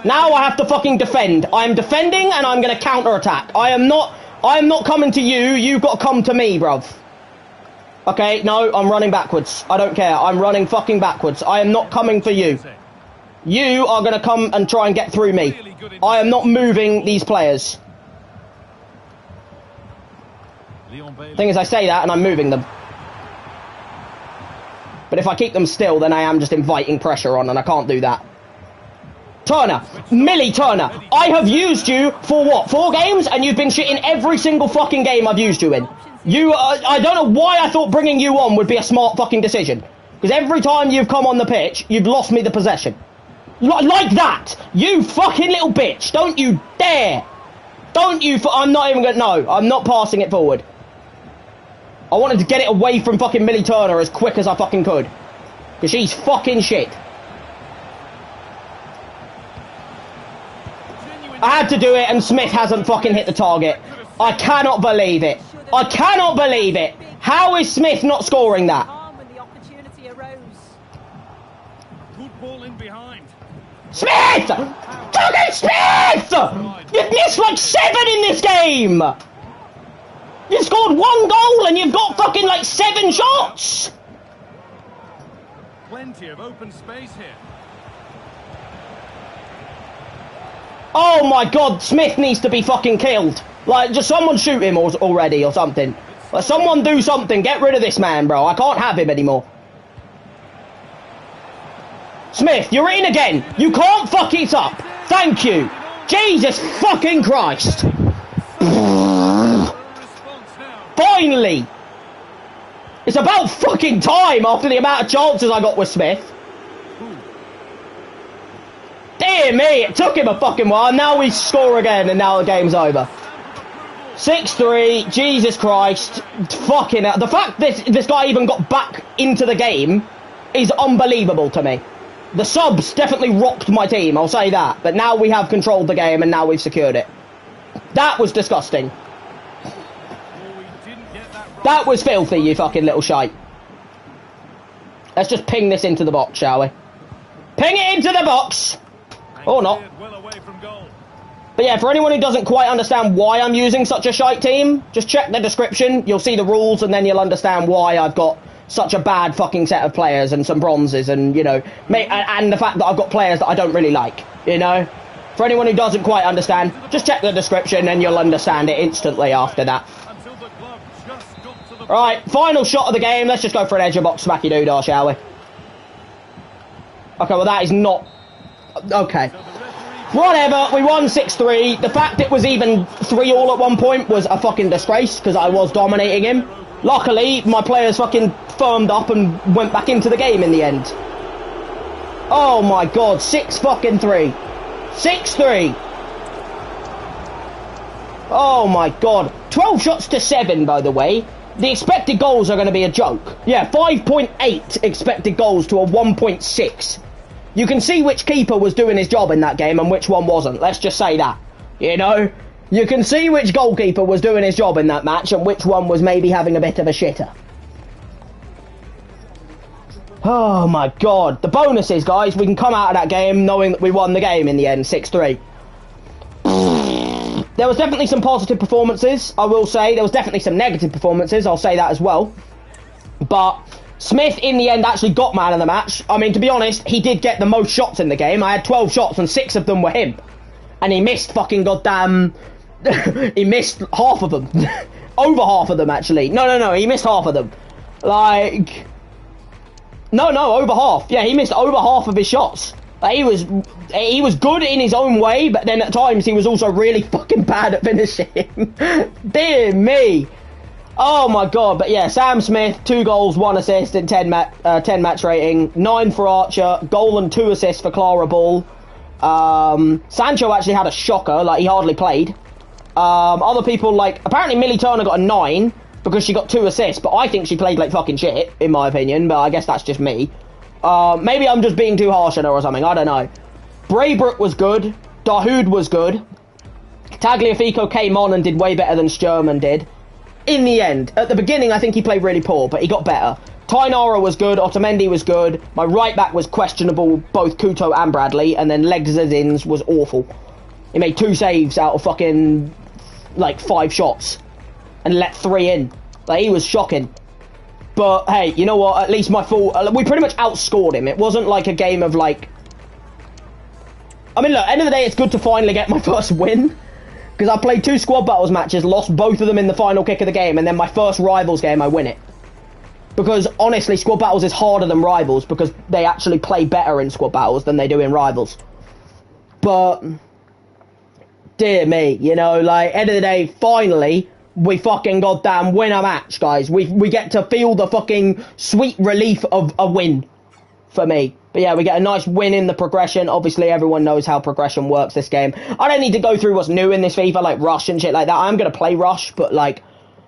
Now I have to fucking defend. I am defending and I'm going to counter-attack. I am not coming to you. You've got to come to me, bruv. Okay, no, I'm running backwards. I don't care. I'm running fucking backwards. I am not coming for you. You are going to come and try and get through me. I am not moving these players. Thing is, I say that and I'm moving them. But if I keep them still, then I am just inviting pressure on and I can't do that. Turner, Millie Turner, I have used you for what, 4 games? And you've been shit in every single fucking game I've used you in. I don't know why I thought bringing you on would be a smart fucking decision. Because every time you've come on the pitch, you've lost me the possession. Like that! You fucking little bitch! Don't you dare! Don't you... I'm not even going to... No, I'm not passing it forward. I wanted to get it away from fucking Millie Turner as quick as I fucking could. Because she's fucking shit. I had to do it and Smith hasn't fucking hit the target. I cannot believe it. I cannot believe it. How is Smith not scoring that? Good ball in behind. Smith! Fucking Smith! You've missed like 7 in this game! You scored 1 goal and you've got fucking like 7 shots! Plenty of open space here. Oh my god, Smith needs to be fucking killed. Like, just someone shoot him already or something. Like, someone do something. Get rid of this man, bro. I can't have him anymore. Smith, you're in again. You can't fuck it up. Thank you. Jesus fucking Christ. Finally. It's about fucking time after the amount of chances I got with Smith. Dear me, it took him a fucking while. Now we score again and now the game's over. 6-3, Jesus Christ. Fucking hell. The fact this guy even got back into the game is unbelievable to me. The subs definitely rocked my team, I'll say that. But now we have controlled the game and now we've secured it. That was disgusting. That was filthy, you fucking little shite. Let's just ping this into the box, shall we? Ping it into the box! Or not. But yeah, for anyone who doesn't quite understand why I'm using such a shite team, just check the description, you'll see the rules, and then you'll understand why I've got such a bad fucking set of players and some bronzes, and, you know, and the fact that I've got players that I don't really like, you know? For anyone who doesn't quite understand, just check the description and you'll understand it instantly after that. Right, final shot of the game. Let's just go for an edge of box smacky doodah, shall we? Okay, well that is not... Okay. Whatever, we won 6-3. The fact it was even 3-all at one point was a fucking disgrace, because I was dominating him. Luckily, my players fucking firmed up and went back into the game in the end. Oh my god, 6-3. 6-3. Oh my god. 12 shots to 7, by the way. The expected goals are going to be a joke. Yeah, 5.8 expected goals to a 1.6. You can see which keeper was doing his job in that game and which one wasn't. Let's just say that. You know? You can see which goalkeeper was doing his job in that match and which one was maybe having a bit of a shitter. Oh my god. The bonuses, guys. We can come out of that game knowing that we won the game in the end. 6-3. There was definitely some positive performances, I will say. There was definitely some negative performances, I'll say that as well. But Smith, in the end, actually got man of the match. I mean, to be honest, he did get the most shots in the game. I had 12 shots and 6 of them were him. And he missed fucking goddamn... he missed half of them. Over half of them, actually. No, he missed half of them. Like... No, over half. Yeah, he missed over half of his shots. Like, he was good in his own way, but then at times he was also really fucking bad at finishing. Dear me. Oh my god. But yeah, Sam Smith, 2 goals, 1 assist and 10 match rating. 9 for Archer, goal and 2 assists for Clara Ball. Sancho actually had a shocker, like he hardly played. Other people, like, apparently Millie Turner got a 9 because she got 2 assists, but I think she played like fucking shit, in my opinion, but I guess that's just me. Maybe I'm just being too harsh on her or something, I don't know. Braybrook was good, Dahoud was good, Tagliafico came on and did way better than Sturman did. In the end, at the beginning I think he played really poor, but he got better. Tainara was good, Otamendi was good, my right back was questionable, both Couto and Bradley, and then Legzadins was awful. He made 2 saves out of fucking, like, 5 shots, and let 3 in. Like, he was shocking. But, hey, you know what? At least my full... we pretty much outscored him. It wasn't like a game of, like... I mean, look, end of the day, it's good to finally get my first win. Because I played 2 squad battles matches, lost both of them in the final kick of the game, and then my first Rivals game, I win it. Because, honestly, squad battles is harder than Rivals, because they actually play better in squad battles than they do in Rivals. But... dear me, you know, like, end of the day, finally... we fucking goddamn win a match, guys. We get to feel the fucking sweet relief of a win for me. But yeah, we get a nice win in the progression. Obviously, everyone knows how progression works this game. I don't need to go through what's new in this FIFA, like Rush and shit like that. I'm going to play Rush, but like,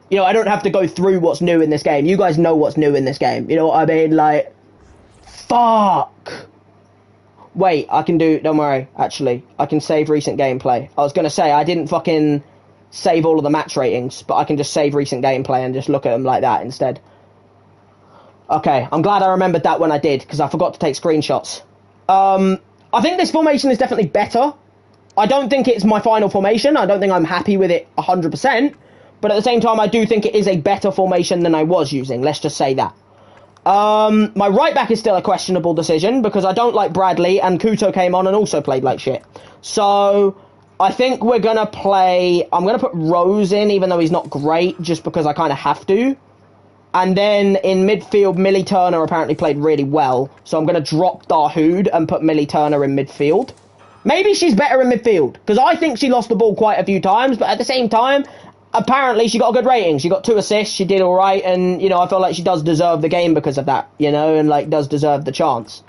you know, I don't have to go through what's new in this game. You guys know what's new in this game. You know what I mean? Like, fuck. Wait, I can do, don't worry, actually. I can save recent gameplay. I was going to say, I didn't fucking... save all of the match ratings, but I can just save recent gameplay and just look at them like that instead. Okay, I'm glad I remembered that when I did, because I forgot to take screenshots. I think this formation is definitely better. I don't think it's my final formation. I don't think I'm happy with it 100%, but at the same time, I do think it is a better formation than I was using. Let's just say that. My right back is still a questionable decision, because I don't like Bradley, and Couto came on and also played like shit. So... I think we're going to play... I'm going to put Rose in, even though he's not great, just because I kind of have to. And then in midfield, Millie Turner apparently played really well. So I'm going to drop Dahoud and put Millie Turner in midfield. Maybe she's better in midfield, because I think she lost the ball quite a few times, but at the same time, apparently she got a good rating. She got 2 assists, she did all right, and, you know, I feel like she does deserve the game because of that, you know, and, like, does deserve the chance.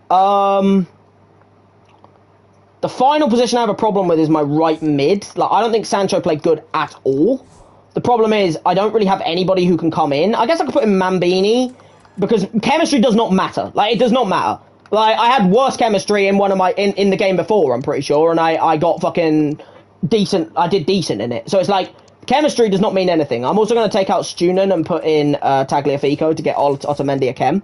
The final position I have a problem with is my right mid. Like, I don't think Sancho played good at all. The problem is, I don't really have anybody who can come in. I guess I could put in Mambini, because chemistry does not matter. Like, it does not matter. Like, I had worse chemistry in one of my, in the game before, I'm pretty sure, and I got fucking decent, I did decent in it. So it's like, chemistry does not mean anything. I'm also going to take out Stunan and put in Tagliafico to get Otamendi a chem,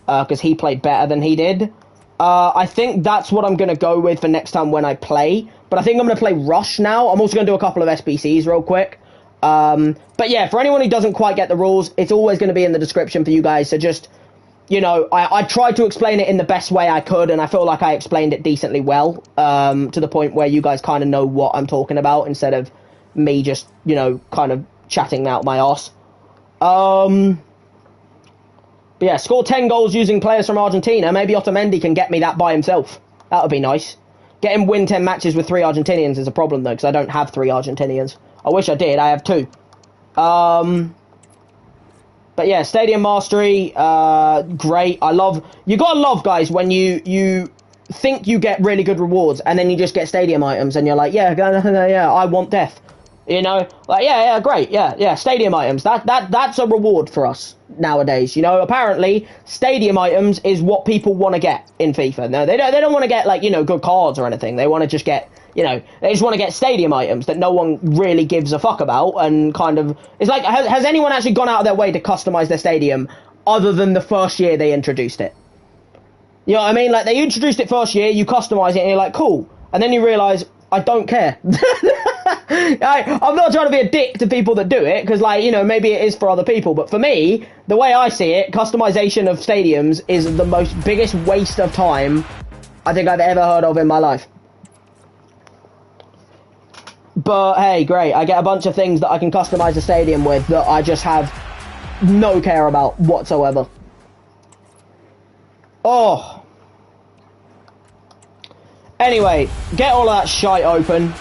because he played better than he did. I think that's what I'm going to go with for next time when I play, but I think I'm going to play Rush now. I'm also going to do a couple of SBCs real quick. But yeah, for anyone who doesn't quite get the rules, it's always going to be in the description for you guys, so just... You know, I tried to explain it in the best way I could, and I feel like I explained it decently well, to the point where you guys kind of know what I'm talking about, instead of me just, you know, kind of chatting out my arse. But yeah, score 10 goals using players from Argentina. Maybe Otamendi can get me that by himself. That would be nice. Get him win 10 matches with 3 Argentinians is a problem, though, because I don't have 3 Argentinians. I wish I did. I have 2. But yeah, Stadium Mastery, great. I love... You gotta love, guys, when you think you get really good rewards, and then you just get stadium items, and you're like, yeah, I want death. You know? Like, yeah, great, yeah, stadium items. That's a reward for us nowadays, you know? Apparently, stadium items is what people want to get in FIFA. No, they don't want to get, like, you know, good cards or anything. They want to just get... You know, they just want to get stadium items that no one really gives a fuck about, and kind of... It's like, has anyone actually gone out of their way to customize their stadium other than the first year they introduced it? You know what I mean? Like, they introduced it first year, you customize it, and you're like, cool. And then you realise, I don't care. I'm not trying to be a dick to people that do it, because, like, you know, maybe it is for other people, but for me, the way I see it, customization of stadiums is the biggest waste of time I think I've ever heard of in my life. But, hey, great. I get a bunch of things that I can customize the stadium with that I just have no care about whatsoever. Oh. Anyway, get all of that shite open.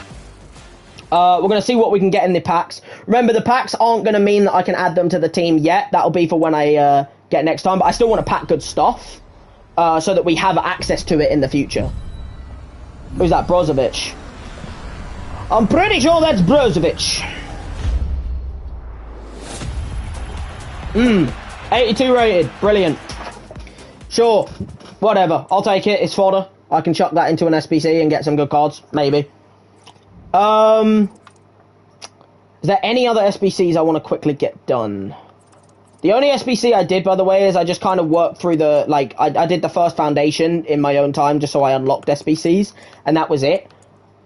We're going to see what we can get in the packs. Remember, the packs aren't going to mean that I can add them to the team yet. That'll be for when I get next time. But I still want to pack good stuff so that we have access to it in the future. Who's that? Brozovic. I'm pretty sure that's Brozovic. 82 rated. Brilliant. Sure. Whatever. I'll take it. It's fodder. I can chuck that into an SBC and get some good cards. Maybe. Is there any other SBCs I want to quickly get done? The only SBC I did, by the way, is I just kind of worked through the... Like, I did the first foundation in my own time just so I unlocked SBCs. And that was it.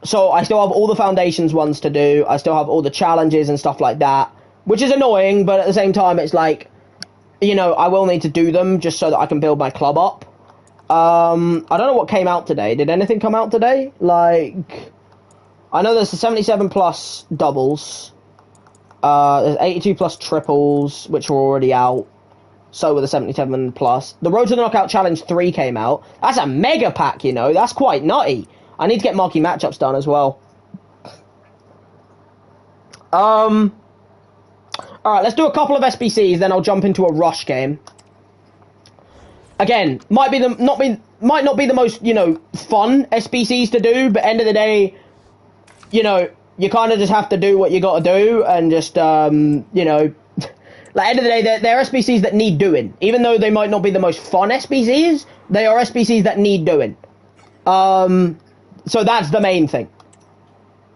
So I still have all the foundations ones to do. I still have all the challenges and stuff like that, which is annoying, but at the same time, it's like, you know, I will need to do them just so that I can build my club up. I don't know what came out today. Did anything come out today? Like, I know there's the 77 plus doubles. There's 82 plus triples, which were already out. So were the 77 plus. The Road to the Knockout Challenge 3 came out. That's a mega pack, you know. That's quite nutty. I need to get marquee matchups done as well. Alright, let's do a couple of SBCs, then I'll jump into a rush game. Again, might not be the most, you know, fun SBCs to do, but end of the day, you know, you kind of just have to do what you got to do, and just, you know, like, end of the day, they're SBCs that need doing. Even though they might not be the most fun SBCs, they are SBCs that need doing. So that's the main thing.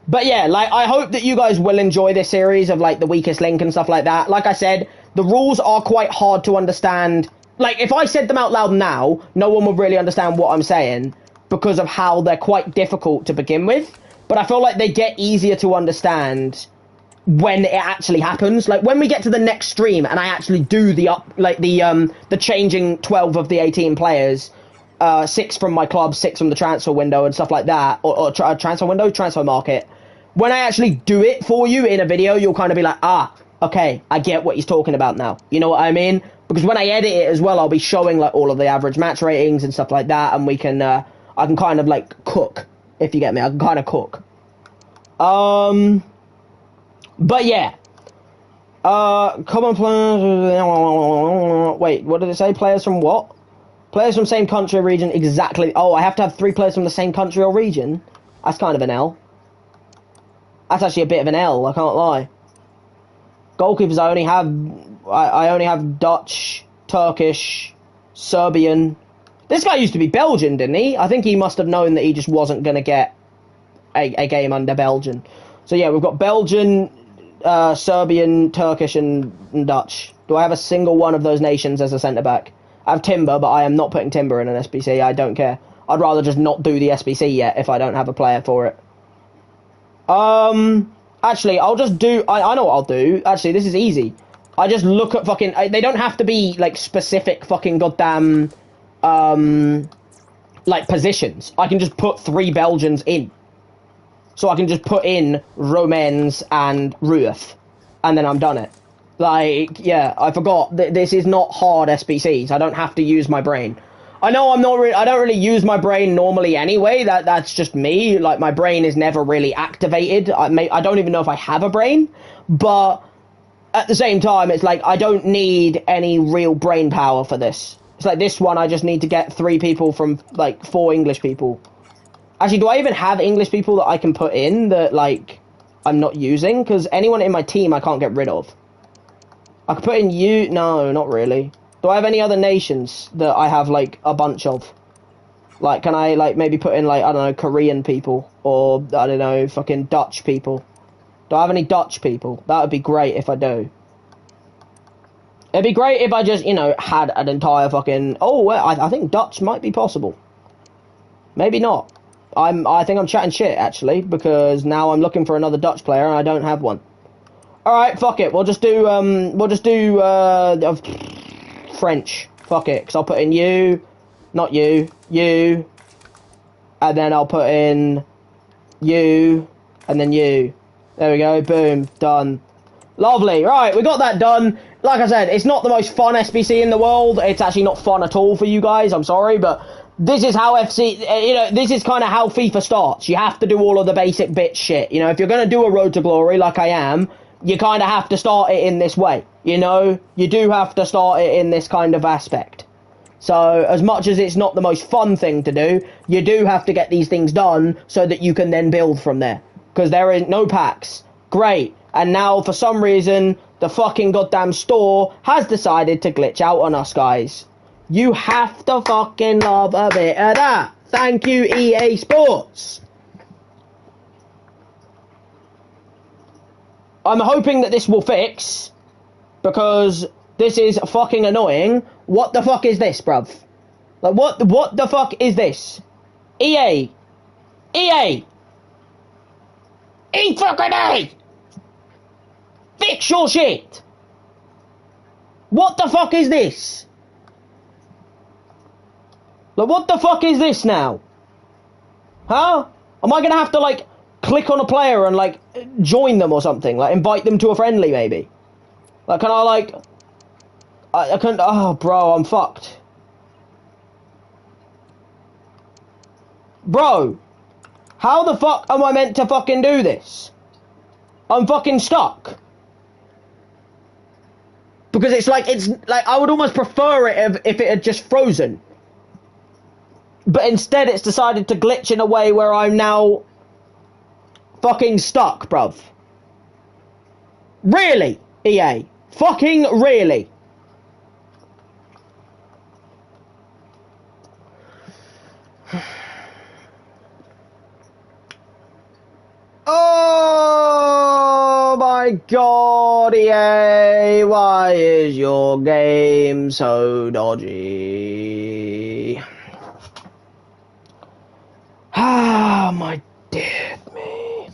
But yeah, like, I hope that you guys will enjoy this series of, like, the weakest link and stuff like that. Like I said, the rules are quite hard to understand. Like, if I said them out loud now, no one would really understand what I'm saying because of how they're quite difficult to begin with. But I feel like they get easier to understand when it actually happens. Like, when we get to the next stream and I actually do the changing 12 of the 18 players, 6 from my club, 6 from the transfer window and stuff like that, or transfer market. When I actually do it for you in a video, you'll kind of be like, ah, okay, I get what he's talking about now. You know what I mean? Because when I edit it as well, I'll be showing like all of the average match ratings and stuff like that, and we can, I can kind of like cook, if you get me. I can kind of cook. But yeah. Common players. Wait, what did it say? Players from what? Players from same country or region, exactly. Oh, I have to have 3 players from the same country or region? That's kind of an L. That's actually a bit of an L, I can't lie. Goalkeepers, I only have Dutch, Turkish, Serbian. This guy used to be Belgian, didn't he? I think he must have known that he just wasn't going to get a game under Belgian. So yeah, we've got Belgian, Serbian, Turkish, and Dutch. Do I have a single one of those nations as a centre-back? I have Timber, but I am not putting Timber in an SBC. I don't care. I'd rather just not do the SBC yet if I don't have a player for it. Actually, I'll just do... I know what I'll do. Actually, this is easy. I just look at fucking... They don't have to be, like, specific fucking goddamn, like, positions. I can just put 3 Belgians in. So I can just put in Romans and Ruth, and then I'm done it. Like, yeah, I forgot. This is not hard SBCs. I don't have to use my brain. I know I don't really use my brain normally anyway. That's just me. Like, my brain is never really activated. I don't even know if I have a brain. But at the same time, it's like I don't need any real brain power for this. It's like this one, I just need to get 3 people from, like, 4 English people. Actually, do I even have English people that I can put in that, like, I'm not using? Because anyone in my team I can't get rid of. I could put in you... No, not really. Do I have any other nations that I have, like, a bunch of? Like, can I, like, maybe put in, like, I don't know, Korean people? Or, I don't know, fucking Dutch people? Do I have any Dutch people? That would be great if I do. It'd be great if I just, you know, had an entire fucking... Oh, well, I think Dutch might be possible. Maybe not. I think I'm chatting shit, actually, because now I'm looking for another Dutch player and I don't have one. Alright, fuck it. We'll just do French. Fuck it, because I'll put in you, not you, you, and then I'll put in you, and then you. There we go, boom, done. Lovely, right, we got that done. Like I said, it's not the most fun SBC in the world. It's actually not fun at all for you guys, I'm sorry, but this is how this is kind of how FIFA starts. You have to do all of the basic bit shit. You know, if you're going to do a Road to Glory like I am, you kind of have to start it in this way. You know, you do have to start it in this kind of aspect. So, as much as it's not the most fun thing to do, you do have to get these things done so that you can then build from there. Because there is no packs. Great. And now, for some reason, the fucking goddamn store has decided to glitch out on us, guys. You have to fucking love a bit of that. Thank you, EA Sports. I'm hoping that this will fix, because this is fucking annoying. What the fuck is this, bruv? Like, what the fuck is this? EA! EA! fucking A! Fix your shit! What the fuck is this? Like, what the fuck is this now? Huh? Am I gonna have to, like, click on a player and, like, join them or something? Like, invite them to a friendly, maybe? Like, can I, like... I couldn't... Oh, bro, I'm fucked. Bro! How the fuck am I meant to fucking do this? I'm fucking stuck. Because it's like, I would almost prefer it if it had just frozen. But instead it's decided to glitch in a way where I'm now fucking stuck, bruv. Really, EA? Fucking really? Oh my god, EA, why is your game so dodgy? Ah, my dear me.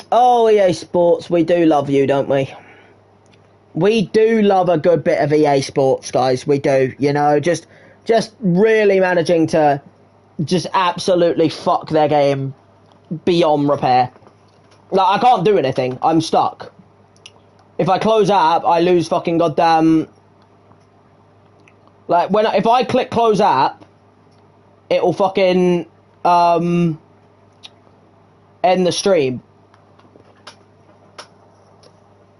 Oh, EA Sports, we do love you, don't we? We do love a good bit of EA Sports, guys. We do, you know, just really managing to just absolutely fuck their game beyond repair. Like, I can't do anything. I'm stuck. If I close app, I lose fucking goddamn... Like, if I click close app, it'll fucking, end the stream.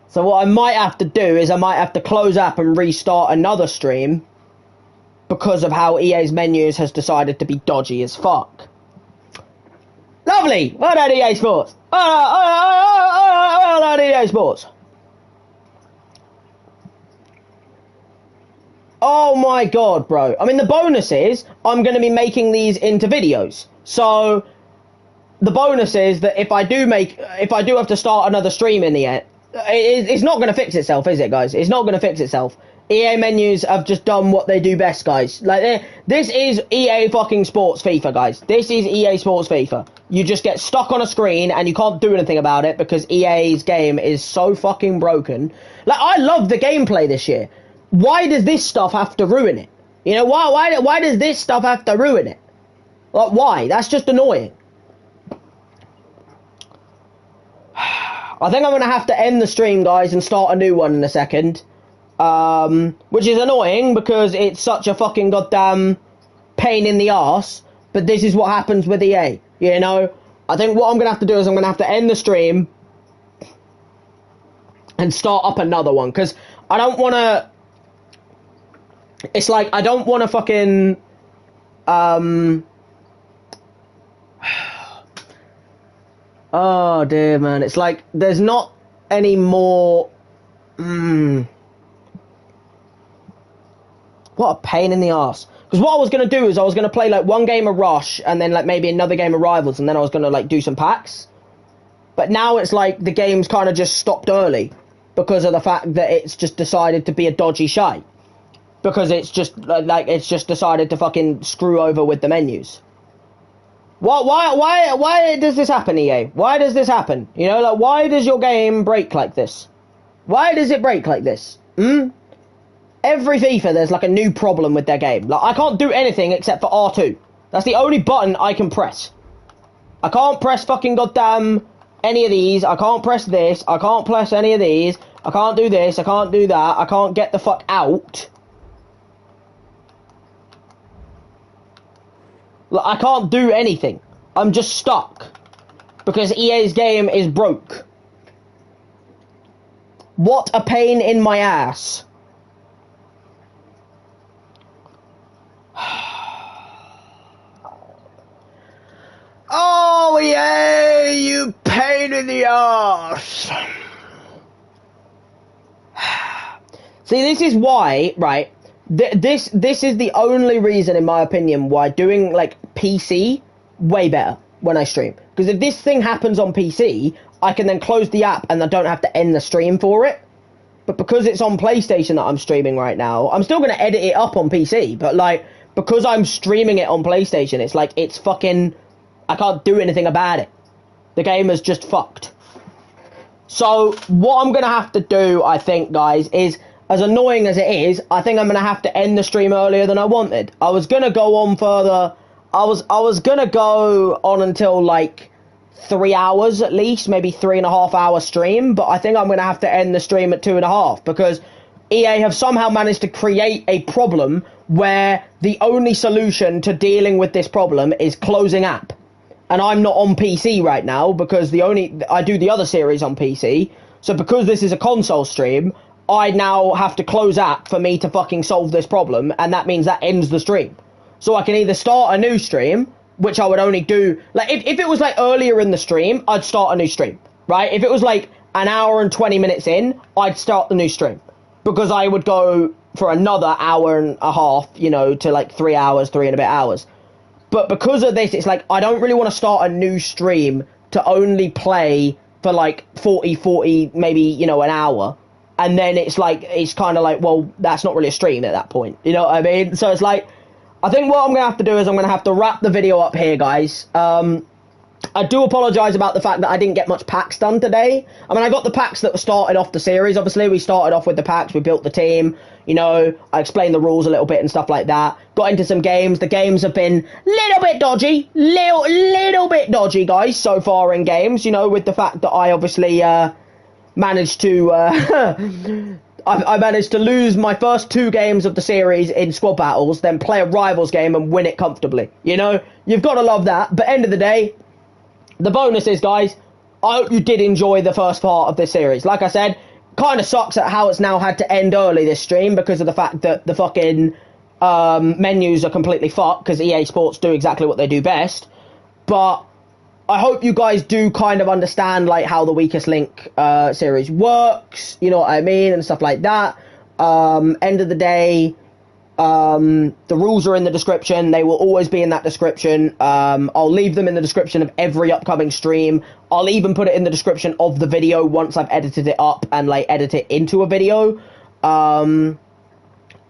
So what I might have to do is I might have to close app and restart another stream because of how EA's menus has decided to be dodgy as fuck. Lovely! Well done, EA Sports! Well done, EA Sports! Oh my god, bro. I mean, the bonus is I'm going to be making these into videos. So the bonus is that if I do have to start another stream in the end, it's not going to fix itself, is it, guys? It's not going to fix itself. EA menus have just done what they do best, guys. Like, this is EA fucking Sports FIFA, guys. This is EA Sports FIFA. You just get stuck on a screen and you can't do anything about it because EA's game is so fucking broken. Like, I love the gameplay this year. Why does this stuff have to ruin it? You know, why does this stuff have to ruin it? Like, why? That's just annoying. I think I'm going to have to end the stream, guys, and start a new one in a second. Which is annoying because it's such a fucking goddamn pain in the arse. But this is what happens with EA, you know? I think what I'm going to have to do is I'm going to have to end the stream and start up another one. Because I don't want to... It's like, I don't want to fucking... Oh, dear, man. It's like, there's not any more... What a pain in the arse. Because what I was going to do is I was going to play, like, one game of Rush and then, like, maybe another game of Rivals, and then I was going to, like, do some packs. But now it's like the game's kind of just stopped early because of the fact that it's just decided to be a dodgy shite. Because it's just, like, it's just decided to fucking screw over with the menus. Why does this happen, EA? Why does this happen? You know, like, why does your game break like this? Why does it break like this? Every FIFA, there's, like, a new problem with their game. Like, I can't do anything except for R2. That's the only button I can press. I can't press fucking goddamn any of these. I can't press this. I can't press any of these. I can't do this. I can't do that. I can't get the fuck out. Like, I can't do anything. I'm just stuck. Because EA's game is broke. What a pain in my ass. Oh, EA, you pain in the ass. See, this is why, right... This is the only reason, in my opinion, why doing, like, PC way better when I stream. Because if this thing happens on PC, I can then close the app and I don't have to end the stream for it. But because it's on PlayStation that I'm streaming right now, I'm still going to edit it up on PC. But, like, because I'm streaming it on PlayStation, it's like, it's fucking... I can't do anything about it. The game is just fucked. So, what I'm going to have to do, I think, guys, is... As annoying as it is, I think I'm going to have to end the stream earlier than I wanted. I was going to go on further. I was going to go on until, like, 3 hours at least, maybe 3.5 hour stream. But I think I'm going to have to end the stream at 2.5 because EA have somehow managed to create a problem where the only solution to dealing with this problem is closing app. And I'm not on PC right now because I do the other series on PC. So because this is a console stream... I now have to close app for me to fucking solve this problem, and that means that ends the stream. So I can either start a new stream, which I would only do... Like, if it was, like, earlier in the stream, I'd start a new stream, right? If it was, like, an hour and 20 minutes in, I'd start the new stream. Because I would go for another hour and a half, you know, to, like, 3 hours, 3 and a bit hours. But because of this, it's like, I don't really want to start a new stream to only play for, like, 40, maybe, you know, an hour. And then it's like, it's kind of like, well, that's not really a stream at that point. You know what I mean? So it's like, I think what I'm going to have to do is I'm going to have to wrap the video up here, guys. I do apologise about the fact that I didn't get much packs done today. I mean, I got the packs that were started off the series. Obviously, we started off with the packs. We built the team. You know, I explained the rules a little bit and stuff like that. Got into some games. The games have been a little bit dodgy. Little bit dodgy, guys, so far in games. You know, with the fact that I obviously managed to... I managed to lose my first 2 games of the series in squad battles, then play a rivals game and win it comfortably. You know, you've got to love that. But end of the day, the bonus is, guys, I hope you did enjoy the first part of this series. Like I said, kind of sucks at how it's now had to end early this stream because of the fact that the fucking menus are completely fucked because EA Sports do exactly what they do best. But I hope you guys do kind of understand like how the Weakest Link series works, you know what I mean, and stuff like that. End of the day, the rules are in the description. They will always be in that description. I'll leave them in the description of every upcoming stream. I'll even put it in the description of the video once I've edited it up and like edit it into a video. And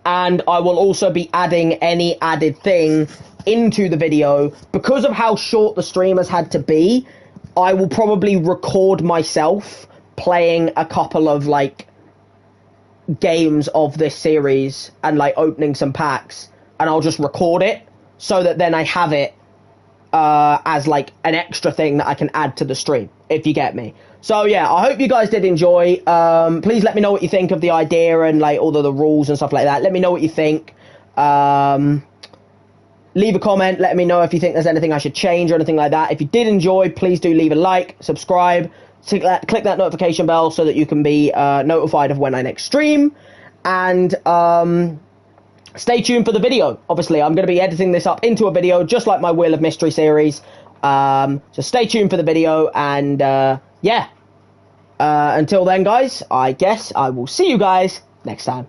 I will also be adding any added thing into the video. Because of how short the stream has had to be, I will probably record myself playing a couple of like games of this series and like opening some packs, and I'll just record it so that then I have it as like an extra thing that I can add to the stream, if you get me. So yeah, I hope you guys did enjoy. Please let me know what you think of the idea and like all of the rules and stuff like that. Let me know what you think. Leave a comment, let me know if you think there's anything I should change or anything like that. If you did enjoy, please do leave a like, subscribe, click that notification bell so that you can be notified of when I next stream. And stay tuned for the video. Obviously, I'm going to be editing this up into a video, just like my Wheel of Mystery series. So stay tuned for the video, and yeah. Until then, guys, I guess I will see you guys next time.